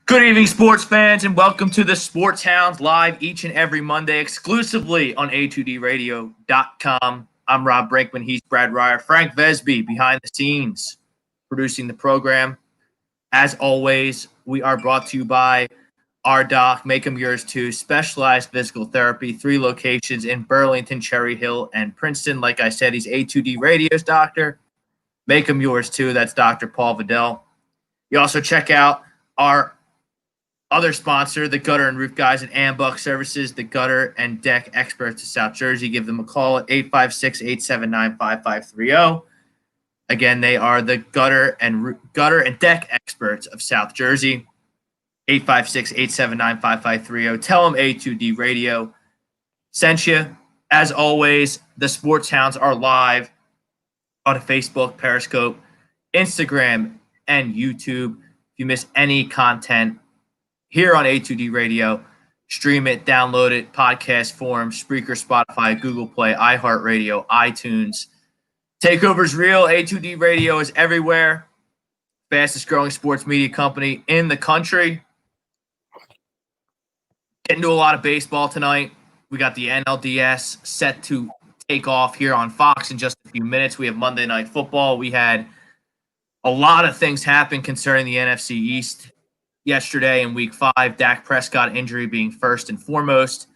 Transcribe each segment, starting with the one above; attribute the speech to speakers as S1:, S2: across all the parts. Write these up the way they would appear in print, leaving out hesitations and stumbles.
S1: Good evening, sports fans, and welcome to the Sports Hounds live each and every Monday exclusively on A2DRadio.com. I'm Rob Brinkman. He's Brad Ryer. Frank Vesby behind the scenes producing the program. As always, we are brought to you by our doc, Make 'em Yours Too, specialized physical therapy, 3 locations in Burlington, Cherry Hill, and Princeton. Like I said, he's A2D Radio's doctor. Make 'em Yours Too. That's Dr. Paul Vidal. You also check out our other sponsor, the Gutter and Roof Guys at Ambuck Services, the gutter and deck experts of South Jersey. Give them a call at 856-879-5530. Again, they are the gutter and deck experts of South Jersey. 856-879-5530. Tell them A2D Radio sent you. As always, the Sports Hounds are live on Facebook, Periscope, Instagram, and YouTube. If you miss any content here on A2D Radio, stream it, download it, podcast form, Spreaker, Spotify, Google Play, iHeartRadio, iTunes. Takeover's real. A2D Radio is everywhere. Fastest growing sports media company in the country. Getting to a lot of baseball tonight. We got the NLDS set to take off here on Fox in just a few minutes. We have Monday Night Football. We had a lot of things happen concerning the NFC East yesterday in Week 5. Dak Prescott injury being first and foremost.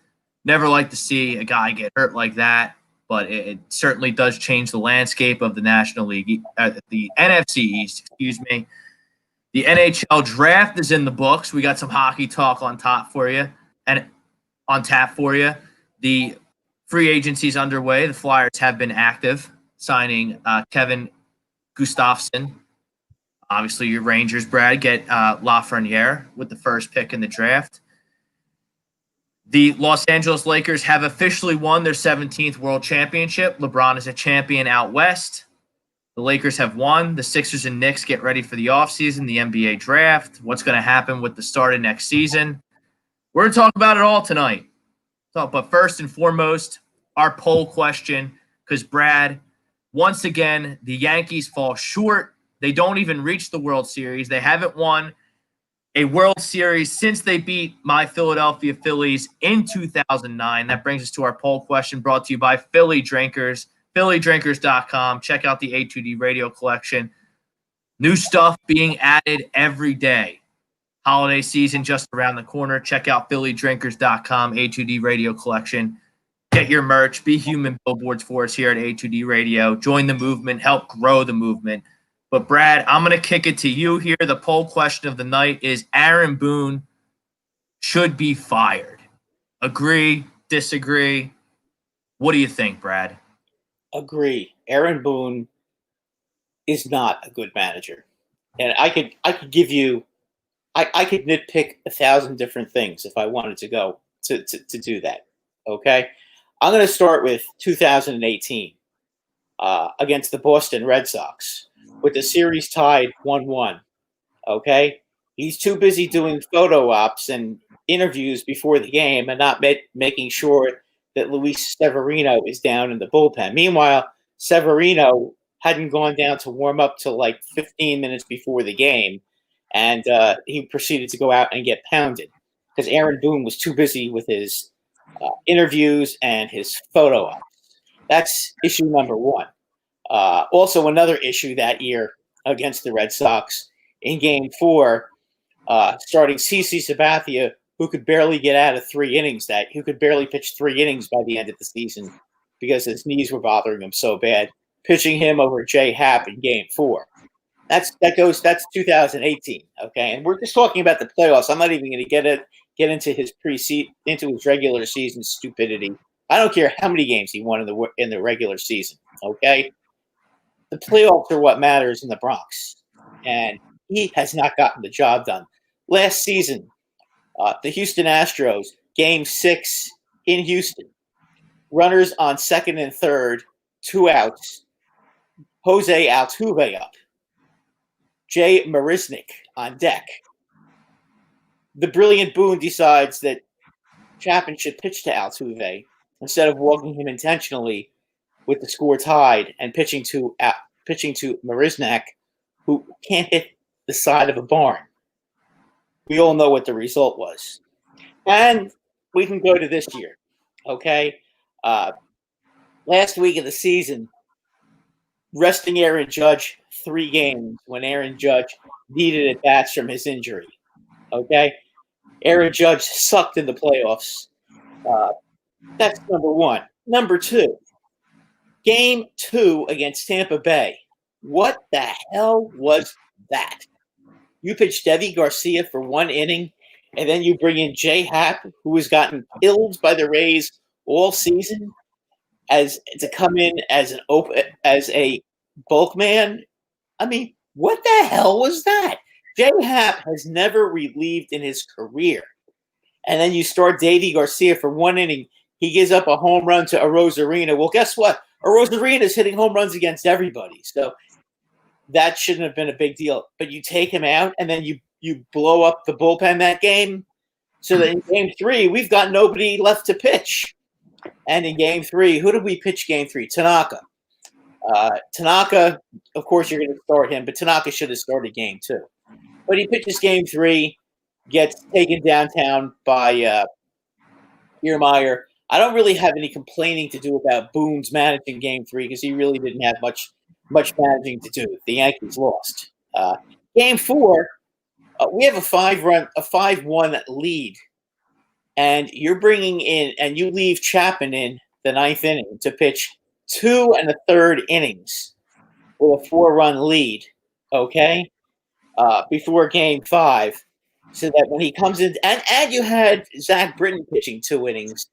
S1: Never like to see a guy get hurt like that, but it certainly does change the landscape of the National League, the NFC East, excuse me. The NHL draft is in the books. We got some hockey talk on tap for you. The free agency's underway. The Flyers have been active, signing Kevin Gustafsson. Obviously, your Rangers, Brad, get Lafreniere with the first pick in the draft. The Los Angeles Lakers have officially won their 17th World Championship. LeBron is a champion out west. The Lakers have won. The Sixers and Knicks get ready for the offseason, the NBA draft, what's going to happen with the start of next season. We're going to talk about it all tonight. But first and foremost, our poll question, because, Brad, once again, the Yankees fall short. They don't even reach the World Series. They haven't won a World Series since they beat my Philadelphia Phillies in 2009. That brings us to our poll question brought to you by Philly Drinkers, phillydrinkers.com. Check out the A2D Radio collection. New stuff being added every day. Holiday season just around the corner. Check out phillydrinkers.com, A2D Radio collection. Get your merch. Be human billboards for us here at A2D Radio. Join the movement. Help grow the movement. But, Brad, I'm going to kick it to you here. The poll question of the night is Aaron Boone should be fired. Agree? Disagree? What do you think, Brad?
S2: Agree. Aaron Boone is not a good manager. And I could give you I could nitpick 1,000 different things if I wanted to go to do that. Okay? I'm going to start with 2018 against the Boston Red Sox, with the series tied 1-1, okay? He's too busy doing photo ops and interviews before the game and not making sure that Luis Severino is down in the bullpen. Meanwhile, Severino hadn't gone down to warm up till like 15 minutes before the game, and he proceeded to go out and get pounded because Aaron Boone was too busy with his interviews and his photo ops. That's issue number one. Also, another issue that year against the Red Sox in Game 4, starting CC Sabathia, who could barely get out of 3 innings, who could barely pitch 3 innings by the end of the season because his knees were bothering him so bad, pitching him over Jay Happ in Game 4. That's 2018, okay? And we're just talking about the playoffs. I'm not even going to get into his regular season stupidity. I don't care how many games he won in the regular season, okay? The playoffs are what matters in the Bronx, and he has not gotten the job done. Last season, the Houston Astros, Game 6 in Houston, runners on second and third, 2 outs, Jose Altuve up, Jay Marisnick on deck. The brilliant Boone decides that Chapman should pitch to Altuve instead of walking him intentionally with the score tied and pitching to Marisnick, who can't hit the side of a barn. We all know what the result was. And we can go to this year, okay? Last week of the season, resting Aaron Judge 3 games when Aaron Judge needed at-bats from his injury, okay? Aaron Judge sucked in the playoffs. That's number one. Number two, Game 2 against Tampa Bay. What the hell was that? You pitch Deivi Garcia for 1 inning, and then you bring in J Happ, who has gotten killed by the Rays all season, as to come in as a bulk man. I mean, what the hell was that? J Happ has never relieved in his career. And then you start Deivi Garcia for 1 inning. He gives up a home run to Arozarena. Well, guess what? Arozarena is hitting home runs against everybody. So that shouldn't have been a big deal. But you take him out, and then you blow up the bullpen that game. So that in Game 3, we've got nobody left to pitch. And in Game 3, who did we pitch Game 3? Tanaka. Tanaka, of course, you're going to start him, but Tanaka should have started Game 2. But he pitches Game 3, gets taken downtown by Kiermaier. I don't really have any complaining to do about Boone's managing Game 3 because he really didn't have much managing to do. The Yankees lost. Game 4, we have a 5-1 lead, and you're bringing in, and you leave Chapman in the 9th inning to pitch 2 1/3 innings with a 4-run lead. Okay, before Game 5, so that when he comes in, and you had Zach Britton pitching 2 innings.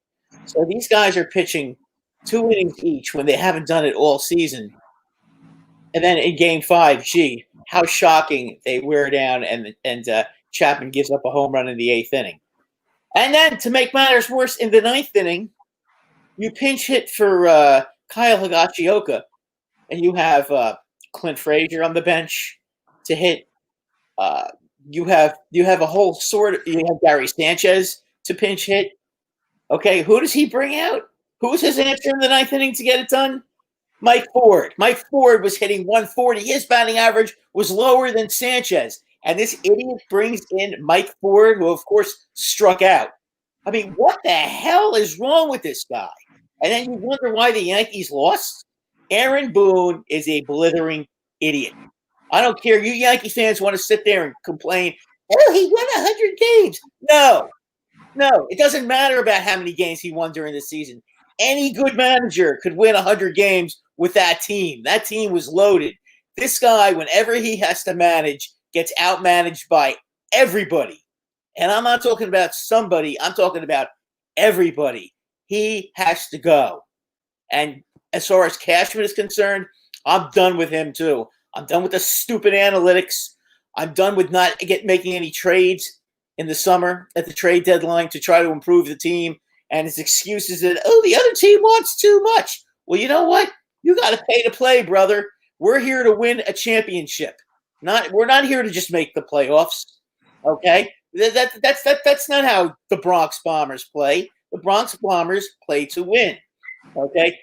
S2: So these guys are pitching 2 innings each when they haven't done it all season. And then in Game 5, gee, how shocking they wear down, and Chapman gives up a home run in the 8th inning. And then to make matters worse, in the 9th inning, you pinch hit for Kyle Higashioka, and you have Clint Frazier on the bench to hit. You have a whole you have Gary Sanchez to pinch hit. Okay, who does he bring out? Who's his answer in the 9th inning to get it done? Mike Ford. Mike Ford was hitting 140. His batting average was lower than Sanchez. And this idiot brings in Mike Ford, who, of course, struck out. I mean, what the hell is wrong with this guy? And then you wonder why the Yankees lost? Aaron Boone is a blithering idiot. I don't care. You Yankee fans want to sit there and complain, oh, he won 100 games. No, it doesn't matter about how many games he won during the season. Any good manager could win 100 games with that team. That team was loaded. This guy, whenever he has to manage, gets outmanaged by everybody. And I'm not talking about somebody. I'm talking about everybody. He has to go. And as far as Cashman is concerned, I'm done with him too. I'm done with the stupid analytics. I'm done with not making any trades in the summer at the trade deadline to try to improve the team. And his excuse is that, oh, the other team wants too much. Well, you know what? You got to pay to play, brother. We're here to win a championship. We're not here to just make the playoffs. Okay? That's not how the Bronx Bombers play. The Bronx Bombers play to win. Okay?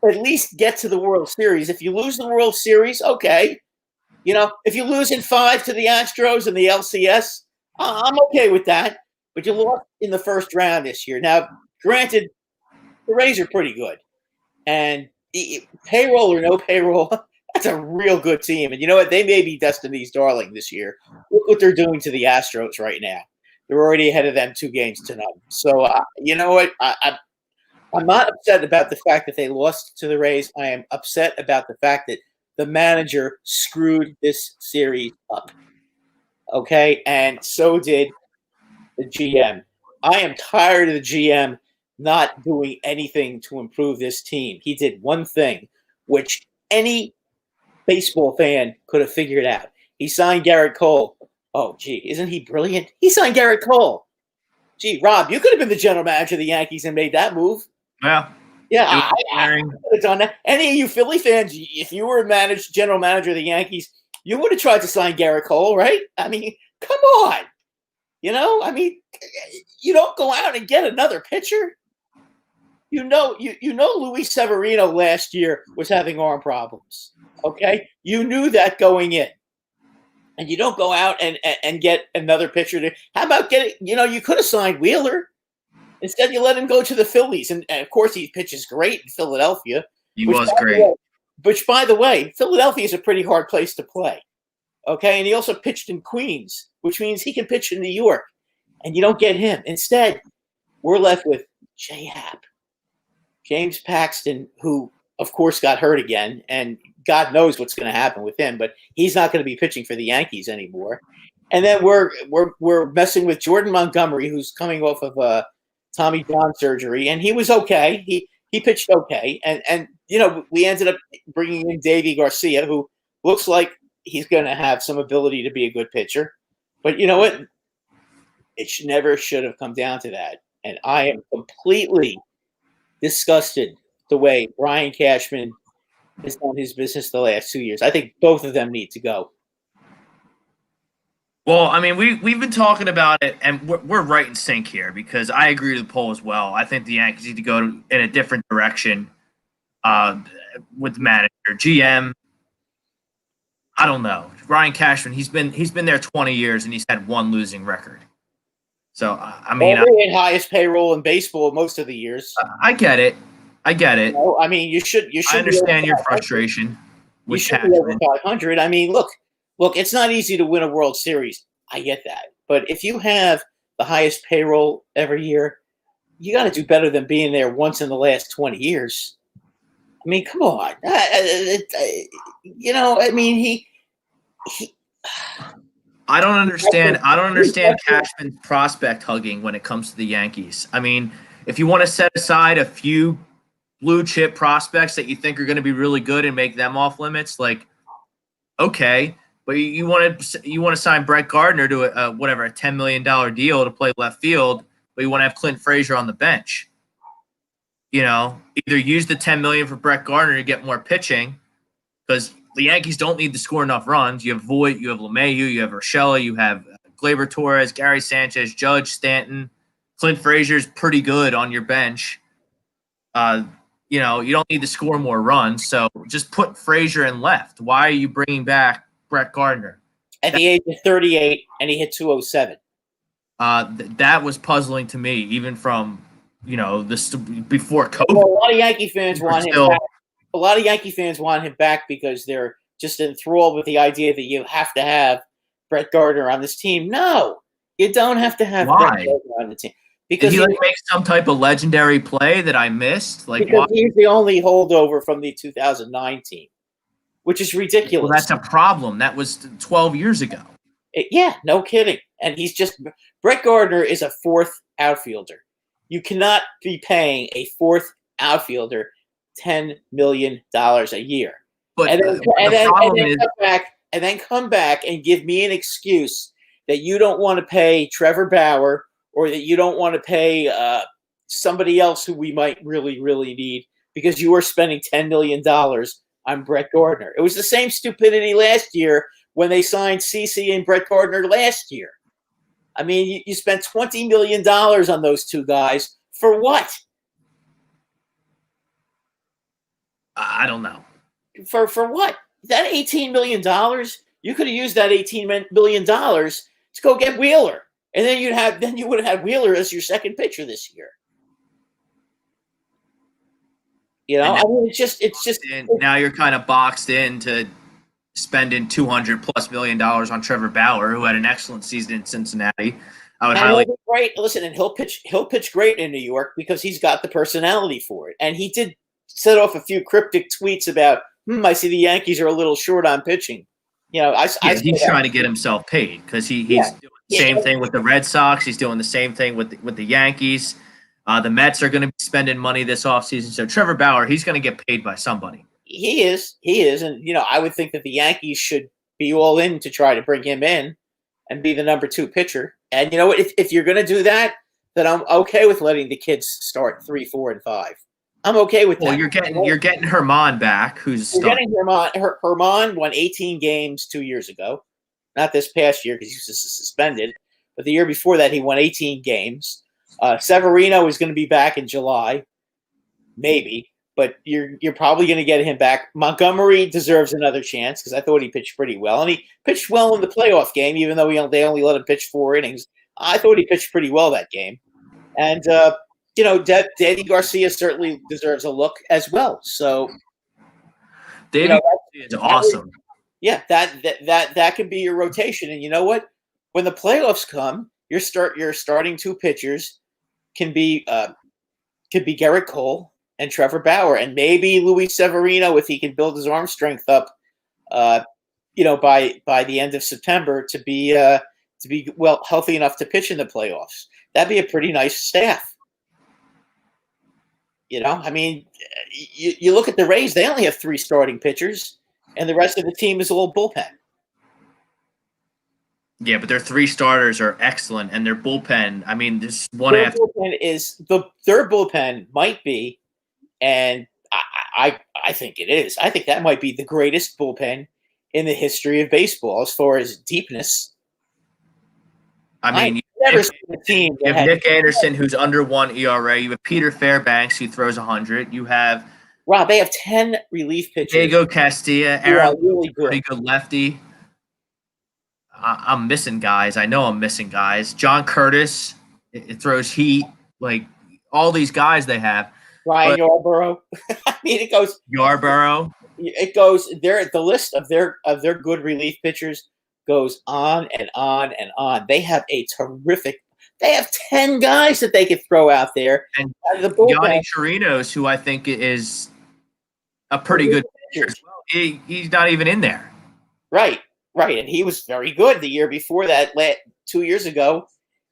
S2: At least get to the World Series. If you lose the World Series, okay. You know, if you lose in 5 to the Astros and the LCS, I'm okay with that. But you lost in the first round this year. Now, granted, the Rays are pretty good. And payroll or no payroll, that's a real good team. And you know what? They may be Destiny's darling this year. Look what they're doing to the Astros right now. They're already ahead of them 2 games to none. So, you know what? I'm not upset about the fact that they lost to the Rays. I am upset about the fact that the manager screwed this series up. Okay? And so did the GM. I am tired of the GM not doing anything to improve this team. He did one thing, which any baseball fan could have figured out. He signed Garrett Cole. Oh, gee, isn't he brilliant? He signed Garrett Cole. Gee, Rob, you could have been the general manager of the Yankees and made that move.
S1: Yeah.
S2: Yeah, I would have done that. Any of you Philly fans, if you were general manager of the Yankees, you would have tried to sign Garrett Cole, right? I mean, come on. You know, I mean, you don't go out and get another pitcher. You know, Luis Severino last year was having arm problems. Okay, you knew that going in. and you don't go out and get another pitcher. How about getting, you could have signed Wheeler. Instead, you let him go to the Phillies. And of course, he pitches great in Philadelphia.
S1: He was great.
S2: Which, by the way, Philadelphia is a pretty hard place to play. Okay, and he also pitched in Queens, which means he can pitch in New York. And you don't get him. Instead, we're left with J-Hap, James Paxton, who, of course, got hurt again. And God knows what's going to happen with him, but he's not going to be pitching for the Yankees anymore. And then we're messing with Jordan Montgomery, who's coming off of Tommy John surgery, and he was okay. He pitched okay, and we ended up bringing in Davy Garcia, who looks like he's going to have some ability to be a good pitcher. But you know what? It never should have come down to that, and I am completely disgusted the way Brian Cashman has done his business the last 2 years. I think both of them need to go.
S1: Well, I mean, we've been talking about it, and we're right in sync here because I agree with the poll as well. I think the Yankees need to go in a different direction with the manager, GM. I don't know. Ryan Cashman, he's been there 20 years and he's had one losing record. So I mean,
S2: highest payroll in baseball most of the years.
S1: I get it.
S2: I mean, you should.
S1: I understand your frustration with
S2: Cashman. Over 500. I mean, look, it's not easy to win a World Series. I get that. But if you have the highest payroll every year, you got to do better than being there once in the last 20 years. I mean, come on. I mean, he
S1: I don't understand Cashman's prospect hugging when it comes to the Yankees. I mean, if you want to set aside a few blue chip prospects that you think are going to be really good and make them off limits, like, okay. But you want to sign Brett Gardner to a $10 million deal to play left field, but you want to have Clint Frazier on the bench. Either use the $10 million for Brett Gardner to get more pitching, because the Yankees don't need to score enough runs. You have Voit, you have LeMahieu, you have Urshela, you have Gleyber Torres, Gary Sanchez, Judge, Stanton. Clint Frazier's pretty good on your bench. You don't need to score more runs, so just put Frazier in left. Why are you bringing back Brett Gardner
S2: at the age of 38, and he hit 207?
S1: That was puzzling to me, even from this before COVID.
S2: Well, a lot of Yankee fans want him back. A lot of Yankee fans want him back because they're just enthralled with the idea that you have to have Brett Gardner on this team. No, you don't have to have Brett Gardner on the team.
S1: Because did he make some type of legendary play that I missed?
S2: Because he's the only holdover from the 2009 team, which is ridiculous.
S1: Well, that's a problem. That was 12 years ago.
S2: Yeah, no kidding. And Brett Gardner is a fourth outfielder. You cannot be paying a fourth outfielder $10 million a year.
S1: But
S2: then come back and give me an excuse that you don't want to pay Trevor Bauer or that you don't want to pay somebody else who we might really, really need because you are spending $10 million on Brett Gardner. It was the same stupidity last year when they signed CeCe and Brett Gardner last year. I mean, you spent $20 million on those two guys for what?
S1: I don't know.
S2: For what? That $18 million, you could have used that $18 million to go get Wheeler. And then you would have had Wheeler as your second pitcher this year. I mean, it's just.
S1: Now you're kind of boxed into spending $200+ million on Trevor Bauer, who had an excellent season in Cincinnati. I would highly
S2: great. Listen, and he'll pitch great in New York because he's got the personality for it. And he did set off a few cryptic tweets about, I see the Yankees are a little short on pitching.
S1: He's trying to get himself paid because he's doing the same thing with the Red Sox. He's doing the same thing with the Yankees. The Mets are going to be spending money this offseason. So Trevor Bauer, he's going to get paid by somebody.
S2: He is. And, I would think that the Yankees should be all in to try to bring him in and be the number 2 pitcher. And, if you're going to do that, then I'm okay with letting the kids start 3, 4, and 5. I'm okay with that.
S1: Well, you're getting Herman back, who's
S2: getting Herman. Herman won 18 games 2 years ago. Not this past year because he was suspended. But the year before that, he won 18 games. Severino is going to be back in July. Maybe. but you're probably going to get him back. Montgomery deserves another chance because I thought he pitched pretty well, and he pitched well in the playoff game, even though they only let him pitch 4 innings. I thought he pitched pretty well that game, and Danny Garcia certainly deserves a look as well. So,
S1: Danny Garcia is awesome.
S2: Yeah, that could be your rotation, and you know what? When the playoffs come, your starting 2 pitchers can be Garrett Cole and Trevor Bauer, and maybe Luis Severino if he can build his arm strength up, by the end of September to be healthy enough to pitch in the playoffs. That'd be a pretty nice staff. I mean, you look at the Rays; they only have 3 starting pitchers, and the rest of the team is a little bullpen.
S1: Yeah, but their 3 starters are excellent, and their bullpen. I mean, this one
S2: Their
S1: after
S2: their bullpen might be, and I think it is. I think that might be the greatest bullpen in the history of baseball as far as deepness.
S1: I mean,
S2: I've never seen a team.
S1: You have Nick Anderson, who's under 1 ERA. You have Peter Fairbanks, who throws 100. You have
S2: Rob. They have 10 relief pitchers.
S1: Diego Castilla, Aaron,
S2: really good.
S1: Pretty good lefty. I'm missing guys. I know I'm missing guys. John Curtis, it throws heat. Like all these guys they have.
S2: Ryan Yarborough. I mean, it goes
S1: Yarborough.
S2: It goes there. The list of their good relief pitchers goes on and on and on. They have a terrific. They have 10 guys that they could throw out there.
S1: And Yadi Chirinos, who I think is a pretty good pitcher as well. He's not even in there.
S2: Right. And he was very good the year before that. 2 years ago,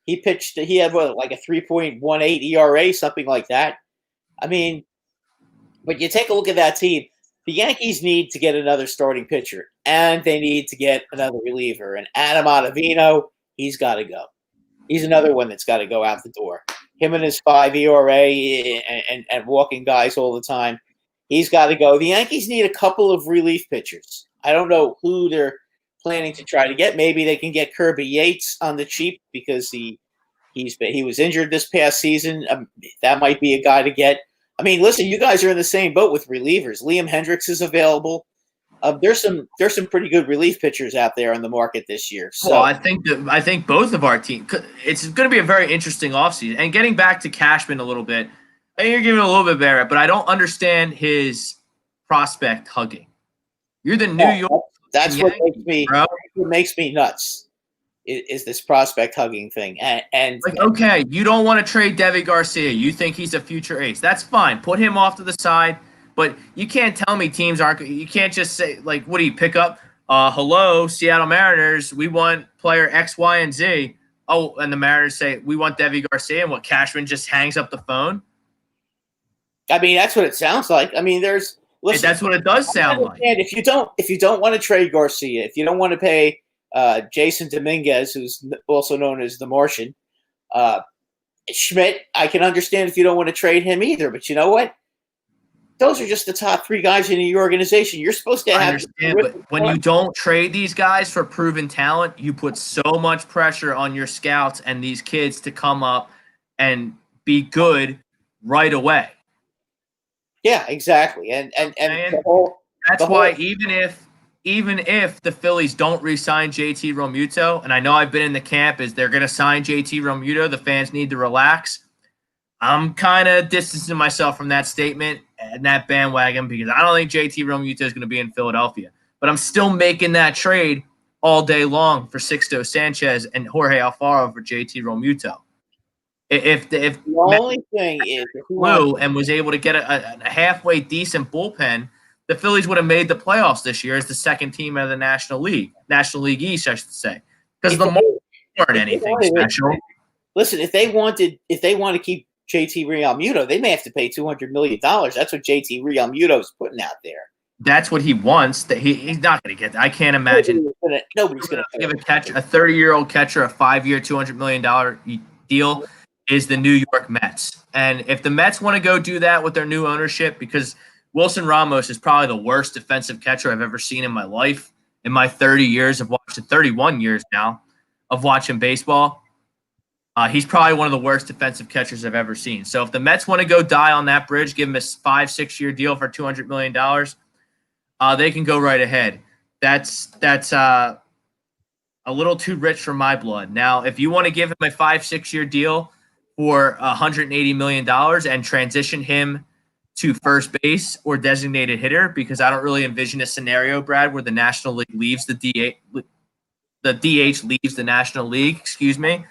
S2: he pitched. He had like a 3.18 ERA, something like that. I mean, but you take a look at that team. The Yankees need to get another starting pitcher, and they need to get another reliever. And Adam Ottavino, he's got to go. He's another one that's got to go out the door. Him and his 5 ERA and walking guys all the time. He's got to go. The Yankees need a couple of relief pitchers. I don't know who they're planning to try to get. Maybe they can get Kirby Yates on the cheap because he was injured this past season. That might be a guy to get. I mean, listen, you guys are in the same boat with relievers. Liam Hendricks is available. There's some pretty good relief pitchers out there on the market this year. So
S1: well, I think both of our teams. It's going to be a very interesting offseason. And getting back to Cashman a little bit, I think you're giving a little bit better, but I don't understand his prospect hugging. You're the New York.
S2: That's
S1: Yankees,
S2: what makes me nuts. Is this prospect hugging thing? And
S1: like, okay, you don't want to trade Deivi Garcia. You think he's a future ace. That's fine. Put him off to the side. But you can't tell me teams aren't – you can't just say, like, what do you pick up? Hello, Seattle Mariners, we want player X, Y, and Z. Oh, and the Mariners say, we want Deivi Garcia, and what, Cashman just hangs up the phone?
S2: I mean, that's what it sounds like. I mean, listen,
S1: that's what it does sound like.
S2: And if you don't want to trade Garcia, if you don't want to pay Jason Dominguez, who's also known as the Martian, Schmidt, I can understand if you don't want to trade him either. But you know what? Those are just the top 3 guys in your organization. You're supposed to have.
S1: I understand, but when you don't trade these guys for proven talent, you put so much pressure on your scouts and these kids to come up and be good right away.
S2: Yeah, exactly. And
S1: that's why even if the Phillies don't re-sign JT Realmuto, and I know I've been in the camp is they're going to sign JT Realmuto, the fans need to relax. I'm kind of distancing myself from that statement and that bandwagon because I don't think JT Realmuto is going to be in Philadelphia. But I'm still making that trade all day long for Sixto Sanchez and Jorge Alfaro for JT Realmuto. If
S2: the only thing is
S1: and was able to get a halfway decent bullpen, the Phillies would have made the playoffs this year as the second team out of the National League East, I should say, because the Marlins weren't anything special.
S2: Listen, if they want to keep JT Realmuto, they may have to pay $200 million. That's what JT Realmuto is putting out there.
S1: That's what he wants. That he's not going to get that. I can't imagine
S2: nobody's going to
S1: give a 30-year-old catcher a 5-year, $200 million deal. Is the New York Mets. And if the Mets want to go do that with their new ownership, because Wilson Ramos is probably the worst defensive catcher I've ever seen in my life, in my 30 years of watching, 31 years now of watching baseball. He's probably one of the worst defensive catchers I've ever seen. So if the Mets want to go die on that bridge, give him a 5-6 year deal for $200 million, they can go right ahead. That's a little too rich for my blood. Now, if you want to give him a 5-6 year deal for $180 million and transition him to first base or designated hitter, because I don't really envision a scenario, Brad, where the National League leaves the DH leaves the National League, excuse me.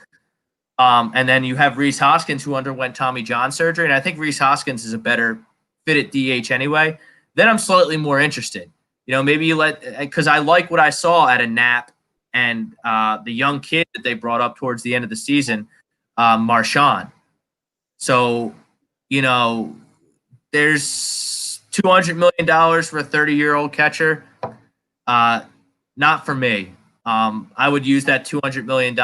S1: And then you have Rhys Hoskins, who underwent Tommy John surgery, and I think Rhys Hoskins is a better fit at DH anyway. Then I'm slightly more interested. Maybe you because I like what I saw at a Knapp and the young kid that they brought up towards the end of the season, Marchand. So, there's $200 million for a 30-year-old catcher. Not for me. I would use that $200 million.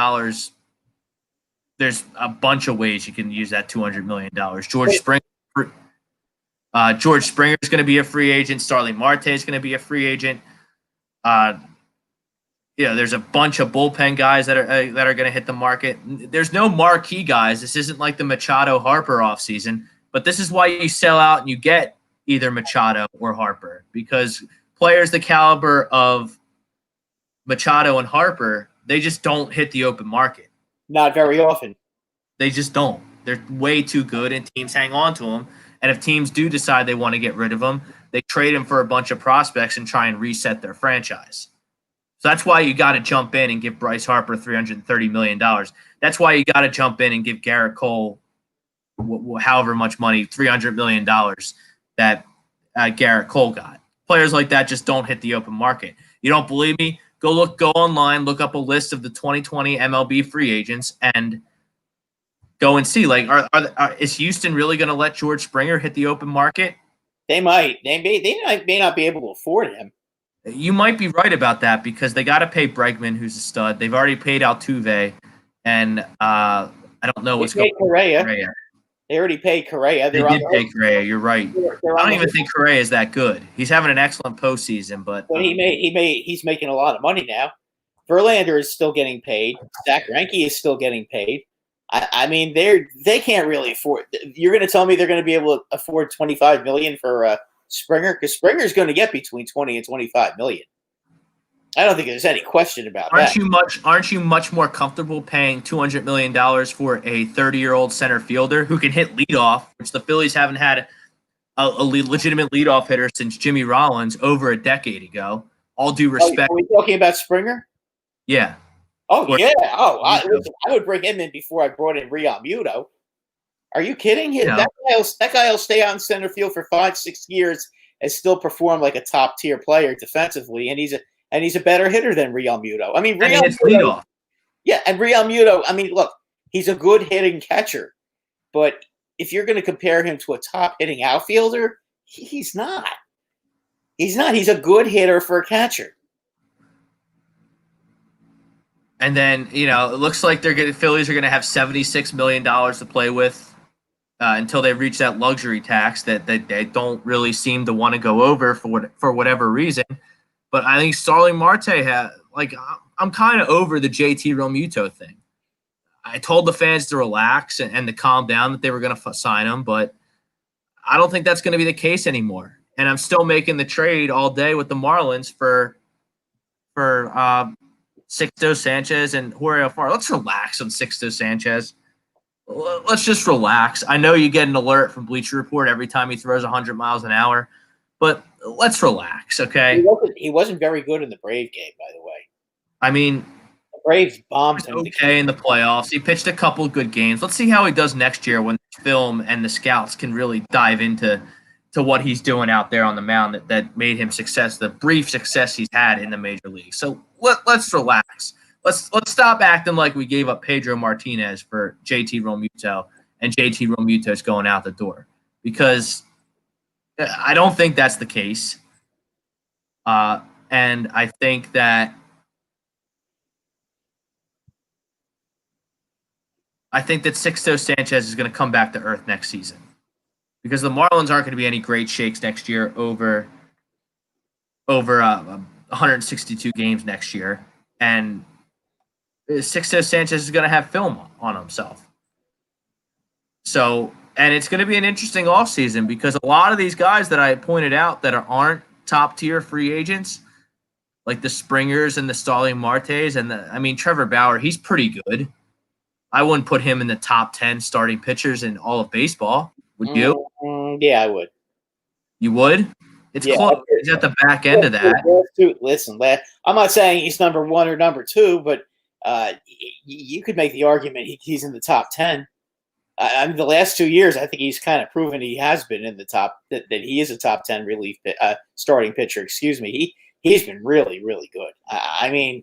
S1: There's a bunch of ways you can use that $200 million. George Springer is going to be a free agent. Starling Marte is going to be a free agent. There's a bunch of bullpen guys that are going to hit the market. There's no marquee guys. This isn't like the Machado Harper offseason, but this is why you sell out and you get either Machado or Harper, because players the caliber of Machado and Harper, they just don't hit the open market.
S2: Not very often.
S1: They just don't. They're way too good, and teams hang on to them. And if teams do decide they want to get rid of them, they trade them for a bunch of prospects and try and reset their franchise. So that's why you got to jump in and give Bryce Harper $330 million. That's why you got to jump in and give Garrett Cole however much money, $300 million that Garrett Cole got. Players like that just don't hit the open market. You don't believe me? Go online, look up a list of the 2020 MLB free agents, and go and see. Is Houston really going to let George Springer hit the open market?
S2: They might. They may not be able to afford him.
S1: You might be right about that, because they got to pay Bregman, who's a stud. They've already paid Altuve, and I don't know what's going on with Correa.
S2: They already paid Correa.
S1: They did pay Correa. You're right. I don't even think Correa is that good. He's having an excellent postseason, but
S2: he's making a lot of money now. Verlander is still getting paid. Zach Greinke is still getting paid. I mean, they can't really afford. You're going to tell me they're going to be able to afford $25 million for Springer? Because Springer's going to get between $20 and $25 million. I don't think there's any question about that.
S1: Aren't you much more comfortable paying $200 million for a 30-year-old center fielder who can hit leadoff, which the Phillies haven't had a legitimate leadoff hitter since Jimmy Rollins over a decade ago? All due respect.
S2: Are we talking about Springer?
S1: Yeah.
S2: I would bring him in before I brought in Realmuto. Are you kidding? That guy will stay out in center field for 5-6 years and still perform like a top-tier player defensively, and he's a better hitter than Realmuto. I mean, Realmuto. Yeah, and Realmuto, I mean, look, he's a good hitting catcher, but if you're going to compare him to a top hitting outfielder, he's not. He's not. He's a good hitter for a catcher.
S1: And then, it looks like Phillies are going to have $76 million to play with until they reach that luxury tax that they don't really seem to want to go over for whatever reason. But I think Starling Marte I'm kind of over the JT Realmuto thing. I told the fans to relax and to calm down, that they were going to sign him, but I don't think that's going to be the case anymore. And I'm still making the trade all day with the Marlins for Sixto Sanchez and Jorge Alfaro. Let's relax on Sixto Sanchez. Let's just relax. I know you get an alert from Bleacher Report every time he throws 100 miles an hour, but let's relax, okay?
S2: He wasn't very good in the Brave game, by the way.
S1: I mean,
S2: the Braves bombed him.
S1: Okay in the playoffs. He pitched a couple good games. Let's see how he does next year when the film and the scouts can really dive into what he's doing out there on the mound that made him the brief success he's had in the major leagues. So let's relax. Let's stop acting like we gave up Pedro Martinez for JT Realmuto, and JT Realmuto's going out the door, because I don't think that's the case. And I think that Sixto Sanchez is going to come back to earth next season, because the Marlins aren't going to be any great shakes next year over 162 games next year. And Sixto Sanchez is going to have film on himself. So, and it's going to be an interesting offseason because a lot of these guys that I pointed out that aren't top tier free agents, like the Springers and the Starling Martes, and Trevor Bauer, he's pretty good. I wouldn't put him in the top 10 starting pitchers in all of baseball. Would you?
S2: Yeah, I would.
S1: You would? It's close. He's at the back end of that.
S2: Listen, I'm not saying he's number 1 or number 2, but you could make the argument he's in the top 10. The last 2 years, I think he's kind of proven he has been in the top, that he is a top 10 relief starting pitcher. Excuse me. He's been really, really good. I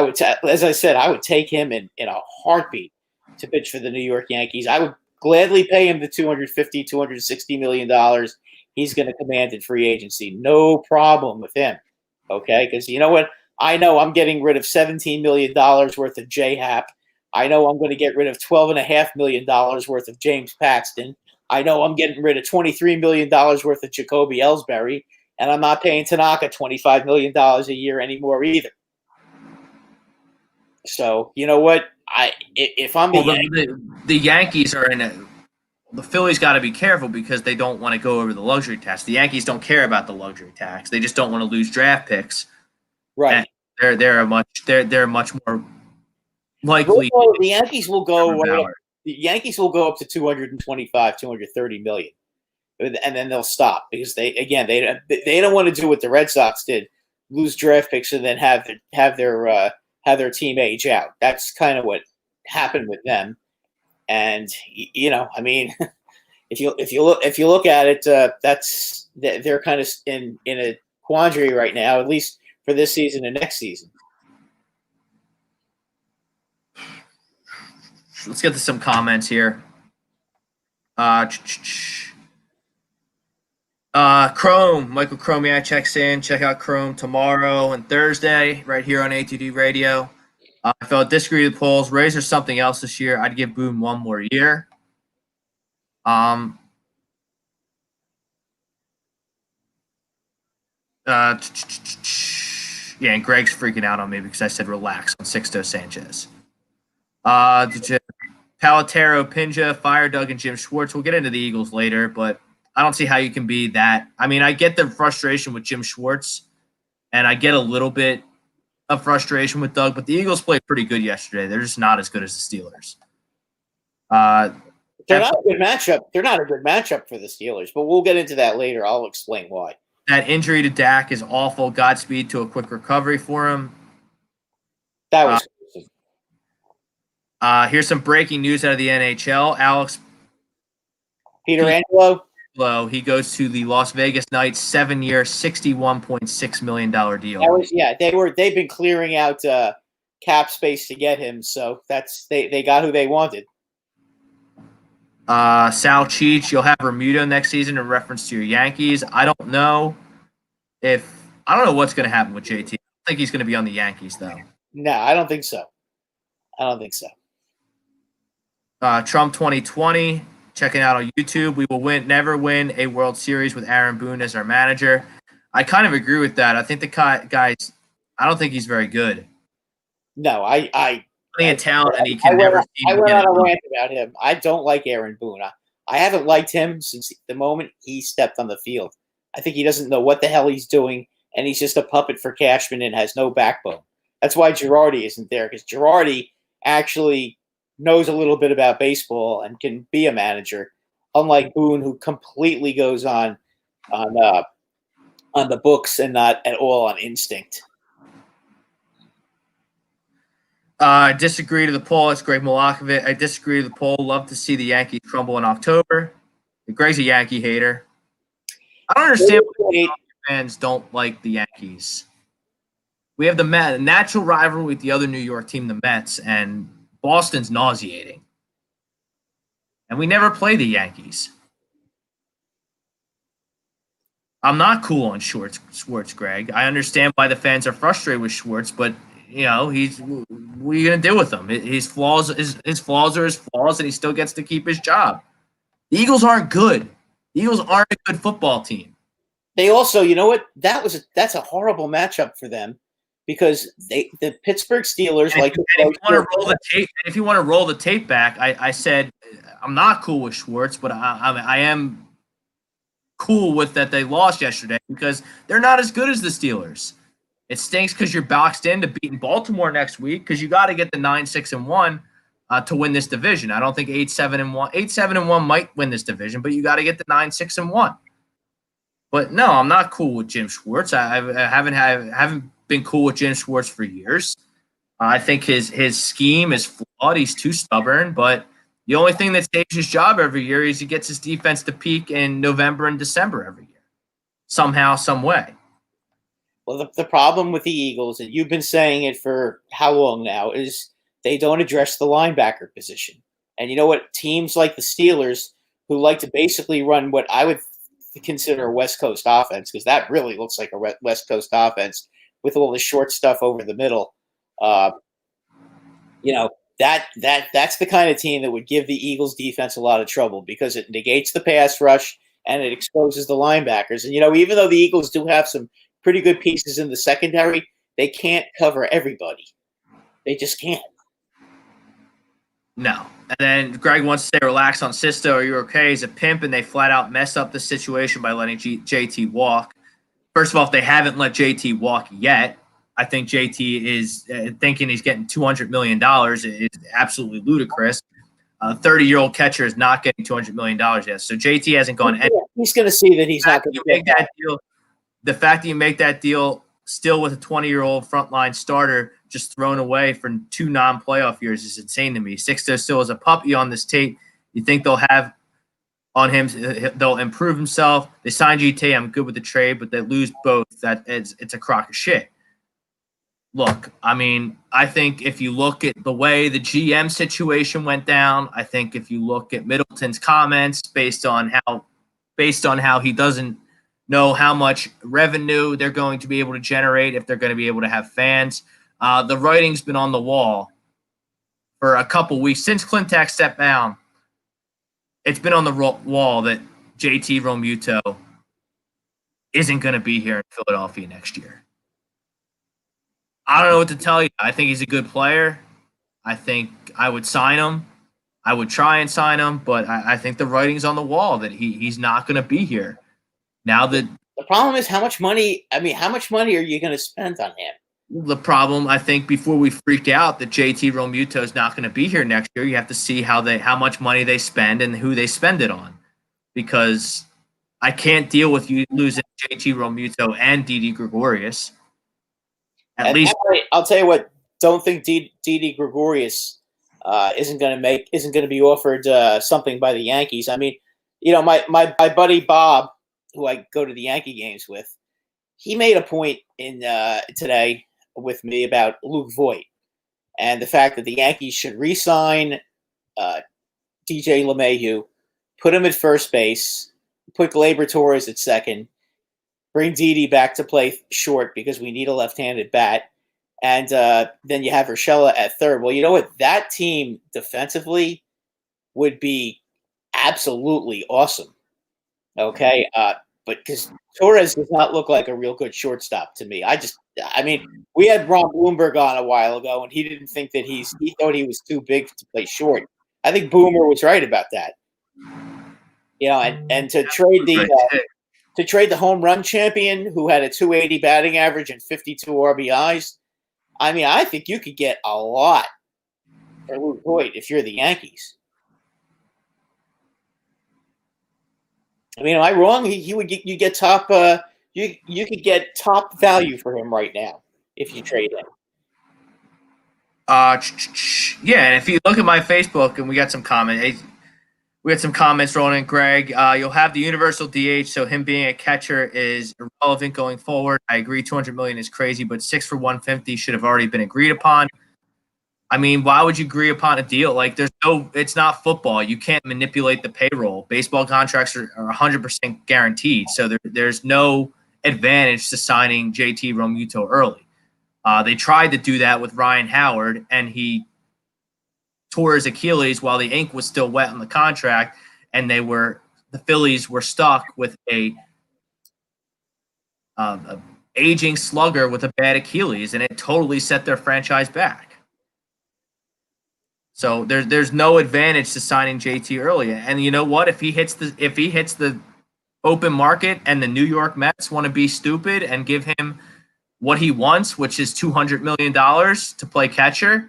S2: would, as I said, I would take him in a heartbeat to pitch for the New York Yankees. I would gladly pay him the $260 million he's going to command in free agency. No problem with him. Okay, because you know what? I know I'm getting rid of $17 million worth of J-Hap. I know I'm going to get rid of $12.5 million worth of James Paxton. I know I'm getting rid of $23 million worth of Jacoby Ellsbury, and I'm not paying Tanaka $25 million a year anymore either. So you know what? If I'm
S1: the Yankees are in a. The Phillies got to be careful because they don't want to go over the luxury tax. The Yankees don't care about the luxury tax. They just don't want to lose draft picks.
S2: Right.
S1: And they're much more likely.
S2: The Yankees will go. The Yankees will go up to 225, 230 million, and then they'll stop because they don't want to do what the Red Sox did, lose draft picks and then have their team age out. That's kind of what happened with them. And if you look at it, they're kind of in a quandary right now, at least for this season and next season.
S1: Let's get to some comments here. Chrome, Michael Chromiak checks in. Check out Chrome tomorrow and Thursday right here on ATD Radio. I felt disagree with the polls. Rays are something else this year. I'd give Boone one more year. And Greg's freaking out on me because I said relax on Sixto Sanchez. Palatero, Pinja, Fire Doug, and Jim Schwartz. We'll get into the Eagles later, but I don't see how you can be that. I get the frustration with Jim Schwartz, and I get a little bit of frustration with Doug, but the Eagles played pretty good yesterday. They're just not as good as the Steelers.
S2: They're not a good matchup. They're not a good matchup for the Steelers, but we'll get into that later. I'll explain why.
S1: That injury to Dak is awful. Godspeed to a quick recovery for him.
S2: That was
S1: here's some breaking news out of the NHL. Alex
S2: Pietrangelo.
S1: He goes to the Las Vegas Knights, 7-year, $61.6 million deal.
S2: They've been clearing out cap space to get him, so they got who they wanted.
S1: Sal Cheech, you'll have Bermuda next season in reference to your Yankees. I don't know what's going to happen with JT. I don't think he's going to be on the Yankees, though.
S2: No, I don't think so.
S1: Trump 2020, checking out on YouTube. We will never win a World Series with Aaron Boone as our manager. I kind of agree with that. I think the guy's – I don't think he's very good.
S2: No,
S1: plenty of talent, and he can never seem to get it.
S2: I went on a rant about him. I don't like Aaron Boone. I haven't liked him since the moment he stepped on the field. I think he doesn't know what the hell he's doing, and he's just a puppet for Cashman and has no backbone. That's why Girardi isn't there, because Girardi actually knows a little bit about baseball and can be a manager, unlike Boone, who completely goes on the books and not at all on instinct.
S1: I disagree to the poll. It's Greg Milakovic. I disagree to the poll. Love to see the Yankees crumble in October. Greg's a Yankee hater. I don't understand why fans don't like the Yankees. We have the natural rivalry with the other New York team, the Mets, and Boston's nauseating. And we never play the Yankees. I'm not cool on Schwartz, Greg. I understand why the fans are frustrated with Schwartz, but what are you going to do with him? His flaws are his flaws, and he still gets to keep his job. The Eagles aren't good. The Eagles aren't a good football team.
S2: They also, you know what? That's a horrible matchup for them because the Pittsburgh Steelers
S1: And
S2: like to
S1: if you
S2: throw
S1: want to roll the tape, if you want to roll the tape back, I said I'm not cool with Schwartz, but I am cool with that they lost yesterday because they're not as good as the Steelers. It stinks because you're boxed into beating Baltimore next week because you got to get the 9-6-1 to win this division. I don't think 8-7-1, 8-7-1 might win this division, but you got to get the 9-6-1. But no, I'm not cool with Jim Schwartz. I haven't been cool with Jim Schwartz for years. I think his scheme is flawed. He's too stubborn, but the only thing that saves his job every year is he gets his defense to peak in November and December every year, somehow, some way.
S2: Well, the problem with the Eagles, and you've been saying it for how long now, is they don't address the linebacker position. And you know what? Teams like the Steelers, who like to basically run what I would consider a West Coast offense, because that really looks like a West Coast offense with all the short stuff over the middle. That's the kind of team that would give the Eagles defense a lot of trouble because it negates the pass rush and it exposes the linebackers. And even though the Eagles do have some pretty good pieces in the secondary, they can't cover everybody. They just can't.
S1: No. And then Greg wants to say, relax on Sisto. Are you okay? He's a pimp, and they flat out mess up the situation by letting JT walk. First of all, if they haven't let JT walk yet, I think JT is thinking he's getting $200 million is absolutely ludicrous. A 30-year-old catcher is not getting $200 million yet. So JT hasn't gone anywhere.
S2: He's going to see that he's not going to make that
S1: deal. The fact that you make that deal still with a 20-year-old frontline starter just thrown away for 2 non-playoff years is insane to me. Sixto still is a puppy on this tape. You think they'll have on him, they'll improve himself. They signed GT. I'm good with the trade, but they lose both. It's a crock of shit. Look, I mean, I think if you look at the way the GM situation went down, I think if you look at Middleton's comments based on how he doesn't know how much revenue they're going to be able to generate, if they're going to be able to have fans, the writing's been on the wall for a couple weeks since Clintac stepped down. It's been on the wall that JT Realmuto isn't going to be here in Philadelphia next year. I don't know what to tell you. I think he's a good player. I think I would sign him. I would try and sign him, but I think the writing's on the wall that he's not going to be here. Now that
S2: the problem is how much money are you going to spend on him?
S1: The problem, I think, before we freak out that JT Realmuto is not going to be here next year, you have to see how much money they spend and who they spend it on. Because I can't deal with you losing JT Realmuto and Didi Gregorius. At least
S2: I'll tell you what. Don't think Didi Gregorius isn't going to be offered something by the Yankees. I mean, my buddy Bob, who I go to the Yankee games with, he made a point in today with me about Luke Voit and the fact that the Yankees should re-sign DJ LeMahieu, put him at first base, put Gleyber Torres at second, bring Didi back to play short because we need a left-handed bat, and then you have Urshela at third. Well, you know what? That team defensively would be absolutely awesome. Okay, but because Torres does not look like a real good shortstop to me. We had Ron Bloomberg on a while ago, and he didn't think that he thought he was too big to play short. I think Boomer was right about that. And to trade the home run champion who had a 280 batting average and 52 RBIs, I mean, I think you could get a lot for Luke Voit if you're the Yankees. I mean, am I wrong? You get top. You could get top value for him right now if you trade him.
S1: Yeah, and if you look at my Facebook, and we got some comments rolling in, Greg. You'll have the universal DH, so him being a catcher is irrelevant going forward. I agree, $200 million is crazy, but 6 for $150 should have already been agreed upon. I mean, why would you agree upon a deal? Like, it's not football. You can't manipulate the payroll. Baseball contracts are 100% guaranteed, so there's no advantage to signing JT Realmuto early. They tried to do that with Ryan Howard, and he tore his Achilles while the ink was still wet on the contract, and the Phillies were stuck with a aging slugger with a bad Achilles, and it totally set their franchise back. So there's no advantage to signing JT early. And you know what? If he hits the open market and the New York Mets want to be stupid and give him what he wants, which is $200 million to play catcher,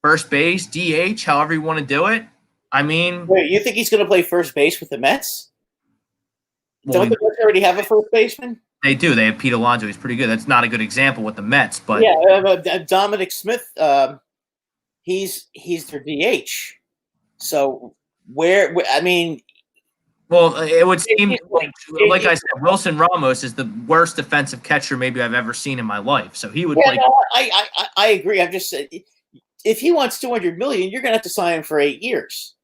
S1: first base, DH, however you want to do it. I mean,
S2: wait, you think he's going to play first base with the Mets?
S1: well,
S2: Don't the Mets already have a first baseman?
S1: they do. They have Pete Alonso. He's pretty good. That's not a good example with the Mets, but
S2: Yeah, Dominic Smith. He's their DH. So I mean,
S1: well, it would seem like I
S2: it-
S1: said, Wilson Ramos is the worst defensive catcher maybe I've ever seen in my life. So he would
S2: yeah,
S1: play.
S2: no, I agree. I'm just saying, if he wants $200 million, you're going to have to sign him for 8 years.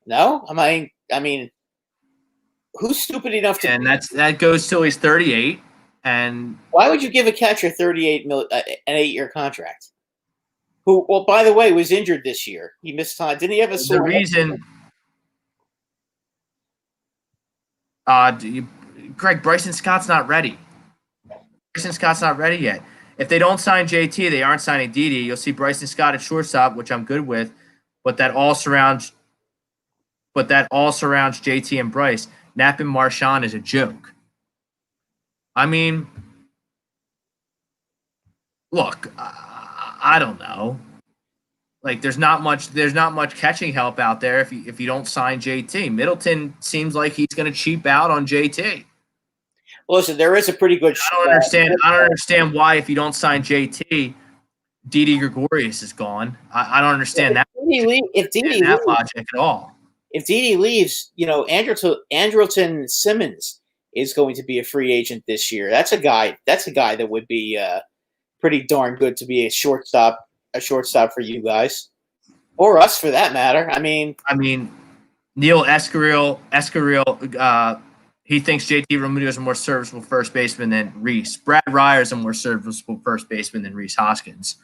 S2: No, I mean, who's stupid enough to?
S1: And that goes till he's 38. And
S2: Why would you give a catcher $38 million an 8-year contract? Who, well, by the way, was injured this year. He missed time. Didn't he have a
S1: the
S2: sore?
S1: reason, Greg, Bryson Scott's not ready. Bryson Scott's not ready yet. If they don't sign JT, they aren't signing Didi. You'll see Bryson Scott at shortstop, which I'm good with, but that all surrounds JT and Bryce. Knapp and Marchand is a joke. I mean, look, I don't know. Like, there's not much catching help out there if you don't sign JT. Middleton seems like he's going to cheap out on JT.
S2: Listen, there is a pretty good.
S1: I don't understand why if you don't sign JT, Didi Gregorius is gone. I don't understand that.
S2: If Didi
S1: that logic at all.
S2: If Didi leaves, Andrelton Simmons is going to be a free agent this year. That's a guy that would be pretty darn good to be a shortstop for you guys, or us for that matter. I mean,
S1: Neil Escarill, he thinks JT Realmuto is a more serviceable first baseman than Reese. Brad Ryer is a more serviceable first baseman than Reese Hoskins.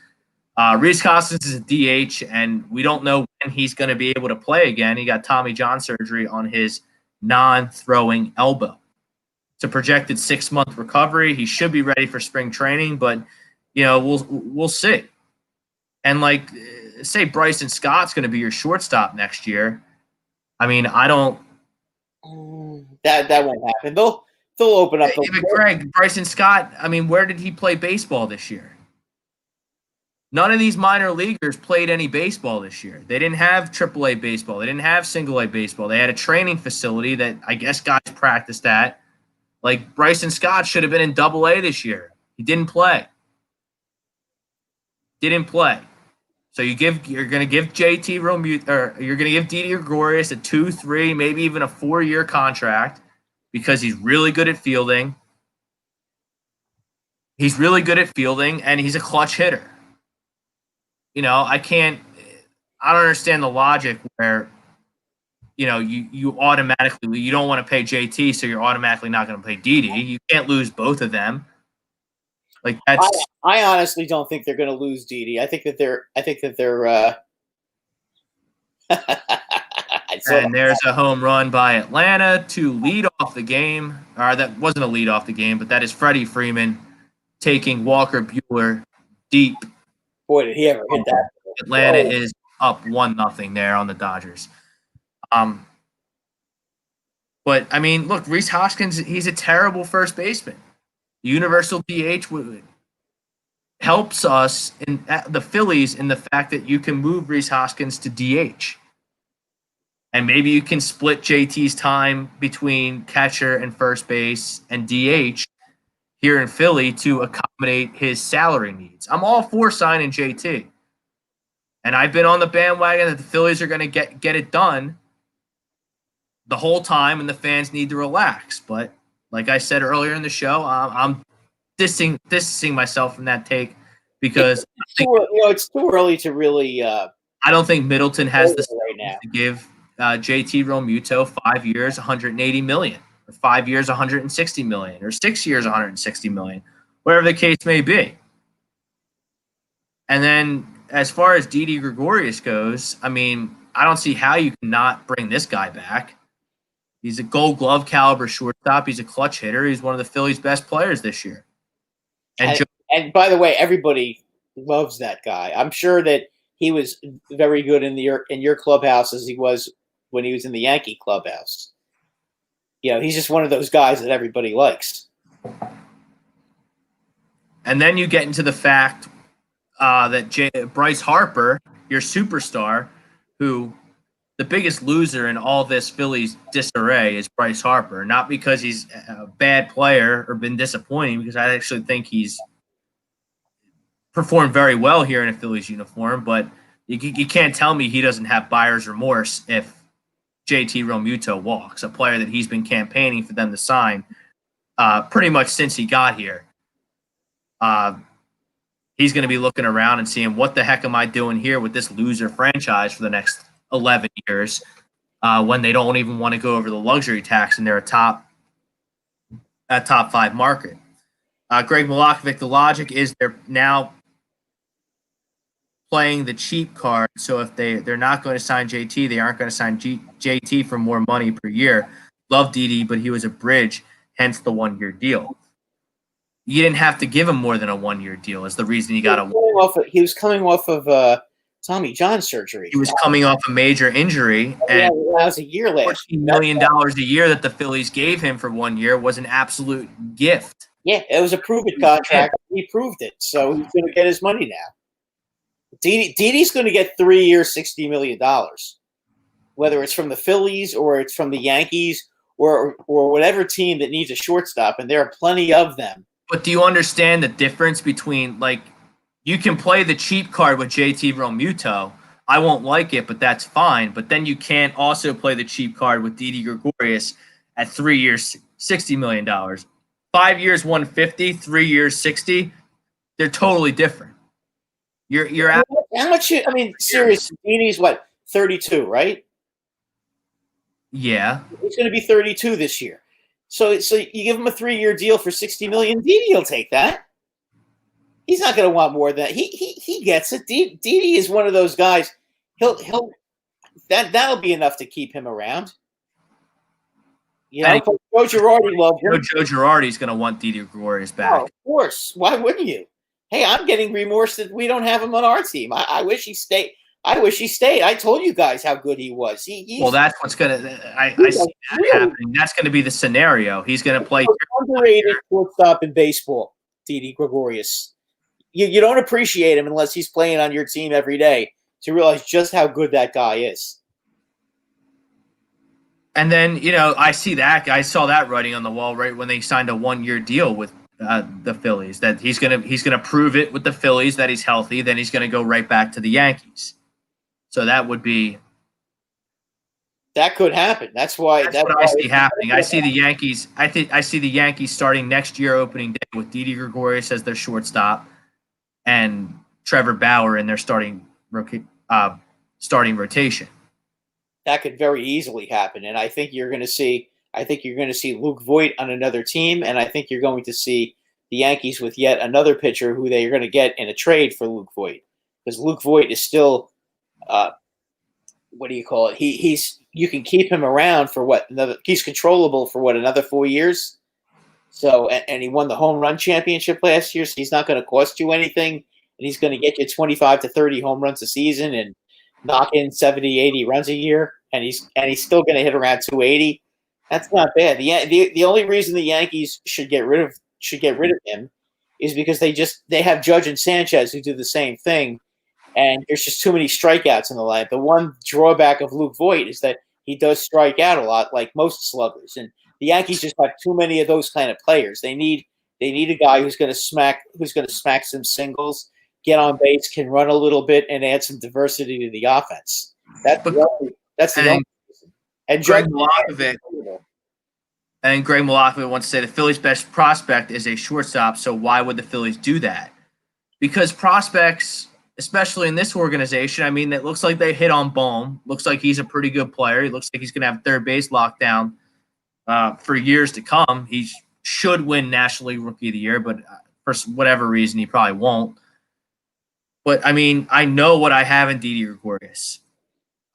S1: Reese Hoskins is a DH, and we don't know when he's going to be able to play again. He got Tommy John surgery on his non-throwing elbow. It's a projected 6-month recovery. He should be ready for spring training, but we'll see. And say Bryson Scott's going to be your shortstop next year. I mean, I don't.
S2: That won't happen. They'll open up.
S1: Greg, Bryson Scott. I mean, where did he play baseball this year? None of these minor leaguers played any baseball this year. They didn't have AAA baseball. They didn't have single-A baseball. They had a training facility that I guess guys practiced at. Like, Bryson Scott should have been in AA this year. He didn't play. So you're going to give JT Realmuto, or you're going to give Didi Gregorius a 2, 3, maybe even a 4-year contract because he's really good at fielding. And he's a clutch hitter. I don't understand the logic where, you automatically, you don't want to pay JT, so you're automatically not going to pay Didi. You can't lose both of them. Like, that's.
S2: I honestly don't think they're going to lose Didi. I think that they're.
S1: And there's a home run by Atlanta to lead off the game. Or that wasn't a lead off the game, but that is Freddie Freeman taking Walker Buehler deep.
S2: Boy, did he ever hit that.
S1: Atlanta is up 1-0 there on the Dodgers. But, I mean, look, Reese Hoskins, he's a terrible first baseman. Universal DH helps us in the Phillies in the fact that you can move Reese Hoskins to DH. And maybe you can split JT's time between catcher and first base and DH here in Philly to accommodate his salary needs. I'm all for signing JT. And I've been on the bandwagon that the Phillies are going to get it done the whole time, and the fans need to relax. But like I said earlier in the show, I'm distancing myself from that take because
S2: it's too early to really.
S1: I don't think Middleton has the
S2: right now
S1: to give JT Realmuto 5 years, $180 million, or 5 years, $160 million, or 6 years, $160 million, whatever the case may be. And then as far as Didi Gregorius goes, I mean, I don't see how you cannot bring this guy back. He's a Gold Glove caliber shortstop. He's a clutch hitter. He's one of the Phillies' best players this year. And
S2: And by the way, everybody loves that guy. I'm sure that he was very good in your clubhouse as he was when he was in the Yankee clubhouse. He's just one of those guys that everybody likes.
S1: And then you get into the fact that Bryce Harper, your superstar, who the biggest loser in all this Phillies disarray is Bryce Harper. Not because he's a bad player or been disappointing, because I actually think he's performed very well here in a Phillies uniform, but you can't tell me he doesn't have buyer's remorse if JT Realmuto walks, a player that he's been campaigning for them to sign pretty much since he got here. He's going to be looking around and seeing, what the heck am I doing here with this loser franchise for the next 11 years when they don't even want to go over the luxury tax and they're a top 5 market. Greg Milakovic, the logic is they're now playing the cheap card. So if they're not going to sign JT, they aren't going to sign JT for more money per year. Love Didi, but he was a bridge, hence the 1-year deal. You didn't have to give him more than a 1-year deal. Is the reason he got
S2: He was coming off of Tommy John surgery.
S1: He was coming off a major injury, and
S2: that was a year last.
S1: $14 million a year that the Phillies gave him for 1 year was an absolute gift.
S2: Yeah, it was a prove-it contract. He proved it, so he's going to get his money now. Didi's going to get 3 years, $60 million, whether it's from the Phillies or it's from the Yankees or whatever team that needs a shortstop, and there are plenty of them.
S1: But do you understand the difference between, like, you can play the cheap card with JT Realmuto. I won't like it, but that's fine. But then you can't also play the cheap card with Didi Gregorius at 3 years, $60 million. 5 years, $150, 3 years, $60. They're totally different. You're at
S2: how much? I mean, seriously, Didi's what, 32, right?
S1: Yeah,
S2: he's going to be 32 this year. So you give him a 3-year deal for $60 million. Didi will take that. He's not going to want more than that. He gets it. Didi is one of those guys. That'll be enough to keep him around. Joe Girardi loved him.
S1: Joe Girardi's going to want Didi Gregorius back.
S2: Oh, of course. Why wouldn't you? Hey, I'm getting remorse that we don't have him on our team. I wish he stayed. I told you guys how good he was.
S1: Well, that's what's going to – I see that happening. That's going to be the scenario. He's going to play –
S2: underrated shortstop in baseball, Didi Gregorius. You don't appreciate him unless he's playing on your team every day to realize just how good that guy is.
S1: And then, I see that. I saw that writing on the wall right when they signed a 1-year deal with the Phillies, that he's gonna prove it with the Phillies that he's healthy. Then he's gonna go right back to the Yankees. So that would be.
S2: That could happen. That's what
S1: I see happening. I see the Yankees. I see the Yankees starting next year opening day with Didi Gregorius as their shortstop and Trevor Bauer in their starting rotation.
S2: That could very easily happen, and I think you're going to see. I think you're going to see Luke Voit on another team, and I think you're going to see the Yankees with yet another pitcher who they are going to get in a trade for Luke Voit, because Luke Voit is still, what do you call it? You can keep him around for what? He's controllable for what, another 4 years? So, and he won the home run championship last year, so he's not going to cost you anything, and he's going to get you 25 to 30 home runs a season and knock in 70, 80 runs a year, and he's still going to hit around 280. That's not bad. The only reason the Yankees should get rid of him is because they have Judge and Sanchez who do the same thing, and there's just too many strikeouts in the lineup. The one drawback of Luke Voit is that he does strike out a lot, like most sluggers, and the Yankees just have too many of those kind of players. They need a guy who's going to smack some singles, get on base, can run a little bit, and add some diversity to the offense. That's the only reason. And
S1: Greg Milakovic wants to say the Phillies' best prospect is a shortstop, so why would the Phillies do that? Because prospects, especially in this organization, I mean, it looks like they hit on Boone. Looks like he's a pretty good player. He looks like he's going to have third base locked down for years to come. He should win National League Rookie of the Year, but for whatever reason, he probably won't. But, I mean, I know what I have in Didi Gregorius.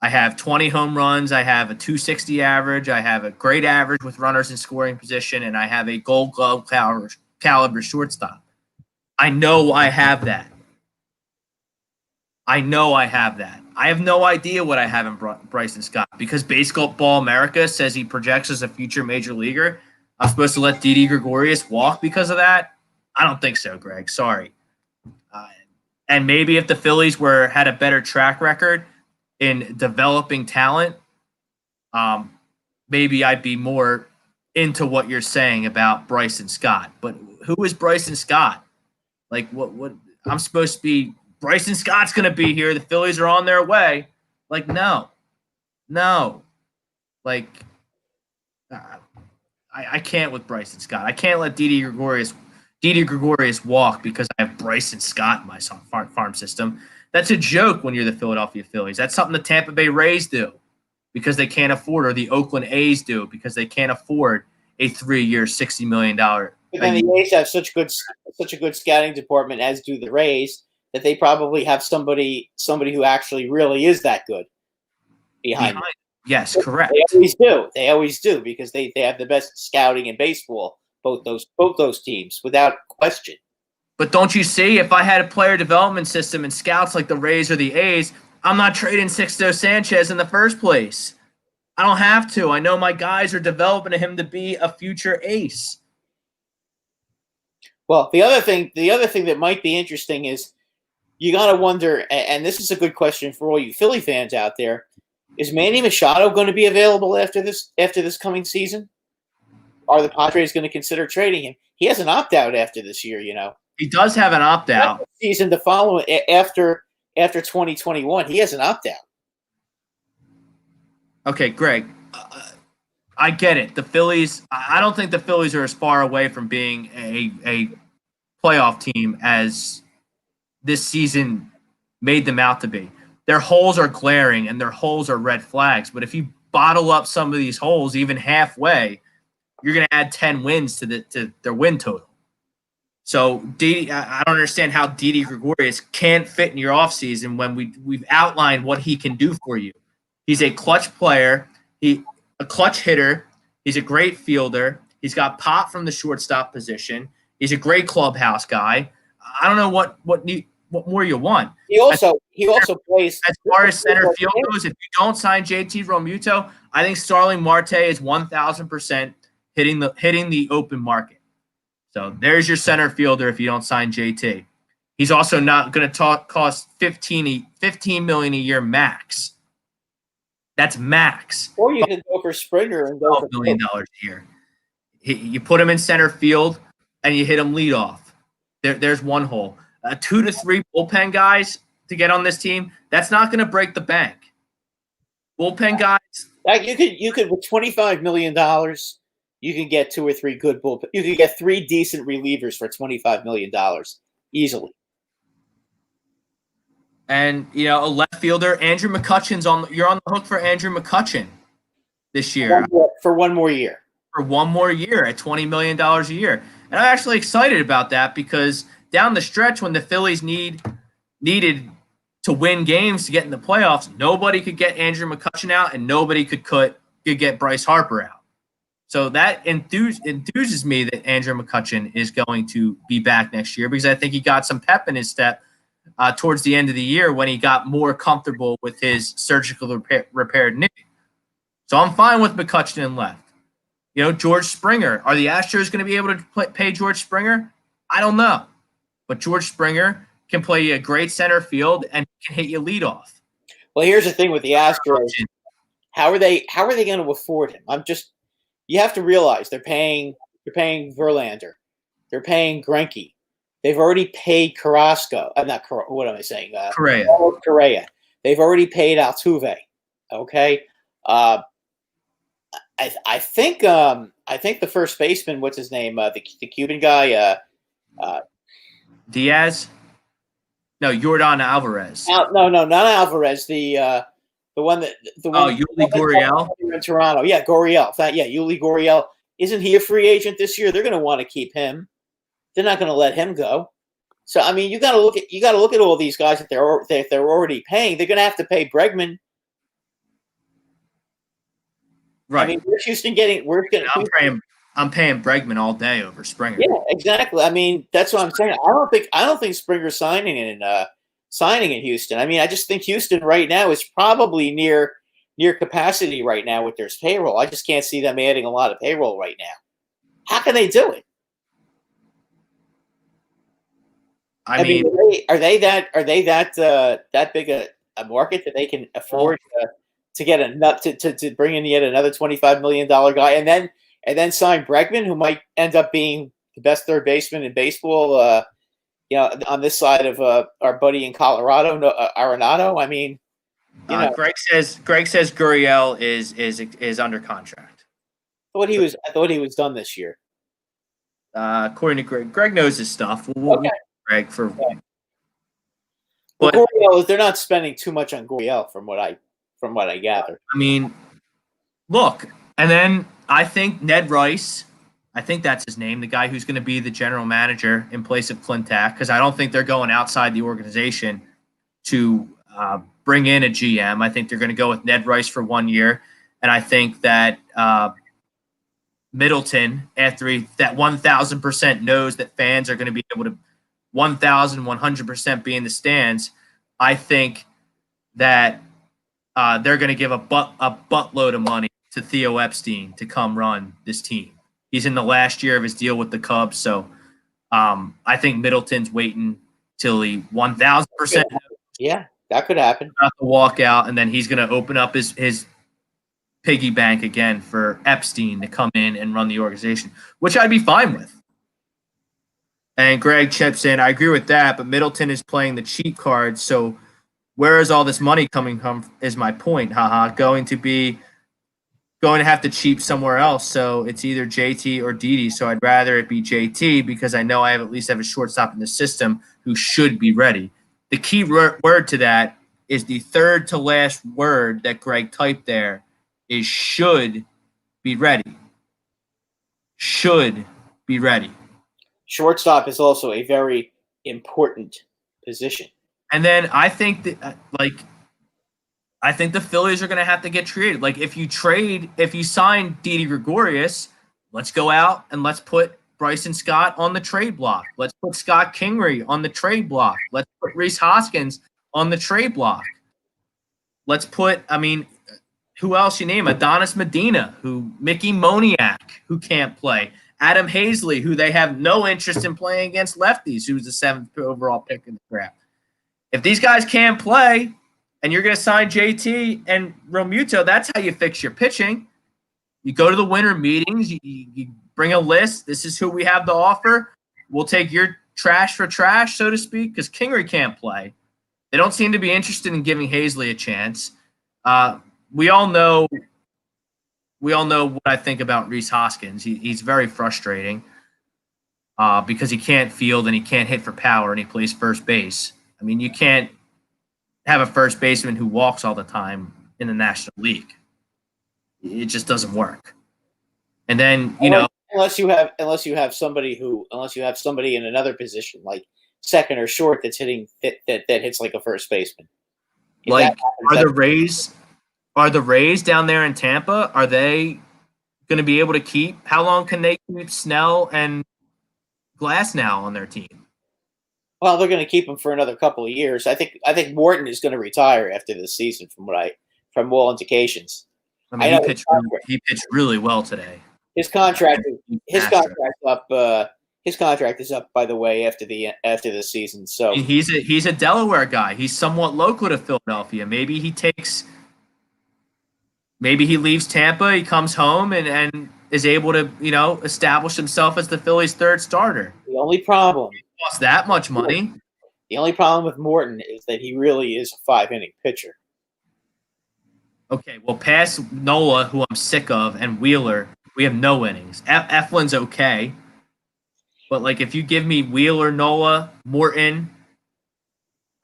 S1: I have 20 home runs. I have a 260 average. I have a great average with runners in scoring position, and I have a Gold Glove caliber shortstop. I know I have that. I know I have that. I have no idea what I have in Bryson Scott because Baseball America says he projects as a future major leaguer. I'm supposed to let Didi Gregorius walk because of that? I don't think so, Greg. Sorry. And maybe if the Phillies had a better track record in developing talent, maybe I'd be more into what you're saying about Bryson Scott. But who is Bryson Scott? Like what I'm supposed to be Bryson Scott's going to be here. The Phillies are on their way. Like, no. Like, I can't with Bryson Scott. I can't let Didi Gregorius walk because I have Bryson Scott in my farm system. That's a joke when you're the Philadelphia Phillies. That's something the Tampa Bay Rays do because they can't afford, or the Oakland A's do because they can't afford a 3-year, $60 million.
S2: But then the A's have such a good scouting department, as do the Rays, that they probably have somebody who actually really is that good behind them.
S1: Yes, correct.
S2: They always do because they have the best scouting in baseball. Both those teams, without question.
S1: But don't you see, if I had a player development system and scouts like the Rays or the A's, I'm not trading Sixto Sanchez in the first place. I don't have to. I know my guys are developing him to be a future ace.
S2: Well, the other thing that might be interesting is you got to wonder, and this is a good question for all you Philly fans out there: is Manny Machado going to be available after this coming season? Are the Padres going to consider trading him? He has an opt-out after this year, you know.
S1: He does have an opt-out.
S2: Season to follow after 2021, he has an opt-out.
S1: Okay, Greg, I get it. The Phillies, I don't think the Phillies are as far away from being a playoff team as this season made them out to be. Their holes are glaring and their holes are red flags. But if you bottle up some of these holes even halfway, you're going to add 10 wins to their win total. So I don't understand how Didi Gregorius can't fit in your offseason when we've outlined what he can do for you. He's a clutch player, a clutch hitter. He's a great fielder. He's got pop from the shortstop position. He's a great clubhouse guy. I don't know what more you want.
S2: He also plays
S1: as far as center field goes. If you don't sign JT Realmuto, I think Starling Marte is 1,000% hitting the open market. So there's your center fielder if you don't sign JT. He's also not going to cost $15 million a year max. That's max.
S2: Or you can go for Springer and go for
S1: $12 million a year. You put him in center field and you hit him lead off. There's one hole. 2 to 3 bullpen guys to get on this team. That's not going to break the bank. Bullpen guys.
S2: You could with $25 million. You can get 2 or 3 good bullpen. You can get 3 decent relievers for $25 million easily.
S1: And a left fielder, Andrew McCutchen's you're on the hook for Andrew McCutchen this year.
S2: For one more year.
S1: For one more year at $20 million a year. And I'm actually excited about that because down the stretch when the Phillies needed to win games to get in the playoffs, nobody could get Andrew McCutchen out and nobody could get Bryce Harper out. So that enthuses me that Andrew McCutchen is going to be back next year because I think he got some pep in his step towards the end of the year when he got more comfortable with his surgical repaired knee. So I'm fine with McCutchen in left. George Springer. Are the Astros going to be able to pay George Springer? I don't know. But George Springer can play a great center field and can hit you leadoff.
S2: Well, here's the thing with the Astros. How are they going to afford him? You have to realize they're paying Verlander. They're paying Greinke. They've already paid Carrasco. What am I saying? Correa. They've already paid Altuve. Okay. I think the first baseman, what's his name? The Cuban guy.
S1: Diaz. No, Yordan Alvarez.
S2: No, not Alvarez. The one.
S1: Yuli Gurriel
S2: in Toronto. Yeah, Gurriel. Yuli Gurriel. Isn't he a free agent this year? They're going to want to keep him. They're not going to let him go. So I mean, you got to look at all these guys that they're already paying. They're going to have to pay Bregman.
S1: Right.
S2: I mean, where's Houston getting?
S1: I'm paying Bregman all day over Springer.
S2: Yeah, exactly. I mean, that's what I'm saying. I don't think Springer's signing in Houston. I mean, I just think Houston right now is probably near capacity right now with their payroll. I just can't see them adding a lot of payroll right now. How can they do it?
S1: I mean,
S2: are they that big a market that they can afford to get enough to bring in yet another $25 million guy and then sign Bregman, who might end up being the best third baseman in baseball? On this side of our buddy in Colorado, Arenado. I mean,
S1: Greg says Gurriel is under contract.
S2: I thought he was done this year.
S1: According to Greg knows his stuff. We'll Greg for.
S2: Yeah. But Gurriel, they're not spending too much on Gurriel from what I gather.
S1: I mean, look, and then I think Ned Rice, I think that's his name, the guy who's going to be the general manager in place of Clintack, because I don't think they're going outside the organization to bring in a GM. I think they're going to go with Ned Rice for 1 year, and I think that Middleton, after that 1,000% knows that fans are going to be able to 1,100% be in the stands, I think that they're going to give a buttload of money to Theo Epstein to come run this team. He's in the last year of his deal with the Cubs, so I think Middleton's waiting till he 1,000%.
S2: Yeah, that could happen.
S1: About to walk out, and then he's going to open up his piggy bank again for Epstein to come in and run the organization, which I'd be fine with. And Greg chips in, I agree with that, but Middleton is playing the cheap card, so where is all this money coming from is my point. Going to have to cheap somewhere else, so it's either JT or Didi, so I'd rather it be JT because I know I at least have a shortstop in the system who should be ready. The key word to that is the third to last word that Greg typed there is should be ready. Should be ready.
S2: Shortstop is also a very important position.
S1: And then I think that, I think the Phillies are going to have to get creative. Like, if you sign Didi Gregorius, let's go out and let's put Bryson Scott on the trade block. Let's put Scott Kingery on the trade block. Let's put Rhys Hoskins on the trade block. Let's put, who else you name? Adonis Medina, Mickey Moniak, who can't play. Adam Hazley, who they have no interest in playing against lefties, who's the 7th overall pick in the draft. If these guys can't play and you're going to sign JT and Realmuto, that's how you fix your pitching. You go to the winter meetings, you bring a list. This is who we have to offer. We'll take your trash for trash, so to speak, because Kingery can't play. They don't seem to be interested in giving Hazley a chance. We all know what I think about Rhys Hoskins. He's very frustrating because he can't field and he can't hit for power and he plays first base. You can't have a first baseman who walks all the time in the National League. It just doesn't work. And then,
S2: unless you have somebody in another position like second or short that's hitting that hits like a first baseman.
S1: Like, are the Rays down there in Tampa, are they going to be able to keep? How long can they keep Snell and Glasnow on their team?
S2: Well, they're going to keep him for another couple of years. I think Morton is going to retire after this season, from all indications.
S1: He pitched really well today.
S2: His contract is up, by the way, after the season. So
S1: he's a Delaware guy. He's somewhat local to Philadelphia. Maybe he leaves Tampa, he comes home and is able to, establish himself as the Phillies' third starter.
S2: The only problem
S1: costs that much money.
S2: The only problem with Morton is that he really is a 5-inning pitcher.
S1: Okay, well, past Nola, who I'm sick of, and Wheeler, we have no innings. Eflin's okay. But, if you give me Wheeler, Nola, Morton,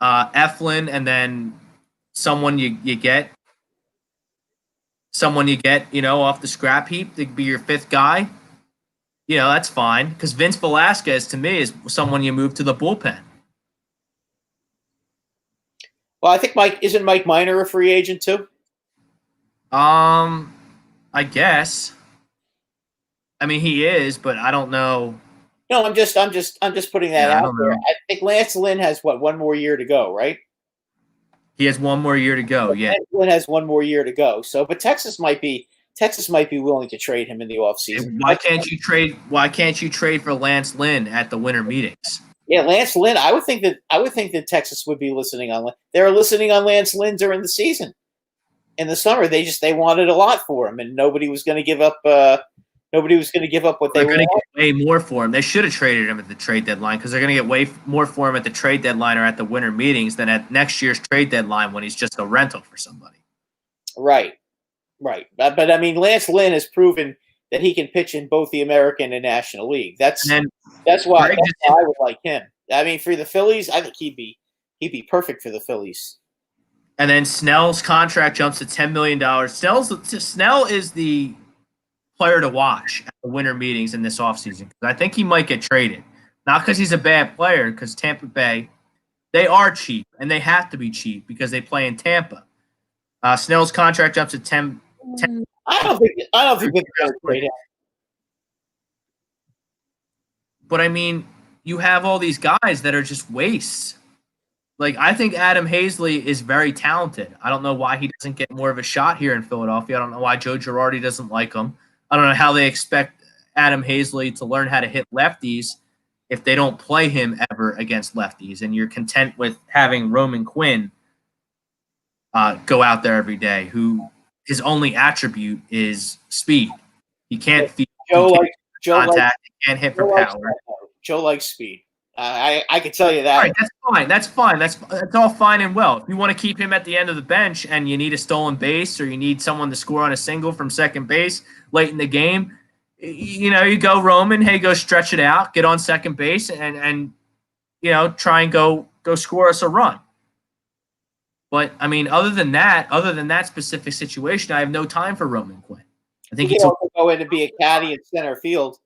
S1: Eflin, and then someone you get, off the scrap heap to be your fifth guy, that's fine. Because Vince Velasquez, to me, is someone you move to the bullpen.
S2: Well, I think Mike Minor a free agent too?
S1: I guess. I mean, he is, but I don't know.
S2: No, I'm just putting that
S1: Yeah, I
S2: out
S1: don't
S2: there.
S1: know.
S2: I think Lance Lynn has one more year to go, right?
S1: He has one more year to go. Yeah.
S2: Lance Lynn has one more year to go. So, but Texas might be willing to trade him in the offseason.
S1: Why can't you trade? Why can't you trade for Lance Lynn at the winter meetings?
S2: Yeah, Lance Lynn. I would think that Texas would be listening on. They were listening on Lance Lynn during the season. In the summer, they wanted a lot for him, and nobody was going to give up. Nobody was going to give up what
S1: They're
S2: they
S1: going to
S2: wanted.
S1: get way more for him. They should have traded him at the trade deadline because they're going to get way more for him at the trade deadline or at the winter meetings than at next year's trade deadline when he's just a rental for somebody.
S2: Right. But I mean, Lance Lynn has proven that he can pitch in both the American and National League. That's why I would like him. I mean, for the Phillies, I think he'd be perfect for the Phillies.
S1: And then Snell's contract jumps to $10 million. Snell is the player to watch at the winter meetings in this offseason. I think he might get traded. Not because he's a bad player, because Tampa Bay, they are cheap, and they have to be cheap because they play in Tampa. Snell's contract jumps to 10.
S2: I don't think they're going to trade him.
S1: But I mean, you have all these guys that are just wastes. Like, I think Adam Hazley is very talented. I don't know why he doesn't get more of a shot here in Philadelphia. I don't know why Joe Girardi doesn't like him. I don't know how they expect Adam Hazley to learn how to hit lefties if they don't play him ever against lefties, and you're content with having Roman Quinn go out there every day, who his only attribute is speed. He can't feel contact. He can't hit for power.
S2: Joe likes speed. I can tell you that.
S1: All right, that's fine. That's all fine and well. If you want to keep him at the end of the bench and you need a stolen base or you need someone to score on a single from second base late in the game, you go Roman. Hey, go stretch it out, get on second base, and try and go score us a run. But I mean, other than that specific situation, I have no time for Roman Quinn. I think
S2: he's also go in to be a caddy in center field.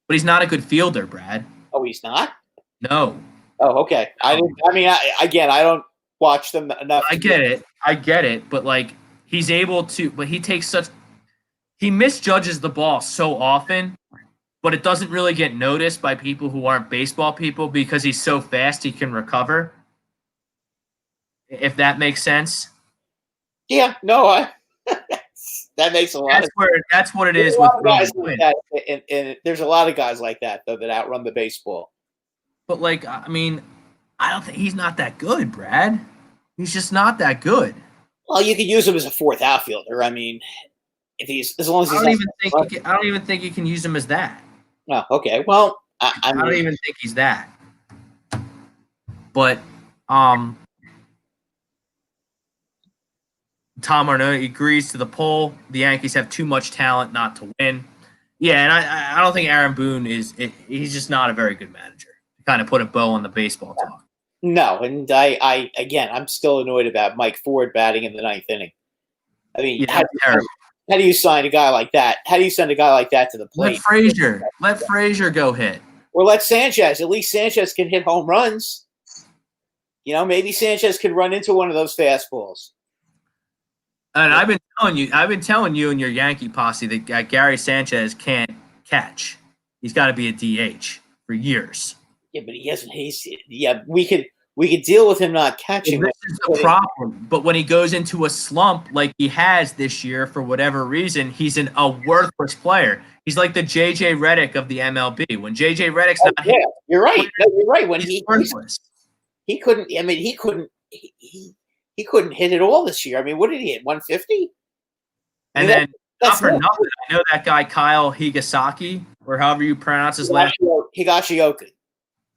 S1: But he's not a good fielder, Brad.
S2: Oh, he's not?
S1: No.
S2: Oh, okay. I don't watch them enough.
S1: I get it. But like, he's able to. But he misjudges the ball so often, but it doesn't really get noticed by people who aren't baseball people because he's so fast he can recover. If that makes sense.
S2: Yeah. No. That makes a lot.
S1: That's what it is with
S2: guys like that, and there's a lot of guys like that though that outrun the baseball.
S1: But like, I mean, I don't think he's not that good, Brad. He's just not that good.
S2: Well, you could use him as a fourth outfielder. I mean, if he's as long as he's.
S1: I don't even think you can use him as that.
S2: Oh, okay. Well,
S1: I don't even think he's that. But Tom Arnott agrees to the poll. The Yankees have too much talent not to win. Yeah, and I don't think Aaron Boone he's just not a very good manager. To kind of put a bow on the baseball talk.
S2: No, and I'm still annoyed about Mike Ford batting in the ninth inning. I mean, how do you sign a guy like that? How do you send a guy like that to the plate?
S1: Let Frazier go hit.
S2: Or let Sanchez. At least Sanchez can hit home runs. Maybe Sanchez could run into one of those fastballs.
S1: And I've been telling you and your Yankee posse that Gary Sanchez can't catch. He's got to be a DH for years.
S2: Yeah, but he hasn't. We could deal with him not catching.
S1: Well, this is the problem. But when he goes into a slump like he has this year for whatever reason, he's a worthless player. He's like the JJ Redick of the MLB. When JJ Redick's not hitting,
S2: you're right. No, you're right. When
S1: he's worthless.
S2: He couldn't. I mean, he couldn't. He couldn't hit it all this year. I mean, what did he hit? 150?
S1: And then, not for nothing, I know that guy Kyle Higasaki, or however you pronounce his last name.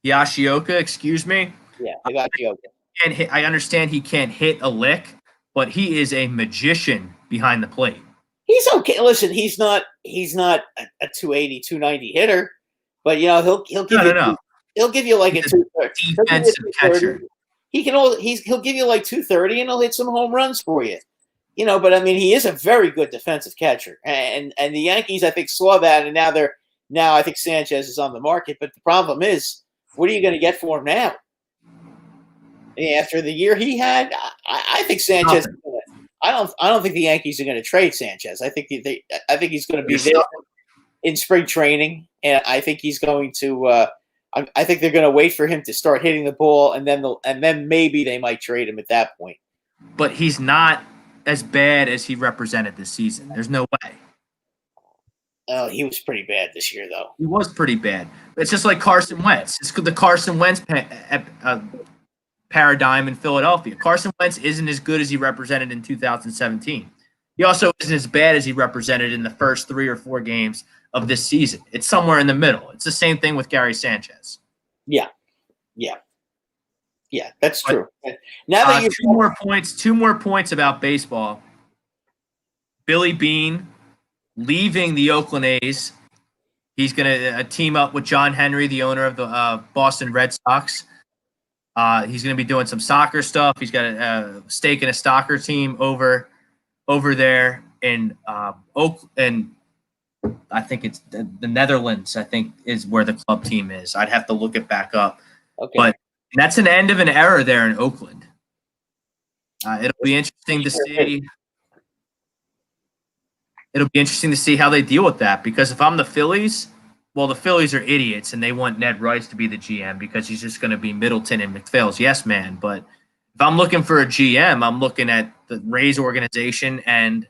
S1: Higashioka, excuse me.
S2: Yeah, Higashioka.
S1: And I understand he can't hit a lick, but he is a magician behind the plate.
S2: He's okay. Listen, he's not a 280, 290 hitter, but he'll give you like a 230
S1: defensive catcher.
S2: He'll give you like 230 and he'll hit some home runs for you. But I mean, he is a very good defensive catcher, and the Yankees I think saw that, and now I think Sanchez is on the market. But the problem is, what are you going to get for him now? After the year he had, I think Sanchez. I don't think the Yankees are going to trade Sanchez. I think he's going to be there. in spring training, and I think he's going to. I think they're going to wait for him to start hitting the ball, and then maybe they might trade him at that point.
S1: But he's not as bad as he represented this season. There's no way.
S2: Oh, he was pretty bad this year, though.
S1: He was pretty bad. It's just like Carson Wentz. It's the Carson Wentz paradigm in Philadelphia. Carson Wentz isn't as good as he represented in 2017. He also isn't as bad as he represented in the first 3 or 4 games of this season. It's somewhere in the middle. It's the same thing with Gary Sanchez.
S2: Yeah, that's true. Now that you
S1: two more points about baseball. Billy Beane leaving the Oakland A's. He's going to team up with John Henry, the owner of the Boston Red Sox. He's going to be doing some soccer stuff. He's got a stake in a soccer team over there in Oakland. I think it's the Netherlands, I think, is where the club team is. I'd have to look it back up.
S2: Okay.
S1: But that's an end of an era there in Oakland. It'll be interesting to see. It'll be interesting to see how they deal with that, because if I'm the Phillies, well, the Phillies are idiots and they want Ned Rice to be the GM because he's just going to be Middleton and McPhail's yes man. But if I'm looking for a GM, I'm looking at the Rays organization and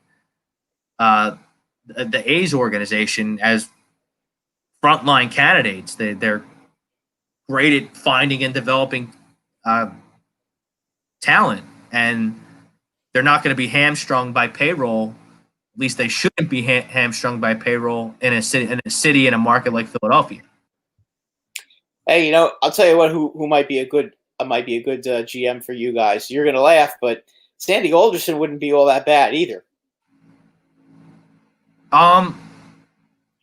S1: the A's organization as frontline candidates. They're great at finding and developing talent, and they're not going to be hamstrung by payroll. At least they shouldn't be hamstrung by payroll in a city in a market like Philadelphia.
S2: Hey, I'll tell you what. Who might be a good GM for you guys? You're gonna laugh, but Sandy Alderson wouldn't be all that bad either.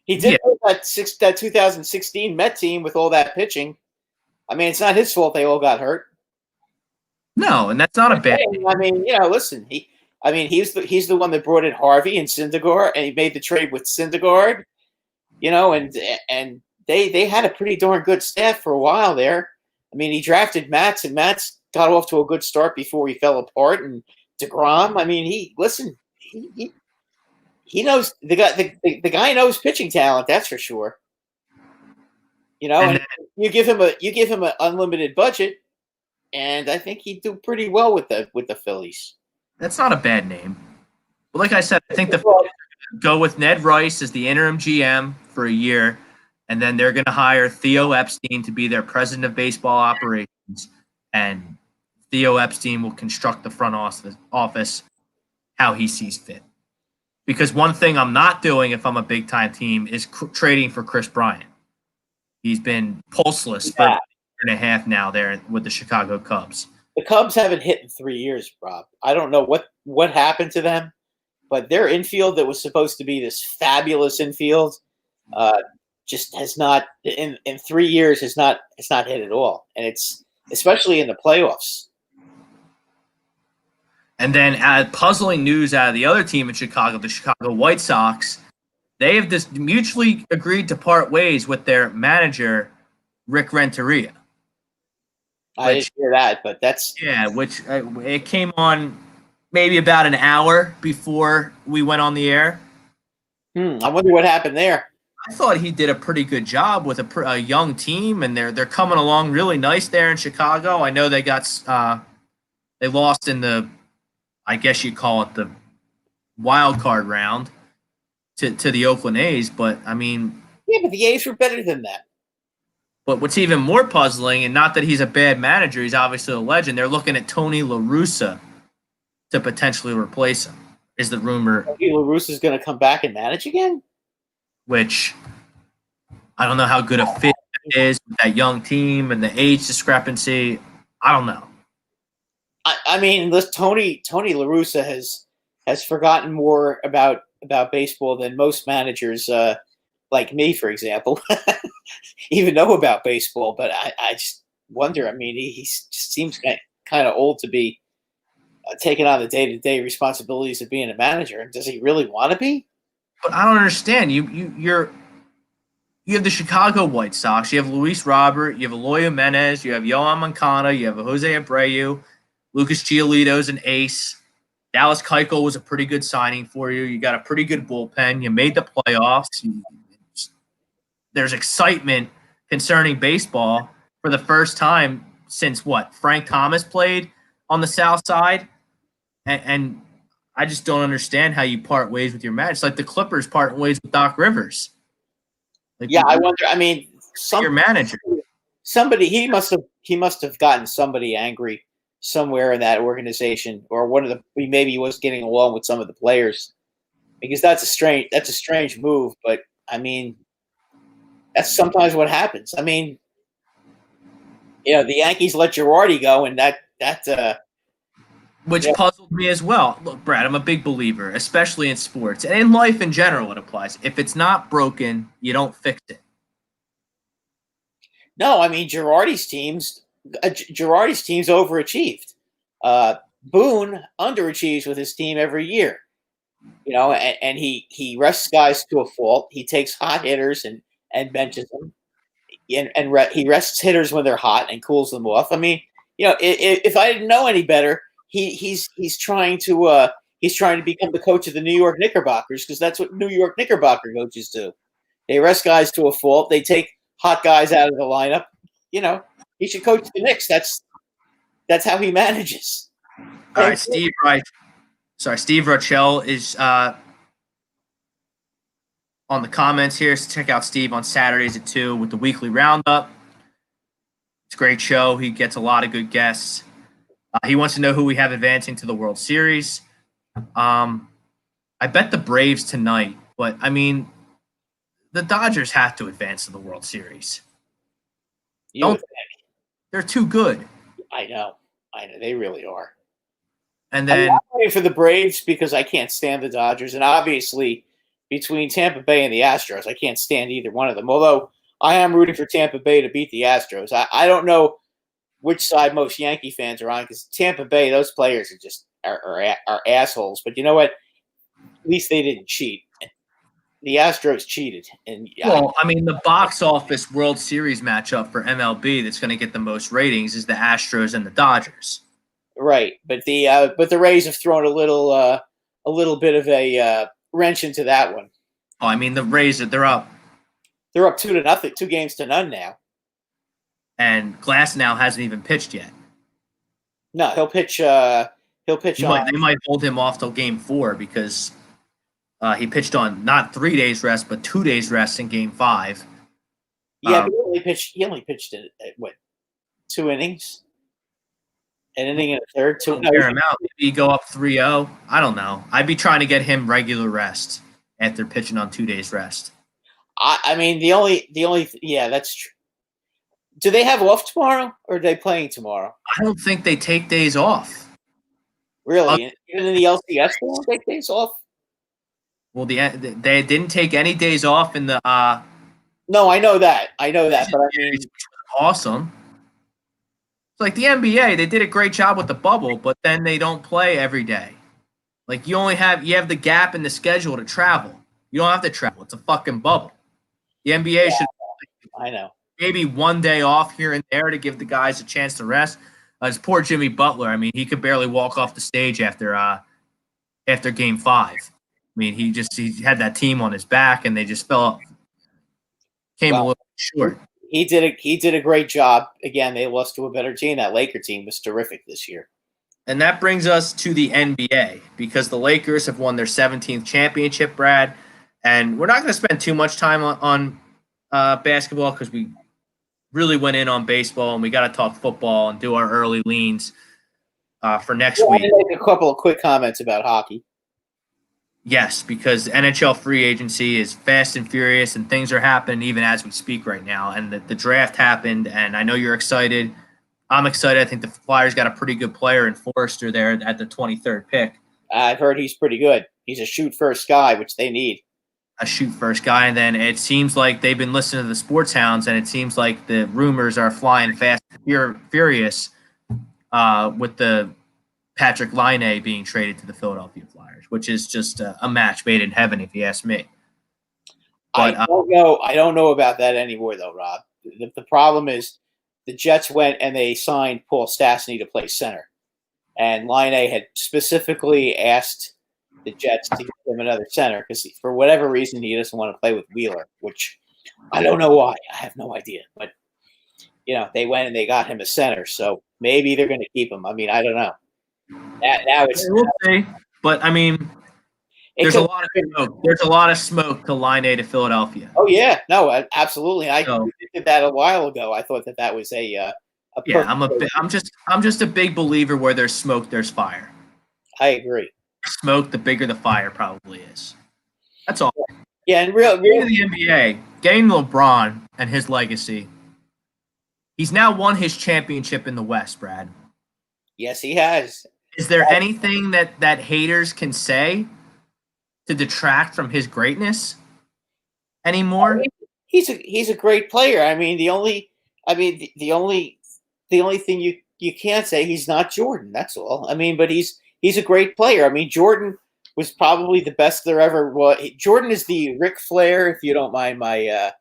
S2: He did that 2016 Met team with all that pitching. I mean, it's not his fault they all got hurt.
S1: No, and that's not a bad.
S2: I mean, listen, he's the one that brought in Harvey and Syndergaard, and he made the trade with Syndergaard. And they had a pretty darn good staff for a while there. I mean, he drafted Matz, and Matz got off to a good start before he fell apart. And DeGrom, I mean, he knows the guy knows pitching talent, that's for sure. And you give him an unlimited budget, and I think he'd do pretty well with the Phillies.
S1: That's not a bad name. But like I said, I think the Phillies go with Ned Rice as the interim GM for a year, and then they're going to hire Theo Epstein to be their president of baseball operations, and Theo Epstein will construct the front office how he sees fit. Because one thing I'm not doing if I'm a big-time team is trading for Chris Bryant. He's been pulseless for a year and a half now there with the Chicago Cubs.
S2: The Cubs haven't hit in 3 years, Rob. I don't know what happened to them, but their infield that was supposed to be this fabulous infield just has not in 3 years it's not hit at all, and it's especially in the playoffs.
S1: And then puzzling news out of the other team in Chicago, the Chicago White Sox, they have just mutually agreed to part ways with their manager, Rick Renteria.
S2: I didn't hear that, but that's...
S1: Yeah, which it came on maybe about an hour before we went on the air.
S2: I wonder what happened there.
S1: I thought he did a pretty good job with a young team, and they're coming along really nice there in Chicago. I know they lost in the, I guess you call it the wild card round to the Oakland A's, but I mean...
S2: Yeah, but the A's were better than that.
S1: But what's even more puzzling, and not that he's a bad manager, he's obviously a legend, they're looking at Tony La Russa to potentially replace him, is the rumor.
S2: Tony La Russa is going to come back and manage again?
S1: Which I don't know how good a fit it is with that young team and the age discrepancy. I don't know.
S2: I mean, Tony La Russa has forgotten more about baseball than most managers like me, for example, even know about baseball. But I just wonder. I mean, he just seems kind of old to be taking on the day-to-day responsibilities of being a manager. Does he really want to be?
S1: But I don't understand. You have the Chicago White Sox. You have Luis Robert. You have Eloy Jimenez. You have Yohan Moncada. You have Jose Abreu. Lucas Giolito's an ace. Dallas Keuchel was a pretty good signing for you. You got a pretty good bullpen. You made the playoffs. there's excitement concerning baseball for the first time since Frank Thomas played on the South Side, and I just don't understand how you part ways with your match. It's like the Clippers parting ways with Doc Rivers. Like,
S2: Yeah, I wonder. I mean,
S1: your manager.
S2: Somebody he must have gotten somebody angry somewhere in that organization, or maybe he was getting along with some of the players, because that's a strange move. But I mean, that's sometimes what happens. I mean, the Yankees let Girardi go, and
S1: which puzzled me as well. Look, Brad, I'm a big believer, especially in sports and in life in general. It applies. If it's not broken, you don't fix it.
S2: No, I mean Girardi's teams overachieved. Boone underachieves with his team every year, and he rests guys to a fault. He takes hot hitters and benches them, and he rests hitters when they're hot and cools them off. I mean, if I didn't know any better, he's trying to become the coach of the New York Knickerbockers, because that's what New York Knickerbocker coaches do. They rest guys to a fault. They take hot guys out of the lineup. He should coach the Knicks. That's how he manages.
S1: All right, Steve. Right. Sorry, Steve Rochelle is on the comments here. So check out Steve on Saturdays at 2 with the weekly roundup. It's a great show. He gets a lot of good guests. He wants to know who we have advancing to the World Series. I bet the Braves tonight, but I mean, the Dodgers have to advance to the World Series. They're too good.
S2: I know. They really are.
S1: And then
S2: I'm waiting for the Braves because I can't stand the Dodgers. And obviously, between Tampa Bay and the Astros, I can't stand either one of them. Although I am rooting for Tampa Bay to beat the Astros. I don't know which side most Yankee fans are on, because Tampa Bay, those players are just are assholes. But you know what? At least they didn't cheat. The Astros cheated.
S1: The box office World Series matchup for MLB that's going to get the most ratings is the Astros and the Dodgers.
S2: Right, but the Rays have thrown a little bit of a wrench into that one.
S1: Oh, I mean, the Rays, they're up.
S2: They're up 2-0, 2-0 now.
S1: And Glasnow hasn't even pitched yet.
S2: No, he'll pitch. They
S1: might hold him off till Game 4 because he pitched on not 3 days rest, but 2 days rest in Game 5.
S2: Yeah, but he only pitched at 2 innings. An inning and a third.
S1: Maybe you go up 3-0. I don't know. I'd be trying to get him regular rest after pitching on 2 days rest.
S2: I mean, that's true. Do they have off tomorrow, or are they playing tomorrow?
S1: I don't think they take days off.
S2: Really? Even in the LCS, they don't take days off?
S1: Well, they didn't take any days off in the
S2: No, I know that. But I mean,
S1: awesome. It's like the NBA, they did a great job with the bubble, but then they don't play every day. Like you have the gap in the schedule to travel. You don't have to travel. It's a fucking bubble. The NBA should
S2: I know.
S1: Maybe 1 day off here and there to give the guys a chance to rest. It's poor Jimmy Butler. I mean, he could barely walk off the stage after Game 5. I mean, he had that team on his back, and they just came a little short.
S2: He did a great job. Again, they lost to a better team. That Laker team was terrific this year.
S1: And that brings us to the NBA, because the Lakers have won their 17th championship, Brad. And we're not going to spend too much time on basketball because we really went in on baseball, and we got to talk football and do our early leans for next week.
S2: I make a couple of quick comments about hockey.
S1: Yes, because NHL free agency is fast and furious, and things are happening even as we speak right now. And the draft happened, and I know you're excited. I'm excited. I think the Flyers got a pretty good player in Forrester there at the 23rd pick.
S2: I've heard he's pretty good. He's a shoot-first guy, which they need.
S1: A shoot-first guy, and then it seems like they've been listening to the Sports Hounds, and it seems like the rumors are flying fast and furious with the Patrick Laine being traded to the Philadelphia Flyers, which is just a match made in heaven, if you ask me. But,
S2: I don't know about that anymore, though, Rob. The problem is the Jets went and they signed Paul Stastny to play center, and Laine had specifically asked the Jets to give him another center because for whatever reason he doesn't want to play with Wheeler, which I don't know why. I have no idea. But, they went and they got him a center, so maybe they're going to keep him. I mean, I don't know. Now it's
S1: We'll see. But, I mean,
S2: it
S1: there's a
S2: could,
S1: lot of smoke. There's a lot of smoke to Line A to Philadelphia.
S2: oh yeah, no, absolutely. I
S1: So,
S2: did that a while ago. I thought that was a
S1: yeah,
S2: perfect.
S1: I'm just a big believer where there's smoke, there's fire.
S2: I agree.
S1: Smoke, the bigger the fire probably is. That's all.
S2: Yeah, and
S1: Getting to the NBA, getting LeBron and his legacy. He's now won his championship in the West, Brad.
S2: yes, he has.
S1: Is there anything that haters can say to detract from his greatness anymore?
S2: He's a great player. I mean, the only thing you can't say, he's not Jordan. That's all. I mean, but he's a great player. I mean, Jordan was probably the best there ever was. Jordan is the Ric Flair, if you don't mind my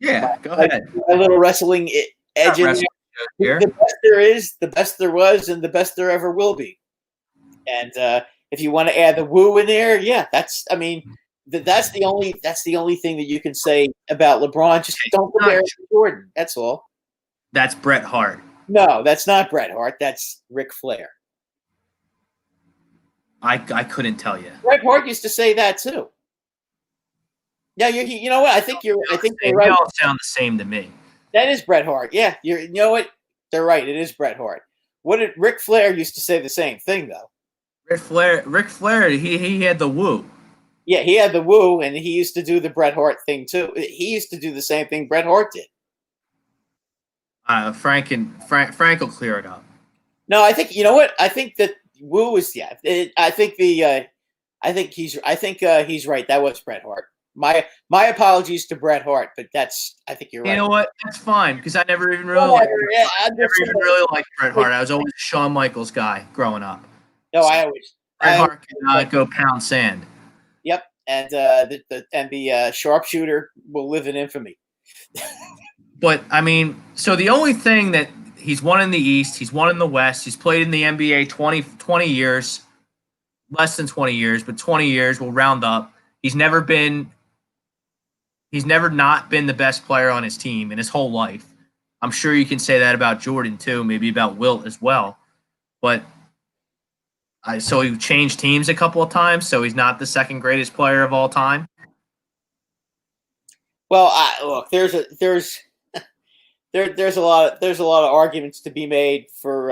S1: Go ahead.
S2: my little wrestling edge in
S1: Here.
S2: The best there is, the best there was, and the best there ever will be. And if you want to add the woo in there, yeah, that's the only thing that you can say about LeBron. Just don't compare it to Jordan. That's all.
S1: That's Bret Hart.
S2: No, that's not Bret Hart. That's Ric Flair.
S1: I couldn't tell you.
S2: Bret Hart used to say that too. Yeah, you know what? I think you're right.
S1: They all sound the same to me.
S2: That is Bret Hart. Yeah, you know what? They're right. It is Bret Hart. What did Ric Flair used to say the same thing though?
S1: Ric Flair, he had the woo.
S2: Yeah, he had the woo, and he used to do the Bret Hart thing too. He used to do the same thing Bret Hart did.
S1: Frank will clear it up.
S2: No, I think you know what? I think that woo is I think he's right. That was Bret Hart. My apologies to Bret Hart, but I think you're right.
S1: You know what? That's fine because I never even really liked Bret Hart. I was always a Shawn Michaels guy growing up.
S2: No,
S1: Bret Hart can go pound sand.
S2: Yep, and the sharpshooter will live in infamy.
S1: But I mean, so the only thing that he's won in the East, he's won in the West, he's played in the NBA 20 years, less than 20 years, but 20 years, we'll round up. He's never not been the best player on his team in his whole life. I'm sure you can say that about Jordan too, maybe about Wilt as well. But so he changed teams a couple of times, so he's not the second greatest player of all time.
S2: Well, look, there's a lot of arguments to be made for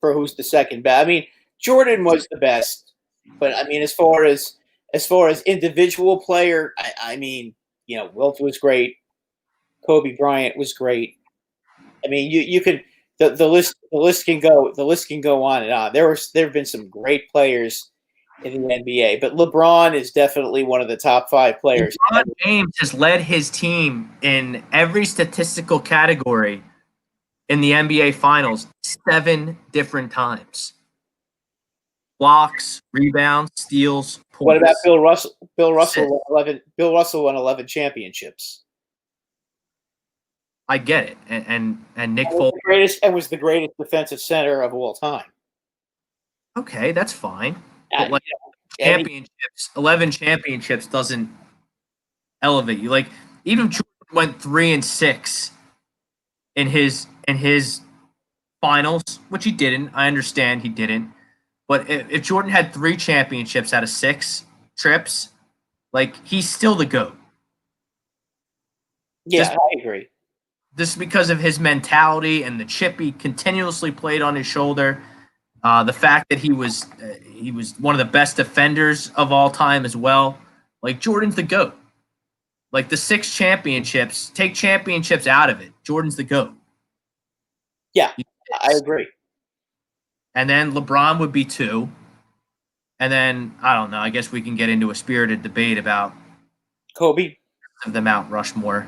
S2: who's the second best. I mean, Jordan was the best, but I mean, as far as individual player, I mean, Wilt was great, Kobe Bryant was great. I mean, you can the list can go on and on. There have been some great players in the NBA, but LeBron is definitely one of the top 5 players.
S1: LeBron James has led his team in every statistical category in the NBA Finals 7 different times. Blocks, rebounds, steals, points.
S2: What about Bill Russell? Bill Russell won 11 championships.
S1: I get it, and Nick Foles
S2: was the greatest defensive center of all time.
S1: Okay, that's fine. But 11 championships doesn't elevate you. Like even Jordan went 3-6 in his finals, which he didn't. I understand he didn't. But if Jordan had 3 championships out of 6 trips, like he's still the GOAT.
S2: Yeah, I agree.
S1: Just because of his mentality and the chip he continuously played on his shoulder. The fact that he was one of the best defenders of all time as well. Like Jordan's the GOAT. Like the 6 championships, take championships out of it. Jordan's the GOAT.
S2: Yeah, I agree.
S1: And then LeBron would be 2. And then I don't know. I guess we can get into a spirited debate about
S2: Kobe
S1: of the Mount Rushmore.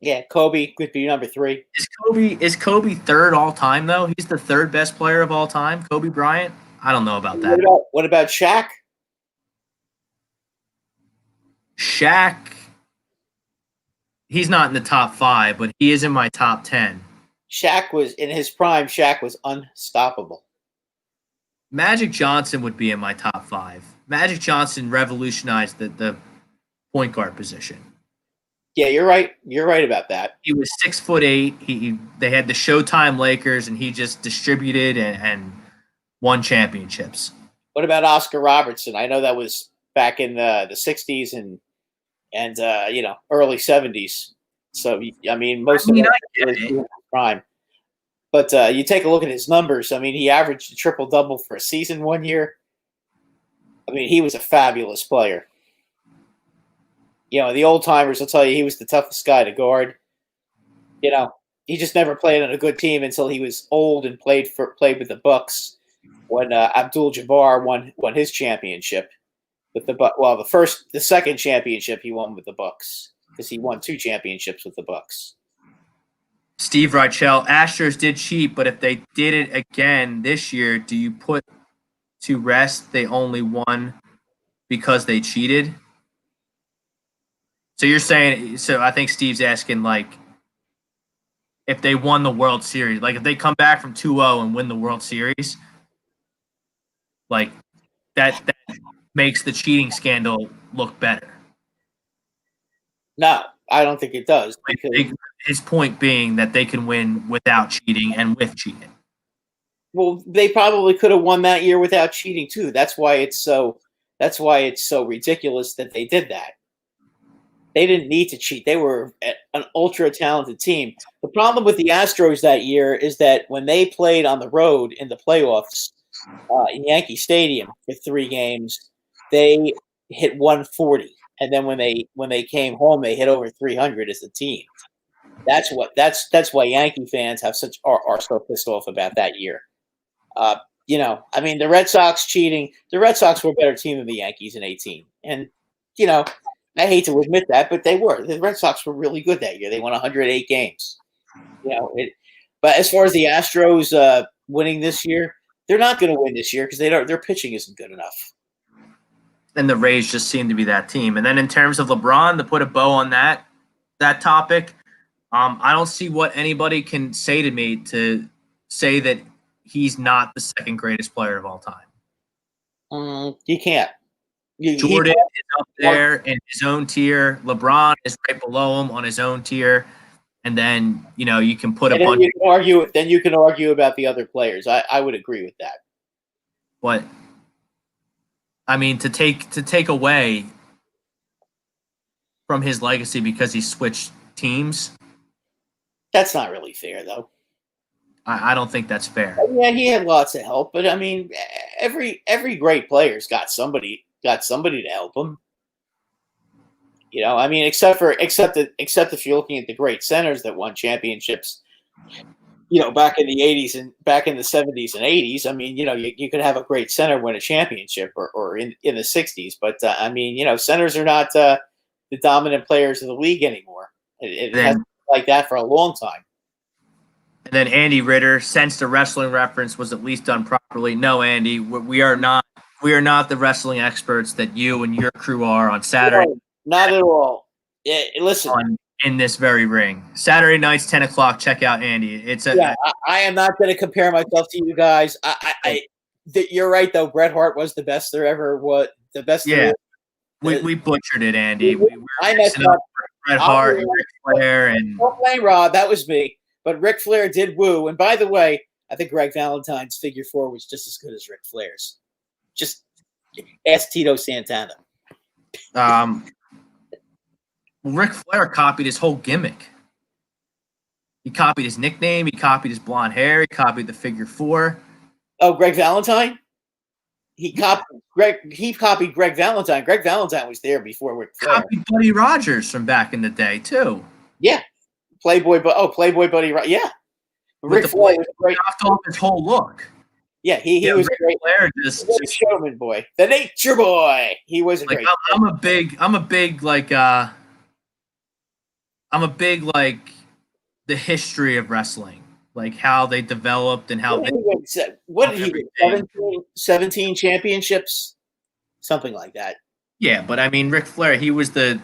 S2: Yeah, Kobe could be number 3.
S1: Is Kobe 3rd all time though? He's the 3rd best player of all time. Kobe Bryant. I don't know about that.
S2: What about Shaq?
S1: Shaq. He's not in the top 5, but he is in my top 10.
S2: Shaq was in his prime. Shaq was unstoppable.
S1: Magic Johnson would be in my top 5. Magic Johnson revolutionized the point guard position.
S2: Yeah, you're right. You're right about that.
S1: He was 6'8". They had the Showtime Lakers, and he just distributed and won championships.
S2: What about Oscar Robertson? I know that was back in the '60s and early '70s. So I mean, most of
S1: I
S2: it
S1: get
S2: was
S1: it.
S2: in his prime. But you take a look at his numbers. I mean, he averaged a triple-double for a season one year. I mean, he was a fabulous player. The old timers will tell you he was the toughest guy to guard. He just never played on a good team until he was old and played with the Bucks when Abdul-Jabbar won his championship with the Bucks. Well, the second championship he won with the Bucks because he won 2 championships with the Bucks.
S1: Steve Reichel, Astros did cheat, but if they did it again this year, do you put to rest they only won because they cheated? So you're saying, so I think Steve's asking, like, if they won the World Series, like if they come back from 2-0 and win the World Series, like that makes the cheating scandal look better.
S2: No, I don't think it does. Because,
S1: his point being that they can win without cheating and with cheating.
S2: well, they probably could have won that year without cheating too. That's why it's so ridiculous that they did that. They didn't need to cheat. They were an ultra talented team. The problem with the Astros that year is that when they played on the road in the playoffs in Yankee Stadium for 3 games, they hit 140, and then when they came home, they hit over 300 as a team. That's why Yankee fans are so pissed off about that year. I mean, the Red Sox cheating. The Red Sox were a better team than the Yankees in 18, and I hate to admit that, but they were. The Red Sox were really good that year. They won 108 games. But as far as the Astros winning this year, they're not going to win this year because their pitching isn't good enough.
S1: And the Rays just seem to be that team. And then in terms of LeBron, to put a bow on that topic, I don't see what anybody can say to me to say that he's not the second greatest player of all time.
S2: You can't.
S1: Jordan is up there in his own tier. LeBron is right below him on his own tier. And then, you can put a bunch.
S2: Then you can argue about the other players. I would agree with that.
S1: But I mean, to take away from his legacy because he switched teams.
S2: That's not really fair, though.
S1: I don't think that's fair.
S2: Yeah, he had lots of help, but I mean, every great player's got somebody to help him. I mean, except if you're looking at the great centers that won championships, back in the 80s and back in the 70s and 80s. I mean, you could have a great center win a championship or in the 60s, but I mean, centers are not the dominant players of the league anymore. It has been like that for a long time.
S1: And then Andy Ritter, since the wrestling reference was at least done properly. No, Andy, we are not the wrestling experts that you and your crew are on Saturday.
S2: No, not at all. Yeah, listen.
S1: In this very ring. Saturday nights, 10 o'clock, check out Andy.
S2: I am not going to compare myself to you guys. You're right, though. Bret Hart was the best there ever was. The best.
S1: Yeah. We butchered it, Andy.
S2: I messed up.
S1: Bret Hart and Ric Flair.
S2: Don't blame Rob. That was me. But Ric Flair did woo. And by the way, I think Greg Valentine's figure 4 was just as good as Ric Flair's. Just ask Tito Santana.
S1: Ric Flair copied his whole gimmick. He copied his nickname. He copied his blonde hair. He copied the figure 4.
S2: Oh, Greg Valentine? He copied Greg Valentine. Greg Valentine was there before Ric Flair.
S1: Copied Buddy Rogers from back in the day too.
S2: Yeah, Playboy Buddy. Yeah,
S1: Ric Flair was great. Knocked off his whole look.
S2: Yeah, he was
S1: Ric Flair just
S2: showman boy, the nature boy. He was a great.
S1: I'm a big the history of wrestling, like how they developed and how
S2: what did he win? 17 championships, something like that.
S1: Yeah, but I mean, Ric Flair, he was they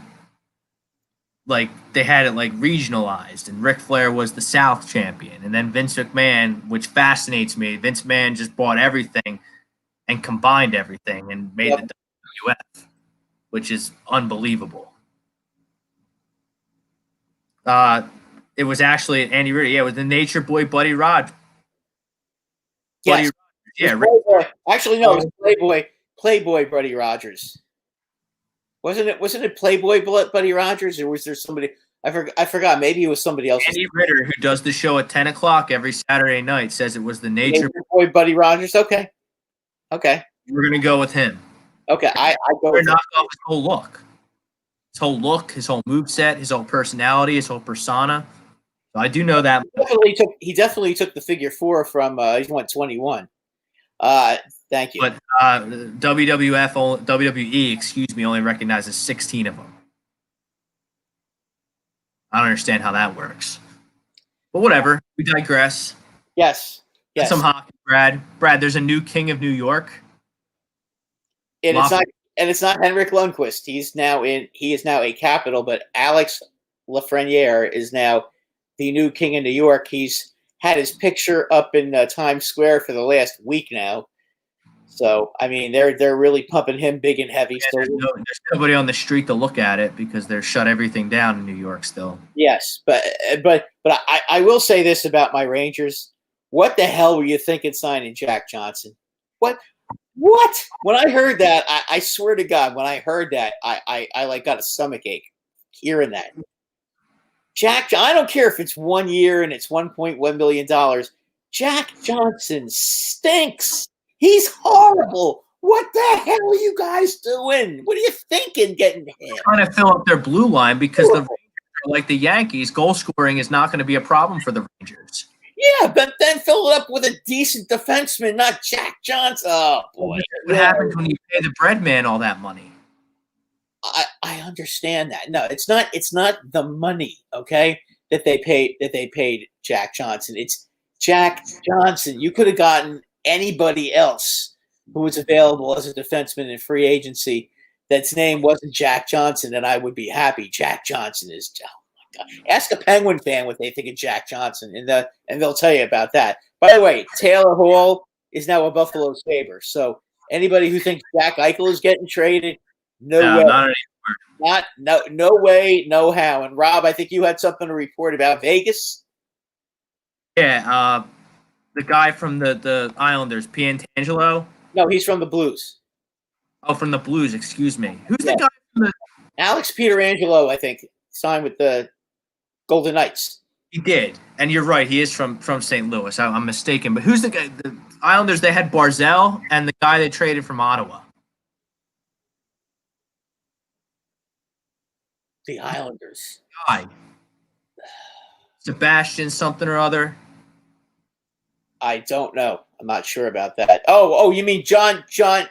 S1: had it regionalized, and Ric Flair was the South champion, and then Vince McMahon, which fascinates me, Vince McMahon just bought everything and combined everything and made the WWF, which is unbelievable. It was actually Andy Ritter. Yeah, it was the Nature Boy Buddy Rod.
S2: Yes.
S1: Yeah.
S2: Playboy. Actually, no, it was Playboy Buddy Rogers. Wasn't it Playboy Buddy Rogers, or was there somebody? I forgot. Maybe it was somebody else.
S1: Andy Ritter, who does the show at 10 o'clock every Saturday night, says it was the Nature
S2: Boy Buddy Rogers. Okay.
S1: We're gonna go with him.
S2: Okay, I go.
S1: We're knock off his whole look, his whole moveset, his whole personality, his whole persona. So I do know that.
S2: He definitely took the figure 4 from. He's 121. Thank you.
S1: But WWE, excuse me, only recognizes 16 of them. I don't understand how that works. But whatever. We digress.
S2: Yes.
S1: Some hockey, Brad. Brad, there's a new king of New York.
S2: And it's not Henrik Lundqvist. He is now a Capital, but Alex Lafreniere is now the new king of New York. He's had his picture up in Times Square for the last week now. So I mean, they're really pumping him big and heavy.
S1: Yeah, there's nobody on the street to look at it because they're shut everything down in New York still.
S2: Yes, but I will say this about my Rangers. What the hell were you thinking signing Jack Johnson? What? When I heard that, I swear to God, when I heard that, I like got a stomach ache hearing that. I don't care if it's 1 year and it's $1.1 million. Jack Johnson stinks. He's horrible. What the hell are you guys doing? What are you thinking getting him?
S1: Trying to fill up their blue line because the Rangers are like the Yankees. Goal scoring is not going to be a problem for the Rangers.
S2: Yeah, but then fill it up with a decent defenseman, not Jack Johnson. Oh boy!
S1: What happens when you pay the bread man all that money?
S2: I understand that. No, it's not. It's not the money, okay, that they paid Jack Johnson. It's Jack Johnson. You could have gotten anybody else who was available as a defenseman in free agency that's name wasn't Jack Johnson, and I would be happy. Jack Johnson is. Oh my God. Ask a Penguin fan what they think of Jack Johnson, and they'll tell you about that. By the way, Taylor Hall is now a Buffalo Sabre. So anybody who thinks Jack Eichel is getting traded, no way. No way, no how. And Rob, I think you had something to report about Vegas.
S1: Yeah, the guy from the Islanders, Pietrangelo.
S2: No, he's from the Blues.
S1: Oh, from the Blues. Excuse me. Who's the guy from the?
S2: Alex Pietrangelo, I think, signed with the Golden Knights.
S1: He did, and you're right. He is from St. Louis. I'm mistaken, but who's the guy? The Islanders. They had Barzell and the guy they traded from Ottawa.
S2: The Islanders.
S1: Guy. Sebastian something or other.
S2: I don't know. I'm not sure about that. Oh, you mean John? Jaguar.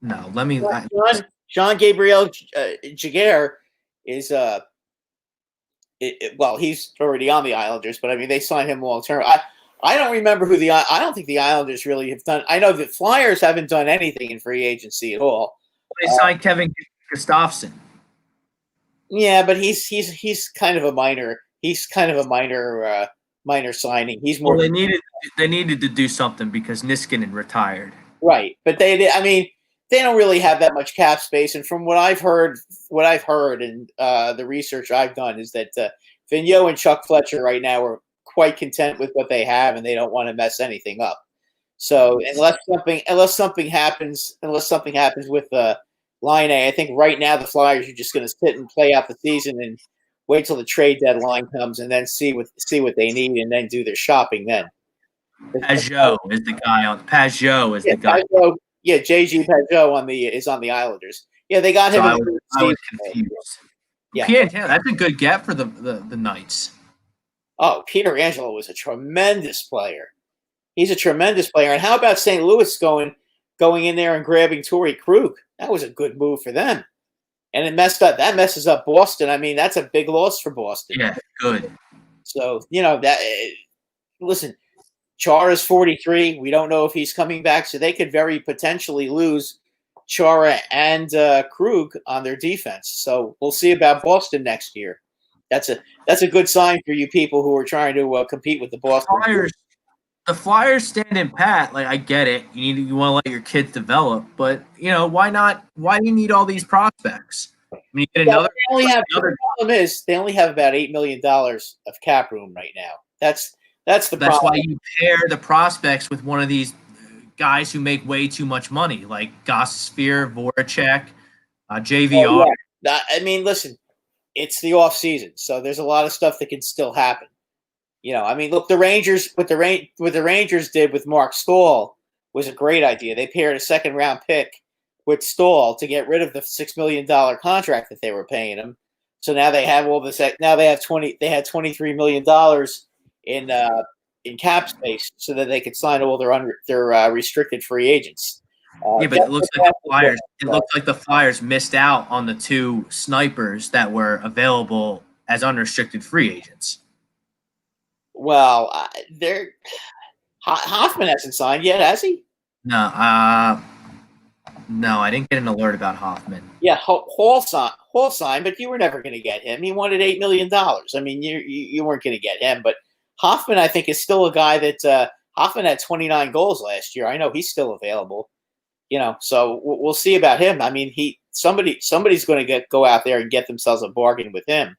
S1: No, let me.
S2: John Gabriel Jaguar is well, he's already on the Islanders, but I mean they signed him long term. I don't remember I don't think the Islanders really have done. I know the Flyers haven't done anything in free agency at all.
S1: They signed Kevin Gustafsson.
S2: Yeah, but he's kind of a minor. He's kind of a minor signing. He's more.
S1: Well, they needed to do something because Niskanen retired.
S2: Right, but they don't really have that much cap space. And from what I've heard, and the research I've done is that Vigneault and Chuck Fletcher right now are quite content with what they have, and they don't want to mess anything up. So unless something happens with Line A, I think right now the Flyers are just going to sit and play out the season and wait till the trade deadline comes, and then see what they need, and then do their shopping then.
S1: Pajot is the guy on. Pajot is the guy.
S2: Yeah, JG Pajot is on the Islanders. Yeah, they got him.
S1: So I was confused. Yeah, that's a good get for the Knights.
S2: Oh, Pietrangelo was a tremendous player. He's a tremendous player. And how about St. Louis going in there and grabbing Torrey Krug? That was a good move for them. And it messes up Boston. I mean, that's a big loss for Boston.
S1: Yeah, good.
S2: So, listen, Chara's 43. We don't know if he's coming back, so they could very potentially lose Chara and Krug on their defense. So we'll see about Boston next year. That's a good sign for you people who are trying to compete with the Boston
S1: Flyers. The Flyers standing pat. Like, I get it. You want to let your kids develop, but why not? Why do you need all these prospects? I mean, you get
S2: Yeah,
S1: another.
S2: they only have
S1: another
S2: the problem is they only have about $8 million of cap room right now. That's the
S1: That's
S2: problem.
S1: why you pair the prospects with one of these guys who make way too much money, like Gossphere, Voracek,
S2: Oh,
S1: JVR.
S2: yeah. I mean, listen, it's the off season, so there's a lot of stuff that can still happen. I mean, look, the Rangers what the Rangers did with Mark Stahl was a great idea. They paired a second round pick with Stahl to get rid of the $6 million contract that they were paying him. So now they have all this. Now they have $23 million in cap space, so that they could sign all their restricted free agents.
S1: Yeah, but it looks like the Flyers. It looks like the Flyers missed out on the two snipers that were available as unrestricted free agents.
S2: Well, they're Hoffman hasn't signed yet, has he?
S1: No, no, I didn't get an alert about Hoffman.
S2: Yeah, Hall signed, but you were never going to get him. He wanted $8 million. I mean, you weren't going to get him. But Hoffman, I think, is still a guy that Hoffman had 29 goals last year. I know he's still available. So we'll see about him. I mean, somebody's going to go out there and get themselves a bargain with him.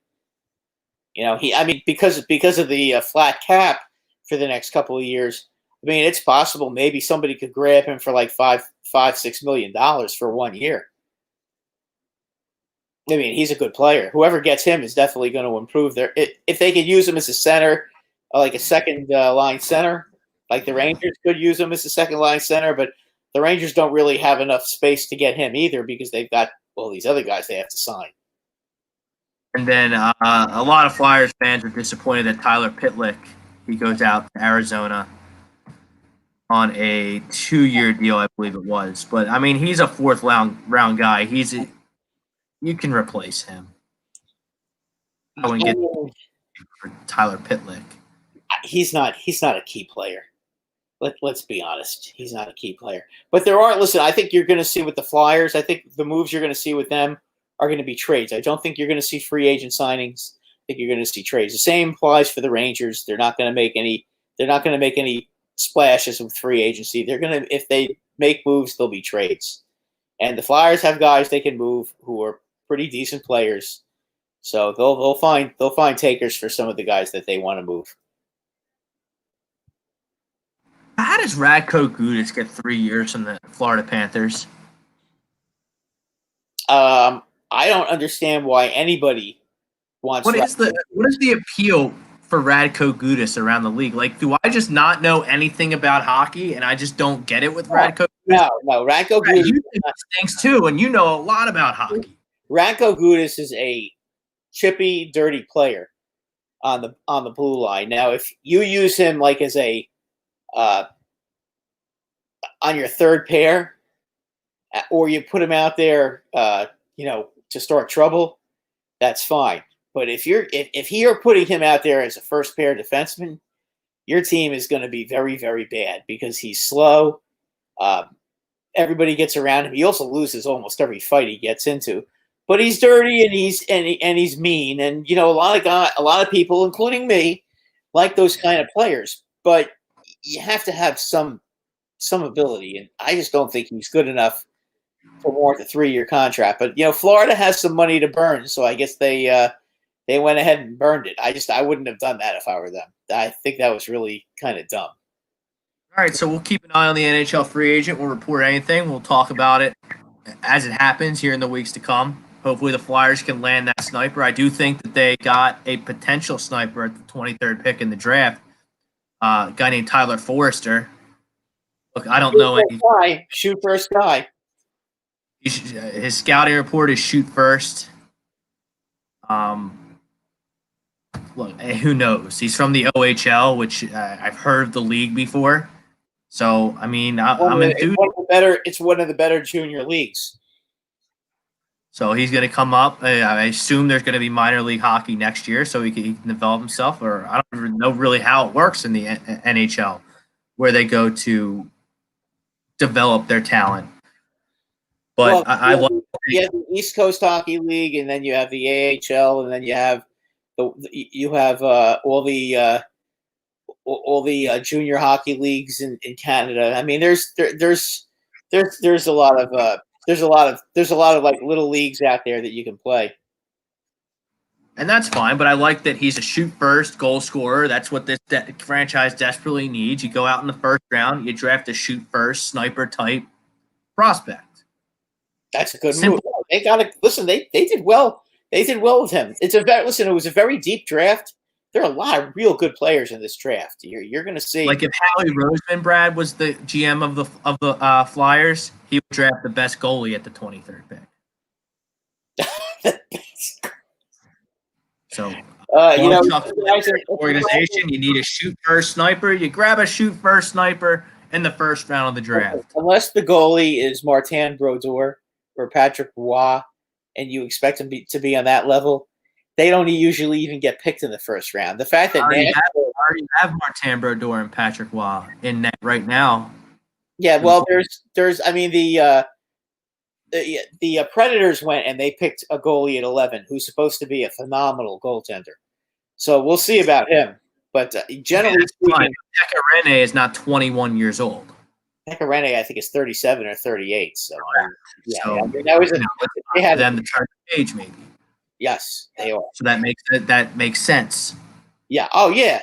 S2: I mean, because of the flat cap for the next couple of years. I mean, it's possible maybe somebody could grab him for like $6 million for 1 year. I mean, he's a good player. Whoever gets him is definitely going to improve if they could use him as a center, like a second line center, like the Rangers could use him as a second line center, but the Rangers don't really have enough space to get him either because they've got all these other guys they have to sign.
S1: And then a lot of Flyers fans are disappointed that Tyler Pitlick, he goes out to Arizona on a 2-year deal, I believe it was. But I mean, he's a fourth round guy. You can replace him. I wouldn't get for Tyler Pitlick.
S2: He's not a key player. Let's be honest. He's not a key player. But listen, I think you're going to see with the Flyers, I think the moves you're going to see with them are going to be trades. I don't think you're going to see free agent signings. I think you're going to see trades. The same applies for the Rangers. They're not going to make any splashes with free agency. If they make moves, they'll be trades. And the Flyers have guys they can move who are pretty decent players. So they'll find takers for some of the guys that they want to move.
S1: How does Radko Gudas get 3 years from the Florida Panthers?
S2: I don't understand why anybody wants.
S1: What is the appeal for Radko Gudas around the league? Like, do I just not know anything about hockey and I just don't get it with Radko Gudas?
S2: No, Radko Gudas.
S1: You think stinks too, and you know a lot about hockey.
S2: Radko Gudas is a chippy, dirty player on the blue line. Now, if you use him like as a on your third pair, or you put him out there, to start trouble, that's fine. But if you're putting him out there as a first pair defenseman, your team is going to be very, very bad because he's slow. Everybody gets around him. He also loses almost every fight he gets into. But he's dirty and he's mean, and a lot of people, including me, like those kind of players. But you have to have some ability, and I just don't think he's good enough for more than a 3-year contract. But Florida has some money to burn, so I guess they went ahead and burned it. I wouldn't have done that if I were them. I think that was really kind of dumb.
S1: All right, so we'll keep an eye on the NHL free agent. We'll report anything. We'll talk about it as it happens here in the weeks to come. Hopefully the Flyers can land that sniper. I do think that they got a potential sniper at the 23rd pick in the draft, a guy named Tyler Forrester. Look, I don't know any.
S2: Shoot first guy.
S1: His scouting report is shoot first. Look, who knows? He's from the OHL, which I've heard of the league before. So, I mean, I'm enthused.
S2: It's one of the better junior leagues.
S1: So he's going to come up. I assume there's going to be minor league hockey next year, so he can develop himself. Or I don't even know really how it works in the NHL, where they go to develop their talent. But I love.
S2: You have the East Coast Hockey League, and then you have the AHL, and then you have all the junior hockey leagues in Canada. I mean, there's a lot of there's a lot of like little leagues out there that you can play.
S1: And that's fine, but I like that he's a shoot first goal scorer. That's what this franchise desperately needs. You go out in the first round, you draft a shoot first sniper type prospect.
S2: That's a good move. They got to listen. They did well. They did well with him. Listen. It was a very deep draft. There are a lot of real good players in this draft. You're going to see.
S1: Like if Howie Roseman, Brad, was the GM of the Flyers, he would draft the best goalie at the 23rd pick. So, organization, you need a shoot first sniper. You grab a shoot first sniper in the first round of the draft.
S2: Unless the goalie is Martin Brodeur or Patrick Roy, and you expect him to be on that level, they don't usually even get picked in the first round. The fact that
S1: I already have Martin Brodeur and Patrick Roy in net right now.
S2: Yeah, well, there's. I mean, the Predators went and they picked a goalie at 11 who's supposed to be a phenomenal goaltender. So we'll see about him. But generally speaking,
S1: Rene is not 21 years old.
S2: Rene, I think, is 37 or 38. So, yeah,
S1: so
S2: I mean, that was
S1: they had them to turn the page, maybe.
S2: Yes, they are.
S1: So that makes sense.
S2: Yeah. Oh, yeah.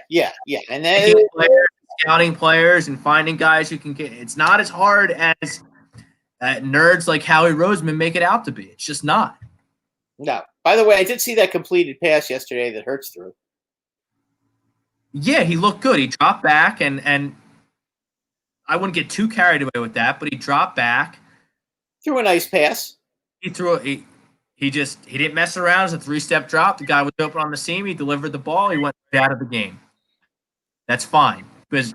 S2: And then
S1: scouting players and finding guys who can get. It's not as hard as nerds like Howie Roseman make it out to be. It's just not.
S2: No. By the way, I did see that completed pass yesterday that Hurts threw.
S1: Yeah, he looked good. He dropped back, and I wouldn't get too carried away with that, but he dropped back.
S2: Threw a nice pass.
S1: He threw it. He didn't mess around. It was a 3-step drop. The guy was open on the seam. He delivered the ball. He went out of the game. That's fine because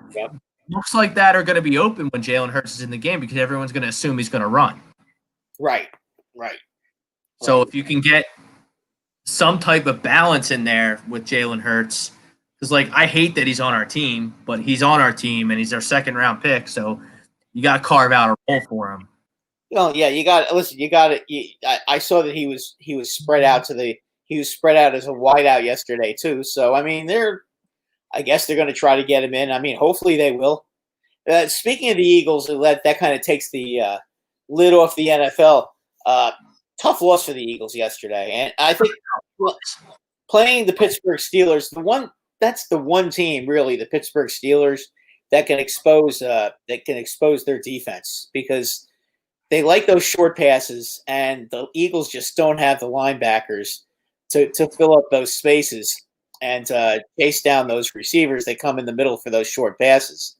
S1: looks like that are going to be open when Jalen Hurts is in the game because everyone's going to assume he's going to run.
S2: Right.
S1: So if you can get some type of balance in there with Jalen Hurts, because I hate that he's on our team, but he's on our team and he's our second round pick. So you got to carve out a role for him.
S2: Well, yeah, you got to listen. You got to. I saw that he was spread out he was spread out as a wideout yesterday too. So I mean, I guess they're going to try to get him in. I mean, hopefully they will. Speaking of the Eagles, that kind of takes the lid off the NFL. Tough loss for the Eagles yesterday, and I think playing the Pittsburgh Steelers, that's the one team really, the Pittsburgh Steelers, that can expose their defense because they like those short passes, and the Eagles just don't have the linebackers to fill up those spaces and chase down those receivers. They come in the middle for those short passes.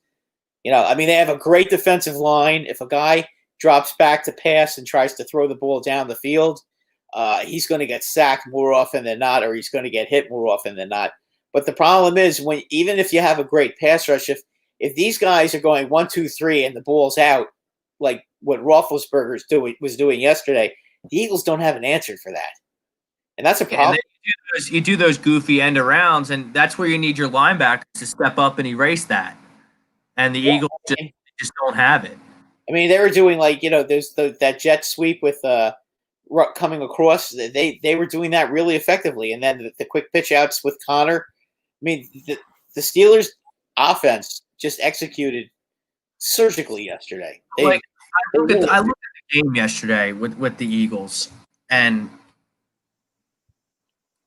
S2: I mean, they have a great defensive line. If a guy drops back to pass and tries to throw the ball down the field, he's going to get sacked more often than not, or he's going to get hit more often than not. But the problem is even if you have a great pass rush, if these guys are going 1, 2, 3 and the ball's out, like what Roethlisberger was doing yesterday, the Eagles don't have an answer for that, and that's a problem.
S1: You do those goofy end arounds, and that's where you need your linebackers to step up and erase that. And the Eagles just don't have it.
S2: I mean, they were doing there's that jet sweep with coming across. They were doing that really effectively, and then the quick pitch outs with Connor. I mean, the Steelers' offense just executed surgically yesterday.
S1: I looked at the game yesterday with the Eagles, and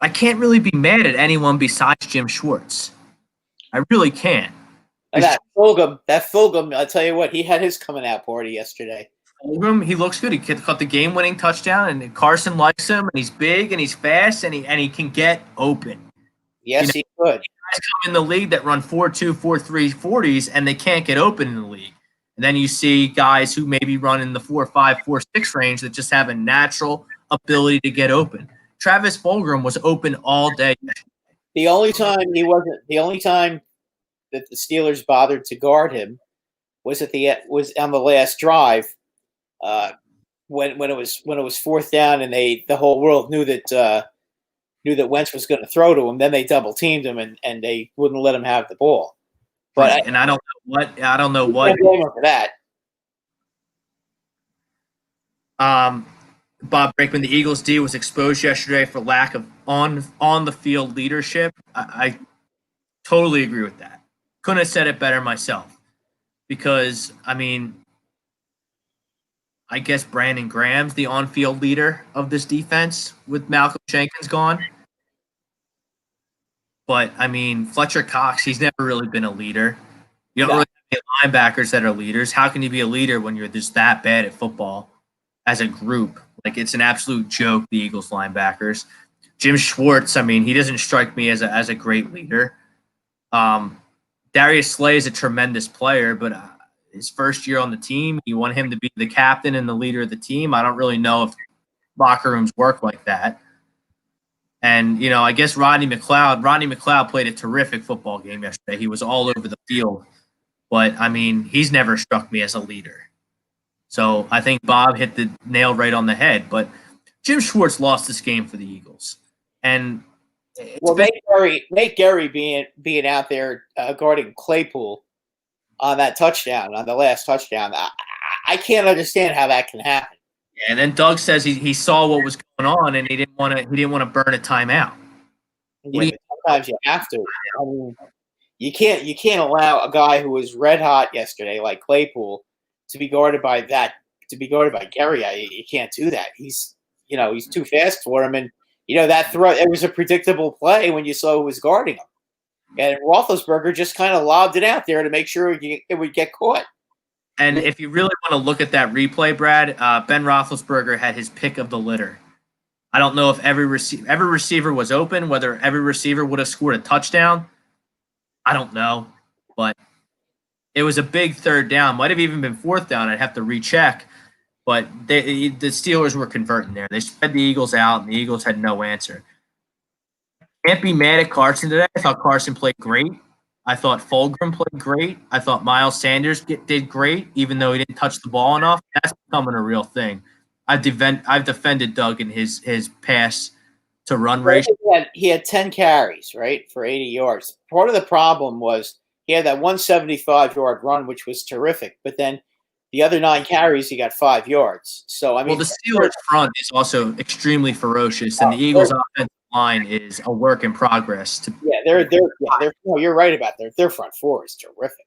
S1: I can't really be mad at anyone besides Jim Schwartz. I really can't.
S2: That Fulgham, I'll tell you what, he had his coming out party yesterday.
S1: Fulgham, he looks good. He caught the game-winning touchdown, and Carson likes him, and he's big, and he's fast, and he can get open.
S2: Yes, he could.
S1: Guys come in the league that run 4.2, 4.3 40s, and they can't get open in the league. And then you see guys who maybe run in the 4.5, 4.6 range that just have a natural ability to get open. Travis Fulgham was open all day.
S2: The only time that the Steelers bothered to guard him was on the last drive, when it was fourth down and the whole world knew that Wentz was going to throw to him. Then they double teamed him and they wouldn't let him have the ball. But
S1: right. And I don't know what
S2: for that.
S1: Bob Brakeman, the Eagles D was exposed yesterday for lack of on the field leadership. I totally agree with that. Couldn't have said it better myself. Because, I mean, I guess Brandon Graham's the on-field leader of this defense with Malcolm Jenkins gone. But, I mean, Fletcher Cox, he's never really been a leader. You don't really have any linebackers that are leaders. How can you be a leader when you're just that bad at football as a group? Like, it's an absolute joke, the Eagles linebackers. Jim Schwartz, I mean, he doesn't strike me as a great leader. Darius Slay is a tremendous player, but his first year on the team, you want him to be the captain and the leader of the team. I don't really know if locker rooms work like that. And, you know, I guess Rodney McLeod played a terrific football game yesterday. He was all over the field. But, I mean, he's never struck me as a leader. So I think Bob hit the nail right on the head. But Jim Schwartz lost this game for the Eagles. And
S2: well, Nate Gerry being out there guarding Claypool on that touchdown, on the last touchdown, I can't understand how that can happen.
S1: And then Doug says he saw what was going on and he didn't want to burn a timeout.
S2: Yeah, sometimes you have to. I mean, you can't allow a guy who was red hot yesterday, like Claypool, to be guarded by Gerry. You can't do that. He's too fast for him, and that throw. It was a predictable play when you saw who was guarding him, and Roethlisberger just kind of lobbed it out there to make sure it would get caught.
S1: And if you really want to look at that replay, Brad, Ben Roethlisberger had his pick of the litter. I don't know if every receiver was open, whether every receiver would have scored a touchdown. I don't know, but it was a big third down. Might have even been fourth down. I'd have to recheck, but the Steelers were converting there. They spread the Eagles out, and the Eagles had no answer. Can't be mad at Carson today. I thought Carson played great. I thought Fulgham played great. I thought Miles Sanders did great, even though he didn't touch the ball enough. That's becoming a real thing. I've defended Doug in his pass to run ratio.
S2: He had 10 carries, right, for 80 yards. Part of the problem was he had that 175-yard run, which was terrific. But then the other 9 carries, he got 5 yards. So, I mean,
S1: the Steelers' front is also extremely ferocious, and the Eagles' offensive line is a work in progress.
S2: You're right about their front four is terrific.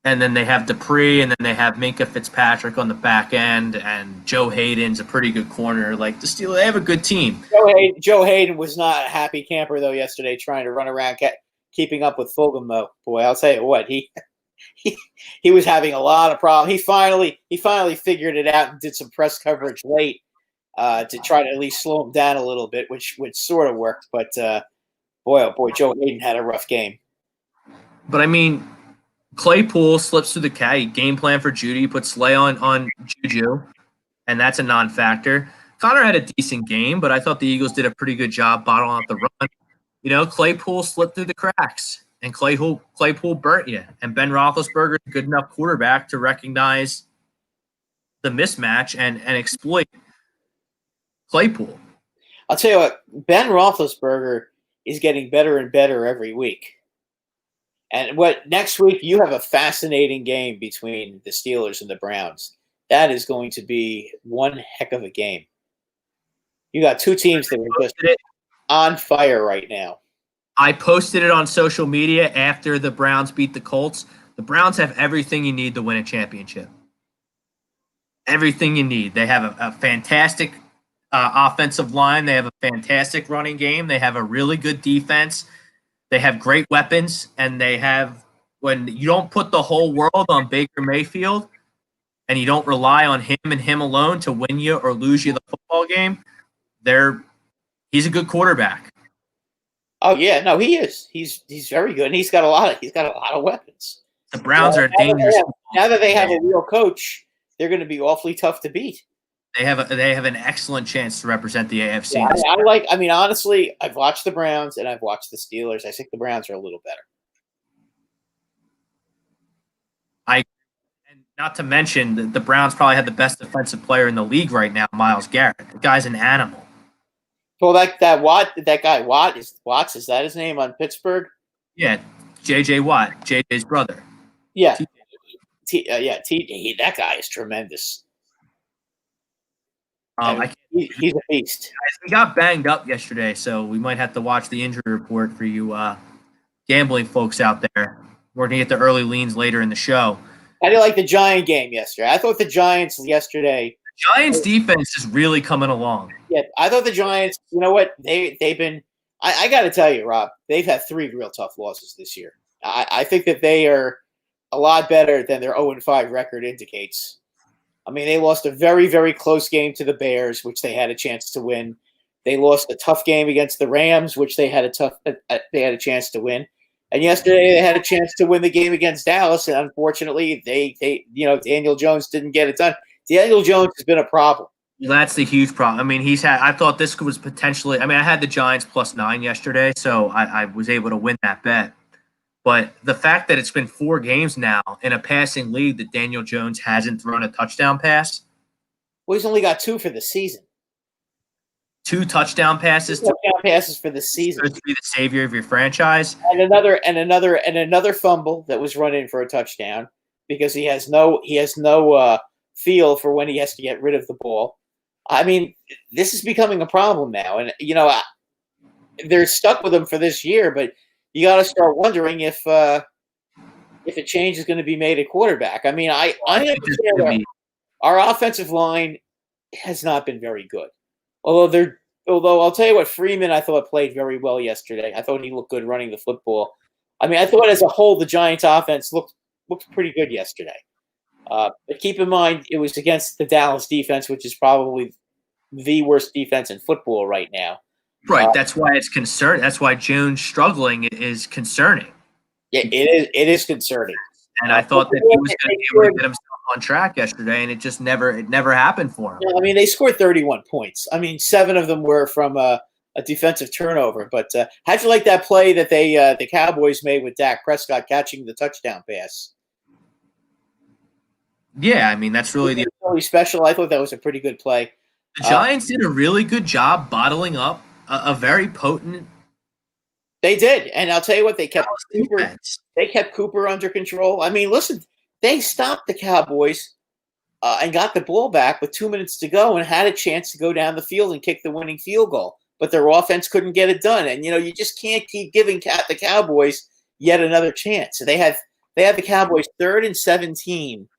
S1: And then they have Dupree, and then they have Minka Fitzpatrick on the back end, and Joe Hayden's a pretty good corner. Like the Steelers, they have a good team.
S2: Joe Hayden was not a happy camper though yesterday, trying to run around, keeping up with Fulgham though. Boy, I'll tell you what, he was having a lot of problems. He finally figured it out and did some press coverage late to try to at least slow him down a little bit, which sort of worked. But boy, oh boy, Joe Hayden had a rough game.
S1: But I mean, Claypool slips through the game plan for Judy, puts Slay on Juju, and that's a non-factor. Connor had a decent game, but I thought the Eagles did a pretty good job bottling up the run. Claypool slipped through the cracks, and Claypool burnt you. And Ben Roethlisberger is a good enough quarterback to recognize the mismatch and exploit Claypool.
S2: I'll tell you what, Ben Roethlisberger is getting better and better every week. And next week you have a fascinating game between the Steelers and the Browns. That is going to be one heck of a game. You got two teams that are just on fire right now.
S1: I posted it on social media after the Browns beat the Colts. The Browns have everything you need to win a championship. Everything you need. They have a fantastic offensive line. They have a fantastic running game. They have a really good defense. They have great weapons, and when you don't put the whole world on Baker Mayfield and you don't rely on him and him alone to win you or lose you the football game, he's a good quarterback.
S2: Oh yeah, no, he is. He's very good, and he's got a lot of weapons.
S1: The Browns are dangerous.
S2: Now that they have a real coach, they're going to be awfully tough to beat.
S1: They have an excellent chance to represent the AFC.
S2: Yeah, honestly, I've watched the Browns and I've watched the Steelers. I think the Browns are a little better.
S1: And not to mention the Browns probably have the best defensive player in the league right now, Myles Garrett. The guy's an animal.
S2: Well, that guy Watt is that his name on Pittsburgh?
S1: Yeah, J.J. Watt, J.J.'s brother.
S2: Yeah, that guy is tremendous. He's a beast.
S1: He got banged up yesterday, so we might have to watch the injury report for you gambling folks out there. We're going to get the early leans later in the show.
S2: How do you like the Giant game yesterday? I thought the Giants yesterday.
S1: Giants defense is really coming along.
S2: Yeah, I thought the Giants. You know what? They've been. I got to tell you, Rob. They've had 3 real tough losses this year. I think that they are a lot better than their 0-5 record indicates. I mean, they lost a very, very close game to the Bears, which they had a chance to win. They lost a tough game against the Rams, which they had a chance to win. And yesterday they had a chance to win the game against Dallas, and unfortunately, Daniel Jones didn't get it done. Daniel Jones has been a problem.
S1: That's the huge problem. I mean, I thought this was potentially. I mean, I had the Giants +9 yesterday, so I was able to win that bet. But the fact that it's been 4 games now in a passing league that Daniel Jones hasn't thrown a touchdown pass.
S2: Well, he's only got 2 for the season.
S1: 2 touchdown passes.
S2: 2 touchdown passes for the season.
S1: To be the savior of your franchise.
S2: And another fumble that was run in for a touchdown because he has no feel for when he has to get rid of the ball. I mean, this is becoming a problem now, and they're stuck with him for this year. But you got to start wondering if a change is going to be made at quarterback. I mean, I understand our offensive line has not been very good. Although I'll tell you what, Freeman I thought played very well yesterday. I thought he looked good running the football. I mean, I thought as a whole the Giants' offense looked pretty good yesterday. But keep in mind, it was against the Dallas defense, which is probably the worst defense in football right now.
S1: Right. That's why it's concerning. That's why Jones struggling is concerning.
S2: Yeah, it is concerning.
S1: And I thought that he was going to be able to get himself on track yesterday, and it never happened for him.
S2: I mean, they scored 31 points. I mean, 7 of them were from a defensive turnover. But how'd you like that play that the Cowboys made with Dak Prescott catching the touchdown pass?
S1: Yeah, I mean, that's really
S2: really special. I thought that was a pretty good play.
S1: The Giants did a really good job bottling up a very potent.
S2: They did, and I'll tell you what, they kept Cooper. They kept Cooper under control. I mean, listen, they stopped the Cowboys and got the ball back with 2 minutes to go, and had a chance to go down the field and kick the winning field goal. But their offense couldn't get it done, and you just can't keep giving the Cowboys yet another chance. So they had the Cowboys 3rd and 17.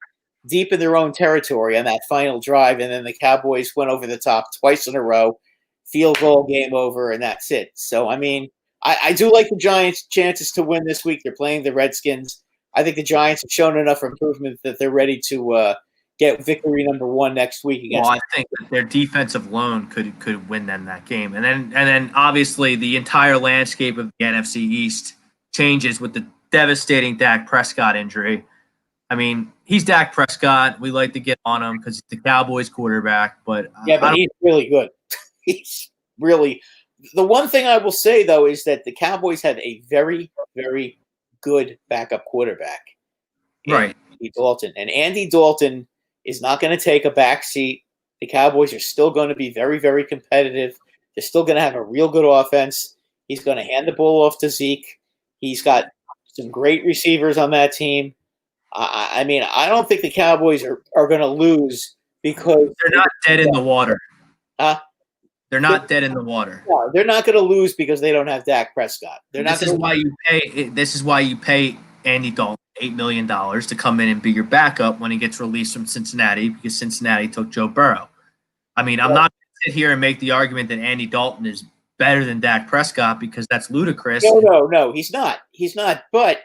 S2: Deep in their own territory on that final drive, and then the Cowboys went over the top twice in a row, field goal, game over, and that's it. So, I mean, I do like the Giants' chances to win this week. They're playing the Redskins. I think the Giants have shown enough improvement that they're ready to get victory number 1 next week against.
S1: Well, I think that their defensive alone could win them that game, and then obviously the entire landscape of the NFC East changes with the devastating Dak Prescott injury. I mean, he's Dak Prescott. We like to get on him because he's the Cowboys quarterback. But
S2: he's really good. He's really – the one thing I will say, though, is that the Cowboys have a very, very good backup quarterback.
S1: Right.
S2: Andy Dalton. And Andy Dalton is not going to take a backseat. The Cowboys are still going to be very, very competitive. They're still going to have a real good offense. He's going to hand the ball off to Zeke. He's got some great receivers on that team. I mean, I don't think the Cowboys are going to lose because
S1: they're not dead in the water.
S2: They're
S1: not dead in the water.
S2: No, they're not going to lose because they don't have Dak Prescott.
S1: This is why you pay Andy Dalton $8 million to come in and be your backup when he gets released from Cincinnati because Cincinnati took Joe Burrow. I mean, I'm not going to sit here and make the argument that Andy Dalton is better than Dak Prescott because that's ludicrous.
S2: No, he's not. He's not, but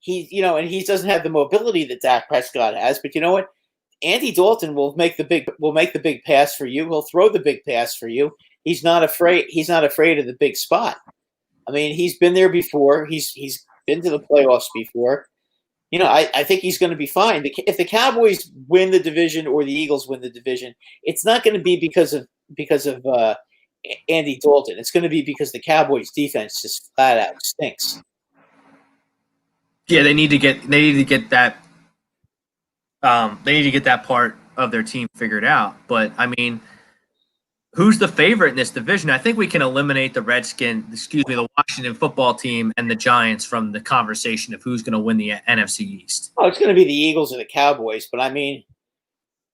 S2: and he doesn't have the mobility that Dak Prescott has. But you know what? Andy Dalton will make the big pass for you. He'll throw the big pass for you. He's not afraid of the big spot. I mean, he's been there before. He's been to the playoffs before. I think he's going to be fine. If the Cowboys win the division or the Eagles win the division, it's not going to be because of Andy Dalton. It's going to be because the Cowboys defense just flat out stinks.
S1: Yeah, they need to get that. They need to get that part of their team figured out. But I mean, who's the favorite in this division? I think we can eliminate the the Washington football team and the Giants from the conversation of who's going to win the NFC East.
S2: Oh, it's going to be the Eagles or the Cowboys. But I mean,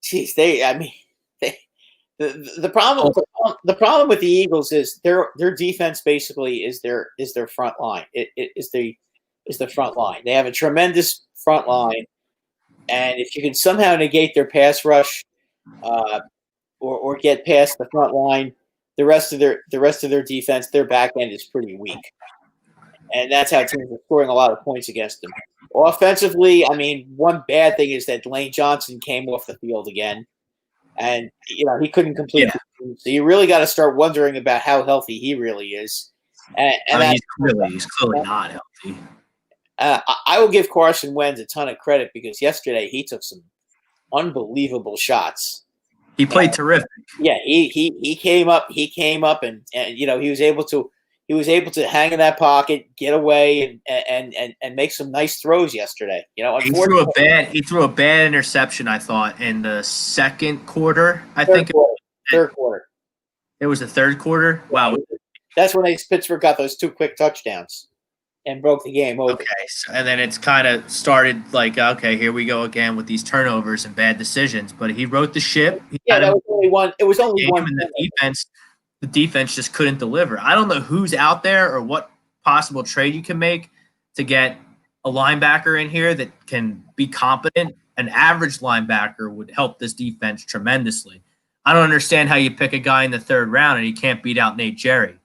S2: geez, the problem with the Eagles is their defense basically is their front line. It is the front line. They have a tremendous front line. And if you can somehow negate their pass rush, or get past the front line, the rest of their defense, their back end is pretty weak, and that's how teams are scoring a lot of points against them. Offensively, I mean, one bad thing is that Lane Johnson came off the field again, and he couldn't complete.
S1: Yeah.
S2: The game. So you really got to start wondering about how healthy he really is. And
S1: he's clearly not healthy.
S2: I will give Carson Wentz a ton of credit because yesterday he took some unbelievable shots.
S1: He played terrific.
S2: Yeah, he came up. He came up, and he was able to hang in that pocket, get away, and make some nice throws yesterday.
S1: He threw a bad interception. I thought in the second quarter.
S2: Third quarter.
S1: It was the third quarter. Wow,
S2: that's when Pittsburgh got those 2 quick touchdowns and broke the game over.
S1: Okay, and then it's kind of started like, okay, here we go again with these turnovers and bad decisions. But he wrote the ship.
S2: That was only one. It was only one.
S1: And the defense just couldn't deliver. I don't know who's out there or what possible trade you can make to get a linebacker in here that can be competent. An average linebacker would help this defense tremendously. I don't understand how you pick a guy in the third round and he can't beat out Nate Jerry.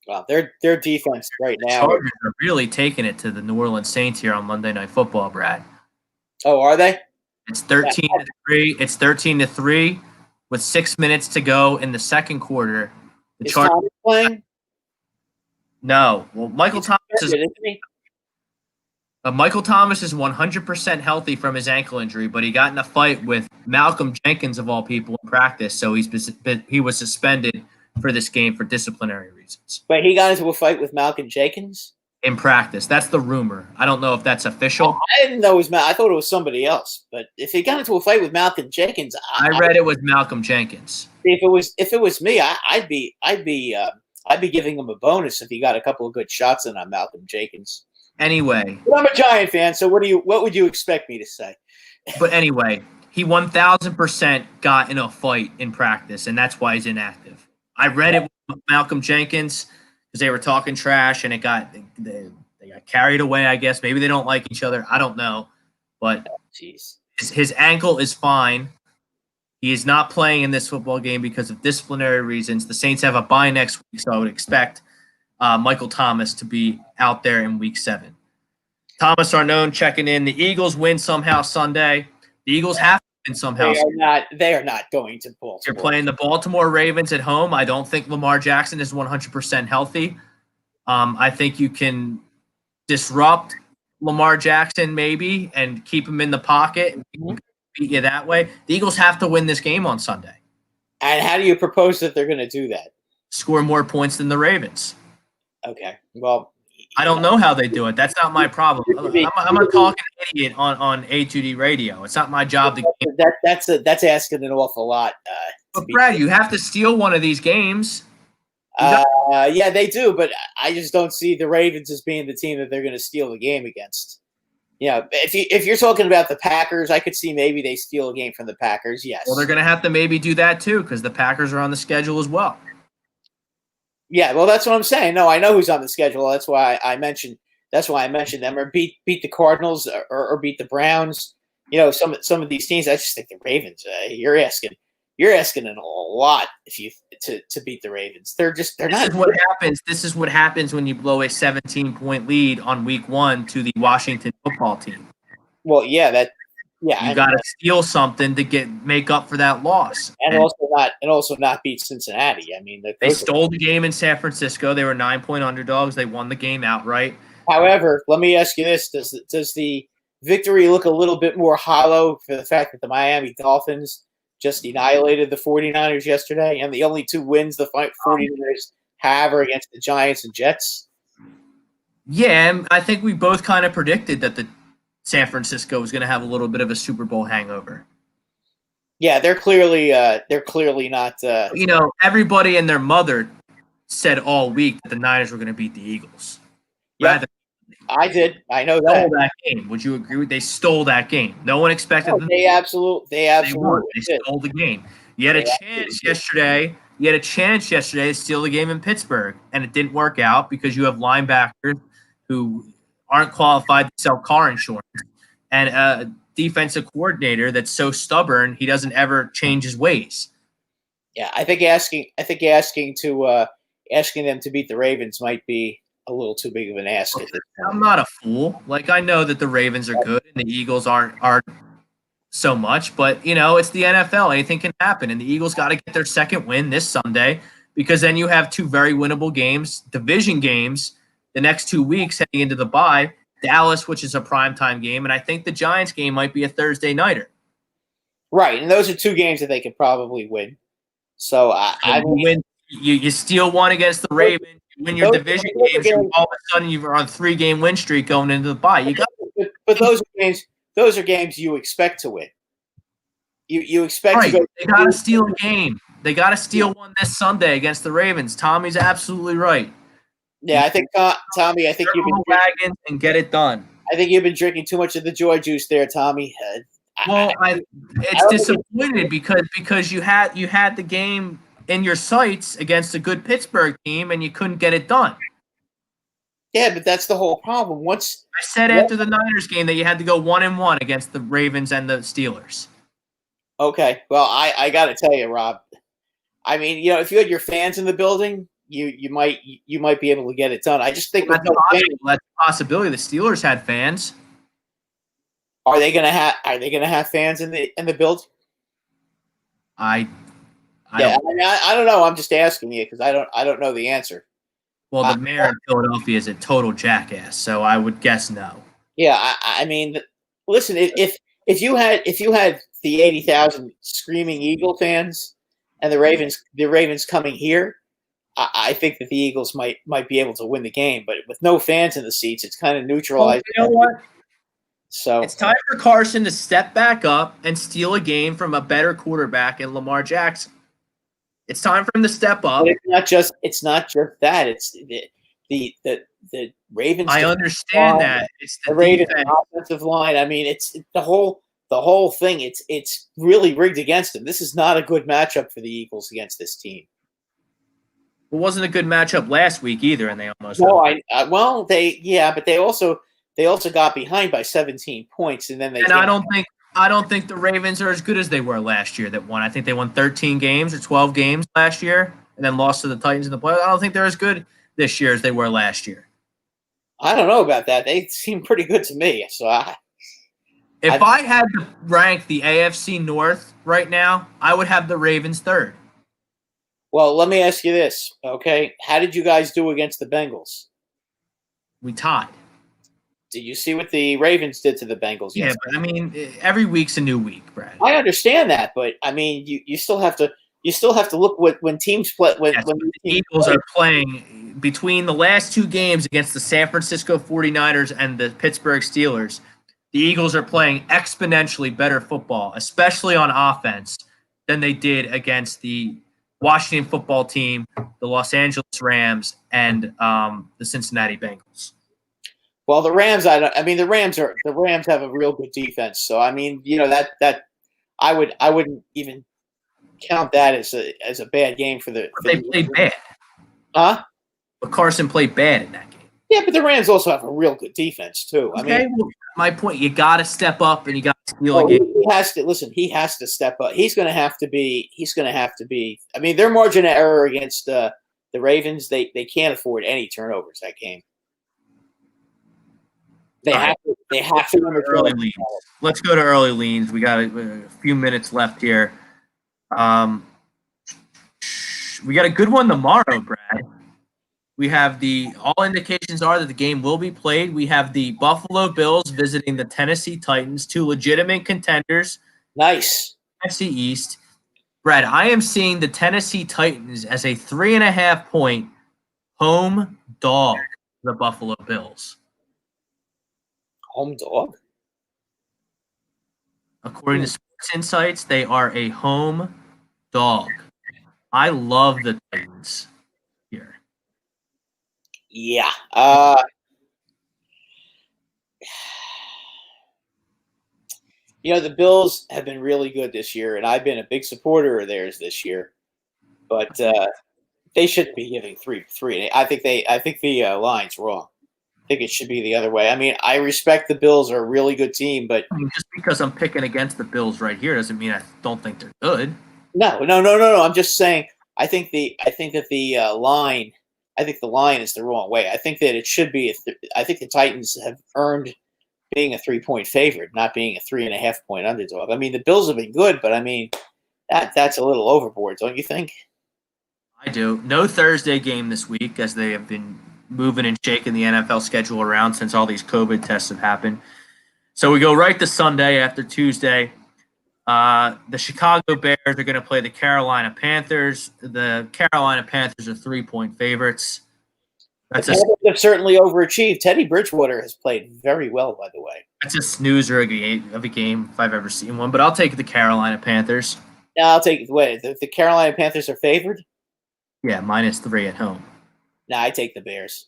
S2: Wow, their defense right now.
S1: The Chargers are really taking it to the New Orleans Saints here on Monday Night Football, Brad.
S2: Oh, are they?
S1: It's 13-3. It's 13-3 with 6 minutes to go in the second quarter. The
S2: Chargers playing?
S1: No. Well, Michael Thomas is 100% healthy from his ankle injury, but he got in a fight with Malcolm Jenkins of all people in practice, so he was suspended for this game for disciplinary reasons.
S2: But he got into a fight with Malcolm Jenkins?
S1: In practice. That's the rumor. I don't know if that's official.
S2: I didn't know it was I thought it was somebody else. But if he got into a fight with Malcolm Jenkins,
S1: I read it was Malcolm Jenkins.
S2: If it was me, I'd be giving him a bonus if he got a couple of good shots in on Malcolm Jenkins.
S1: Anyway.
S2: But I'm a Giant fan, so what would you expect me to say?
S1: But anyway, he 1,000% got in a fight in practice, and that's why he's inactive. I read it with Malcolm Jenkins because they were talking trash, and they got carried away, I guess. Maybe they don't like each other. I don't know. But his ankle is fine. He is not playing in this football game because of disciplinary reasons. The Saints have a bye next week, so I would expect Michael Thomas to be out there in Week 7. Thomas Arnone checking in. The Eagles win somehow Sunday. The Eagles have to win somehow.
S2: They are not going to Baltimore.
S1: You're playing the Baltimore Ravens at home. I don't think Lamar Jackson is 100% healthy. I think you can disrupt Lamar Jackson maybe and keep him in the pocket and beat you that way. The Eagles have to win this game on Sunday.
S2: And how do you propose that they're going to do that?
S1: Score more points than the Ravens.
S2: Okay. Well,
S1: I don't know how they do it. That's not my problem. I'm a talking idiot on A2D radio. It's not my job to.
S2: That's asking an awful lot.
S1: But Brad, you have to steal one of these games.
S2: Yeah, they do, but I just don't see the Ravens as being the team that they're going to steal the game against. If you're talking about the Packers, I could see maybe they steal a game from the Packers. Yes.
S1: Well, they're going to have to maybe do that too because the Packers are on the schedule as well.
S2: Yeah, well, that's what I'm saying. No, I know who's on the schedule. That's why I mentioned them, or beat the Cardinals, or beat the Browns. Some of these teams. I just think the Ravens. You're asking a lot if you to beat the Ravens. They're not.
S1: This is what happens when you blow a 17-point lead on Week 1 to the Washington football team.
S2: Well, yeah,
S1: you got to steal something to make up for that loss,
S2: and also not beat Cincinnati. I mean,
S1: they stole the game in San Francisco. They were 9-point underdogs. They won the game outright.
S2: However, let me ask you this: does the victory look a little bit more hollow for the fact that the Miami Dolphins just annihilated the 49ers yesterday, and the only 2 wins the 49ers have are against the Giants and Jets?
S1: Yeah, and I think we both kind of predicted that the San Francisco was going to have a little bit of a Super Bowl hangover.
S2: Yeah, they're clearly not.
S1: Everybody and their mother said all week that the Niners were going to beat the Eagles.
S2: Yeah, I did. I know that.
S1: Stole that game. Would you agree? They stole that game. No one expected them.
S2: They absolutely. They
S1: stole the game. You had a chance yesterday. You had a chance yesterday to steal the game in Pittsburgh, and it didn't work out because you have linebackers who aren't qualified to sell car insurance, and a defensive coordinator that's so stubborn he doesn't ever change his ways.
S2: Yeah, I think asking them to beat the Ravens might be a little too big of an ask at this
S1: I'm
S2: point.
S1: not a fool. Like, I know that the Ravens are good and the Eagles aren't so much, but it's the NFL. Anything can happen, and the Eagles got to get their second win this Sunday, because then you have two very winnable games, division games, the next 2 weeks heading into the bye. Dallas, which is a primetime game, and I think the Giants game might be a Thursday nighter.
S2: Right, and those are two games that they could probably win. So
S1: you steal one against the Ravens, you win your division games, all of a sudden you're on a 3-game win streak going into the bye.
S2: But those are games you expect to win. You expect
S1: right.
S2: to go.
S1: They got to steal a game. They got to steal one this Sunday against the Ravens. Tommy's absolutely right.
S2: Yeah, I think Tommy. I think you've been
S1: wagons and get it done.
S2: I think you've been drinking too much of the joy juice there, Tommy.
S1: It's disappointed because you had the game in your sights against a good Pittsburgh team and you couldn't get it done.
S2: Yeah, but that's the whole problem.
S1: I said after the Niners game that you had to go 1-1 against the Ravens and the Steelers.
S2: Okay, well, I got to tell you, Rob. I mean, if you had your fans in the building, you might be able to get it done. I just think
S1: that's a possibility. The Steelers had fans.
S2: Are they gonna have fans in the build?
S1: I
S2: don't know. I'm just asking you because I don't know the answer.
S1: Well, the mayor in Philadelphia is a total jackass, so I would guess no.
S2: Yeah, I mean, listen, if you had the 80,000 screaming Eagle fans and the Ravens coming here, I think that the Eagles might be able to win the game. But with no fans in the seats, it's kind of neutralized.
S1: Well, you know what?
S2: So
S1: it's time for Carson to step back up and steal a game from a better quarterback in Lamar Jackson. It's time for him to step up.
S2: But it's not just that. It's the Ravens.
S1: I understand that. It's the
S2: Ravens offensive line. I mean, it's the whole thing. It's really rigged against them. This is not a good matchup for the Eagles against this team.
S1: It wasn't a good matchup last week either, and they almost.
S2: No, but they also got behind by 17 points, and then they.
S1: And I don't think the Ravens are as good as they were last year. That won. I think they won 13 games or 12 games last year, and then lost to the Titans in the playoffs. I don't think they're as good this year as they were last year.
S2: I don't know about that. They seem pretty good to me. So
S1: if I had to rank the AFC North right now, I would have the Ravens third.
S2: Well, let me ask you this, okay? How did you guys do against the Bengals?
S1: We tied.
S2: Did you see what the Ravens did to the Bengals?
S1: Yeah, but I mean, every week's a new week, Brad.
S2: I understand that, but I mean, you still have to look when teams play. When
S1: the Eagles are playing between the last two games against the San Francisco 49ers and the Pittsburgh Steelers, the Eagles are playing exponentially better football, especially on offense, than they did against the Washington football team, the Los Angeles Rams, and the Cincinnati Bengals.
S2: Well, the Rams, the Rams have a real good defense. So I mean, that I wouldn't even count that as a bad game for the.
S1: They played bad.
S2: Huh?
S1: But Carson played bad in that game.
S2: Yeah, but the Rams also have a real good defense too.
S1: Okay,
S2: I mean,
S1: my point, you got to step up and you got to steal a game.
S2: He has to step up. He's going to have to be. I mean, their margin of error against the Ravens, they can't afford any turnovers that game. They have to win the
S1: early leans. Let's go to early leans. We got a few minutes left here. We got a good one tomorrow, Brad. We have all indications are that the game will be played. We have the Buffalo Bills visiting the Tennessee Titans, two legitimate contenders.
S2: Nice.
S1: NFC East. Brad, I am seeing the Tennessee Titans as a 3.5-point home dog for the Buffalo Bills.
S2: Home dog?
S1: According to Sports Insights, they are a home dog. I love the Titans here.
S2: Yeah. The Bills have been really good this year, and I've been a big supporter of theirs this year. But they shouldn't be giving three. I think the line's wrong. think it should be the other way. I mean, I respect the Bills are a really good team, but
S1: I mean, just because I'm picking against the Bills right here doesn't mean I don't think they're good.
S2: no. I'm just saying. I think that the line. I think the line is the wrong way. I think that it should be. I think the Titans have earned being a 3-point favorite, not being a 3.5-point underdog. I mean, the Bills have been good, but I mean, that's a little overboard, don't you think?
S1: I do. No Thursday game this week as they have been moving and shaking the NFL schedule around since all these COVID tests have happened. So we go right to Sunday after Tuesday. The Chicago Bears are going to play the Carolina Panthers. The Carolina Panthers are 3-point favorites.
S2: The Panthers have certainly overachieved. Teddy Bridgewater has played very well, by the way.
S1: That's a snoozer of a game if I've ever seen one, but I'll take the Carolina Panthers.
S2: Now I'll take the Carolina Panthers are favored.
S1: Yeah, -3 at home.
S2: Now I take the Bears.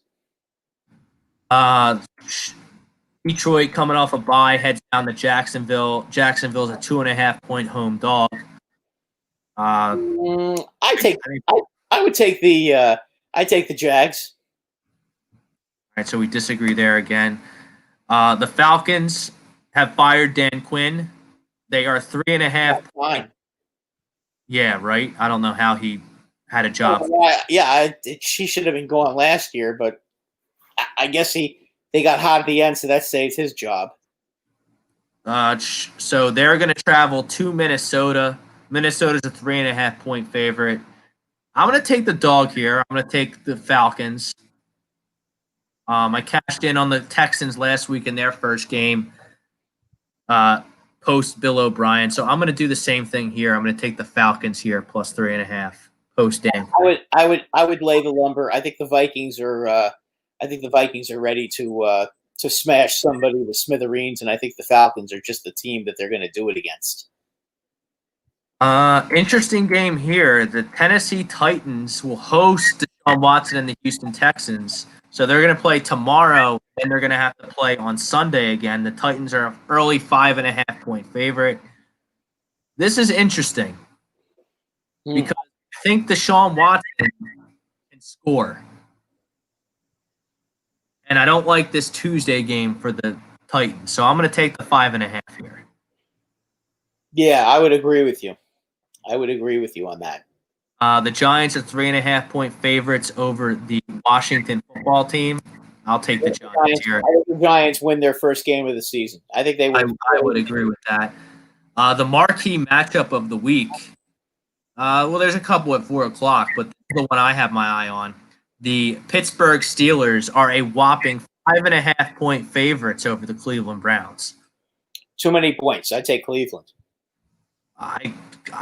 S1: Detroit coming off a bye heads down to Jacksonville. Jacksonville's a 2.5-point home dog.
S2: I would take the Jags.
S1: All right, so we disagree there again. The Falcons have fired Dan Quinn. They are 3.5.
S2: Fine.
S1: Yeah, right. I don't know how he had a job.
S2: She should have been gone last year, but I guess they got hot at the end, so that saves his job.
S1: So they're going to travel to Minnesota. Minnesota's a 3.5-point favorite. I'm going to take the dog here. I'm going to take the Falcons. I cashed in on the Texans last week in their first game, post Bill O'Brien. So I'm going to do the same thing here. I'm going to take the Falcons here plus 3.5 post Dan.
S2: I would lay the lumber. I think the Vikings are. I think the Vikings are ready to smash somebody with smithereens, and I think the Falcons are just the team that they're going to do it against.
S1: Interesting game here. The Tennessee Titans will host Deshaun Watson and the Houston Texans. So they're going to play tomorrow, and they're going to have to play on Sunday again. The Titans are an early 5.5-point favorite. This is interesting because I think Deshaun Watson can score. And I don't like this Tuesday game for the Titans. So I'm going to take the 5.5 here.
S2: Yeah, I would agree with you. I would agree with you on that.
S1: The Giants are 3.5-point favorites over the Washington football team. I'll take the Giants here.
S2: I think the Giants win their first game of the season. I think they win.
S1: I would agree with that. The marquee matchup of the week. Well, there's a couple at 4 o'clock, but the one I have my eye on. The Pittsburgh Steelers are a whopping 5.5-point favorites over the Cleveland Browns.
S2: Too many points. I take Cleveland.
S1: I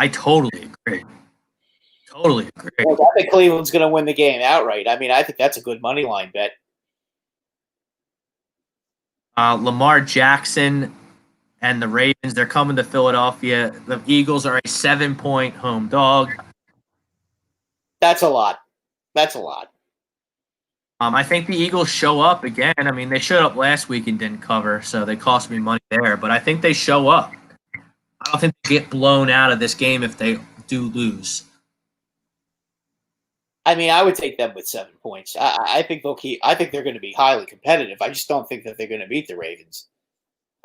S1: totally agree. Totally agree.
S2: Well, I think Cleveland's going to win the game outright. I mean, I think that's a good money line bet.
S1: Lamar Jackson and the Ravens, they're coming to Philadelphia. The Eagles are a 7-point home dog.
S2: That's a lot. That's a lot.
S1: I think the Eagles show up again. I mean, they showed up last week and didn't cover, so they cost me money there. But I think they show up. I don't think they get blown out of this game if they do lose.
S2: I mean, I would take them with 7 points. I think they'll keep. I think they're going to be highly competitive. I just don't think that they're going to beat the Ravens.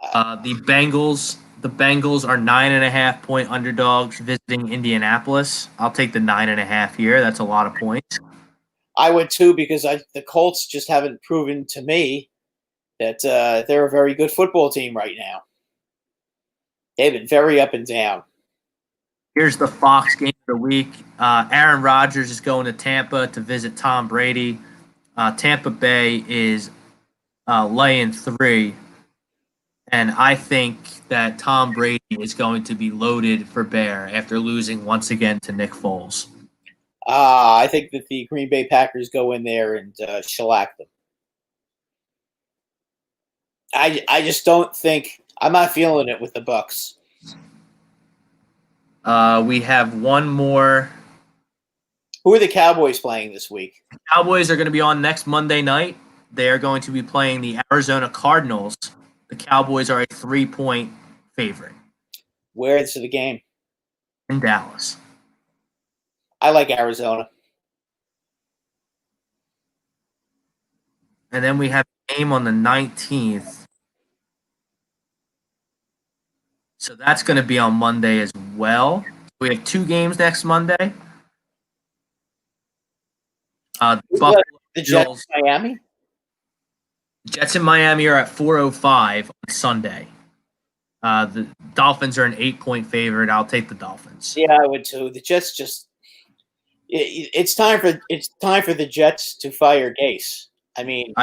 S1: The Bengals are 9.5-point underdogs visiting Indianapolis. I'll take the 9.5 here. That's a lot of points.
S2: I would too, because the Colts just haven't proven to me that they're a very good football team right now. They've been very up and down.
S1: Here's the Fox game of the week. Aaron Rodgers is going to Tampa to visit Tom Brady. Tampa Bay is laying 3. And I think that Tom Brady is going to be loaded for bear after losing once again to Nick Foles.
S2: I think that the Green Bay Packers go in there and shellac them. I just don't think – I'm not feeling it with the Bucs.
S1: We have one more.
S2: Who are the Cowboys playing this week?
S1: The Cowboys are going to be on next Monday night. They are going to be playing the Arizona Cardinals. The Cowboys are a 3-point favorite.
S2: Where is the game?
S1: In Dallas.
S2: I like Arizona.
S1: And then we have game on the 19th. So that's going to be on Monday as well. We have 2 games next Monday. Buffalo
S2: The Jets,
S1: Bills.
S2: Miami.
S1: Jets in Miami are at 4:05 on Sunday. The Dolphins are an 8-point favorite. I'll take the Dolphins.
S2: Yeah, I would too. The Jets it's time for the Jets to fire Gase.
S1: And then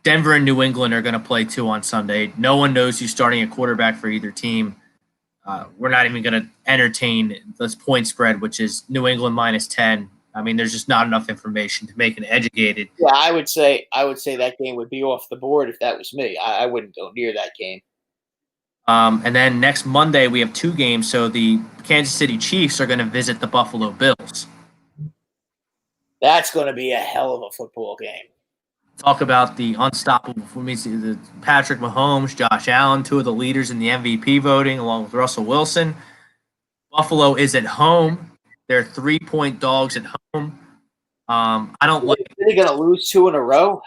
S1: Denver and New England are going to play too on Sunday. No one knows who's starting a quarterback for either team. We're not even going to entertain this point spread, which is New England -10. There's just not enough information to make an educated.
S2: Yeah, I would say that game would be off the board if that was me. I wouldn't go near that game.
S1: And then next Monday we have 2 games. So the Kansas City Chiefs are going to visit the Buffalo Bills.
S2: That's going to be a hell of a football game.
S1: Talk about the unstoppable. Let me see, the Patrick Mahomes, Josh Allen, 2 of the leaders in the MVP voting, along with Russell Wilson. Buffalo is at home. They're 3-point dogs at home. I don't like.
S2: Are they going to lose 2 in a row?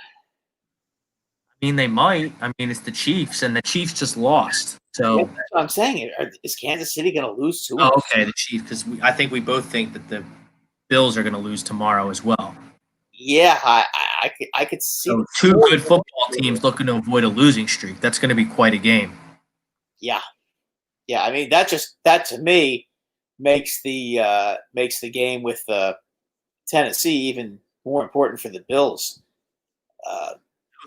S1: They might. It's the Chiefs, and the Chiefs just lost. So
S2: that's what I'm saying. Is Kansas City going to lose 2?
S1: Oh, okay, the Chiefs, because I think we both think that the Bills are going to lose tomorrow as well.
S2: Yeah, I could see.
S1: So 2 good football teams looking to avoid a losing streak. That's going to be quite a game.
S2: Yeah. That to me makes the game with Tennessee even more important for the Bills.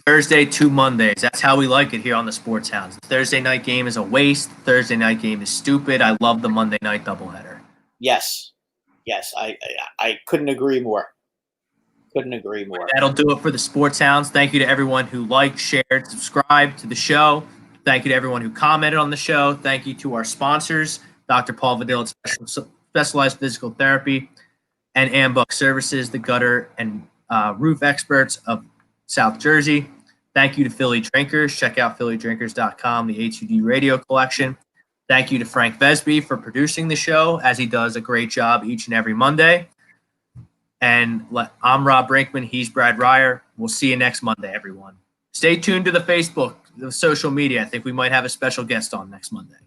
S1: Thursday, 2 Mondays. That's how we like it here on the Sports Hounds. The Thursday night game is a waste. The Thursday night game is stupid. I love the Monday night doubleheader.
S2: Yes, I couldn't agree more.
S1: That'll do it for the Sports Hounds. Thank you to everyone who liked, shared, subscribed to the show. Thank you to everyone who commented on the show. Thank you to our sponsors, Dr. Paul Vidal at Specialized Physical Therapy, and Ambuck Services, the gutter and roof experts of South Jersey. Thank you to Philly Drinkers. Check out phillydrinkers.com, the HUD radio collection. Thank you to Frank Vesby for producing the show, as he does a great job each and every Monday. And I'm Rob Brinkman. He's Brad Ryer. We'll see you next Monday, everyone. Stay tuned to the Facebook, the social media. I think we might have a special guest on next Monday.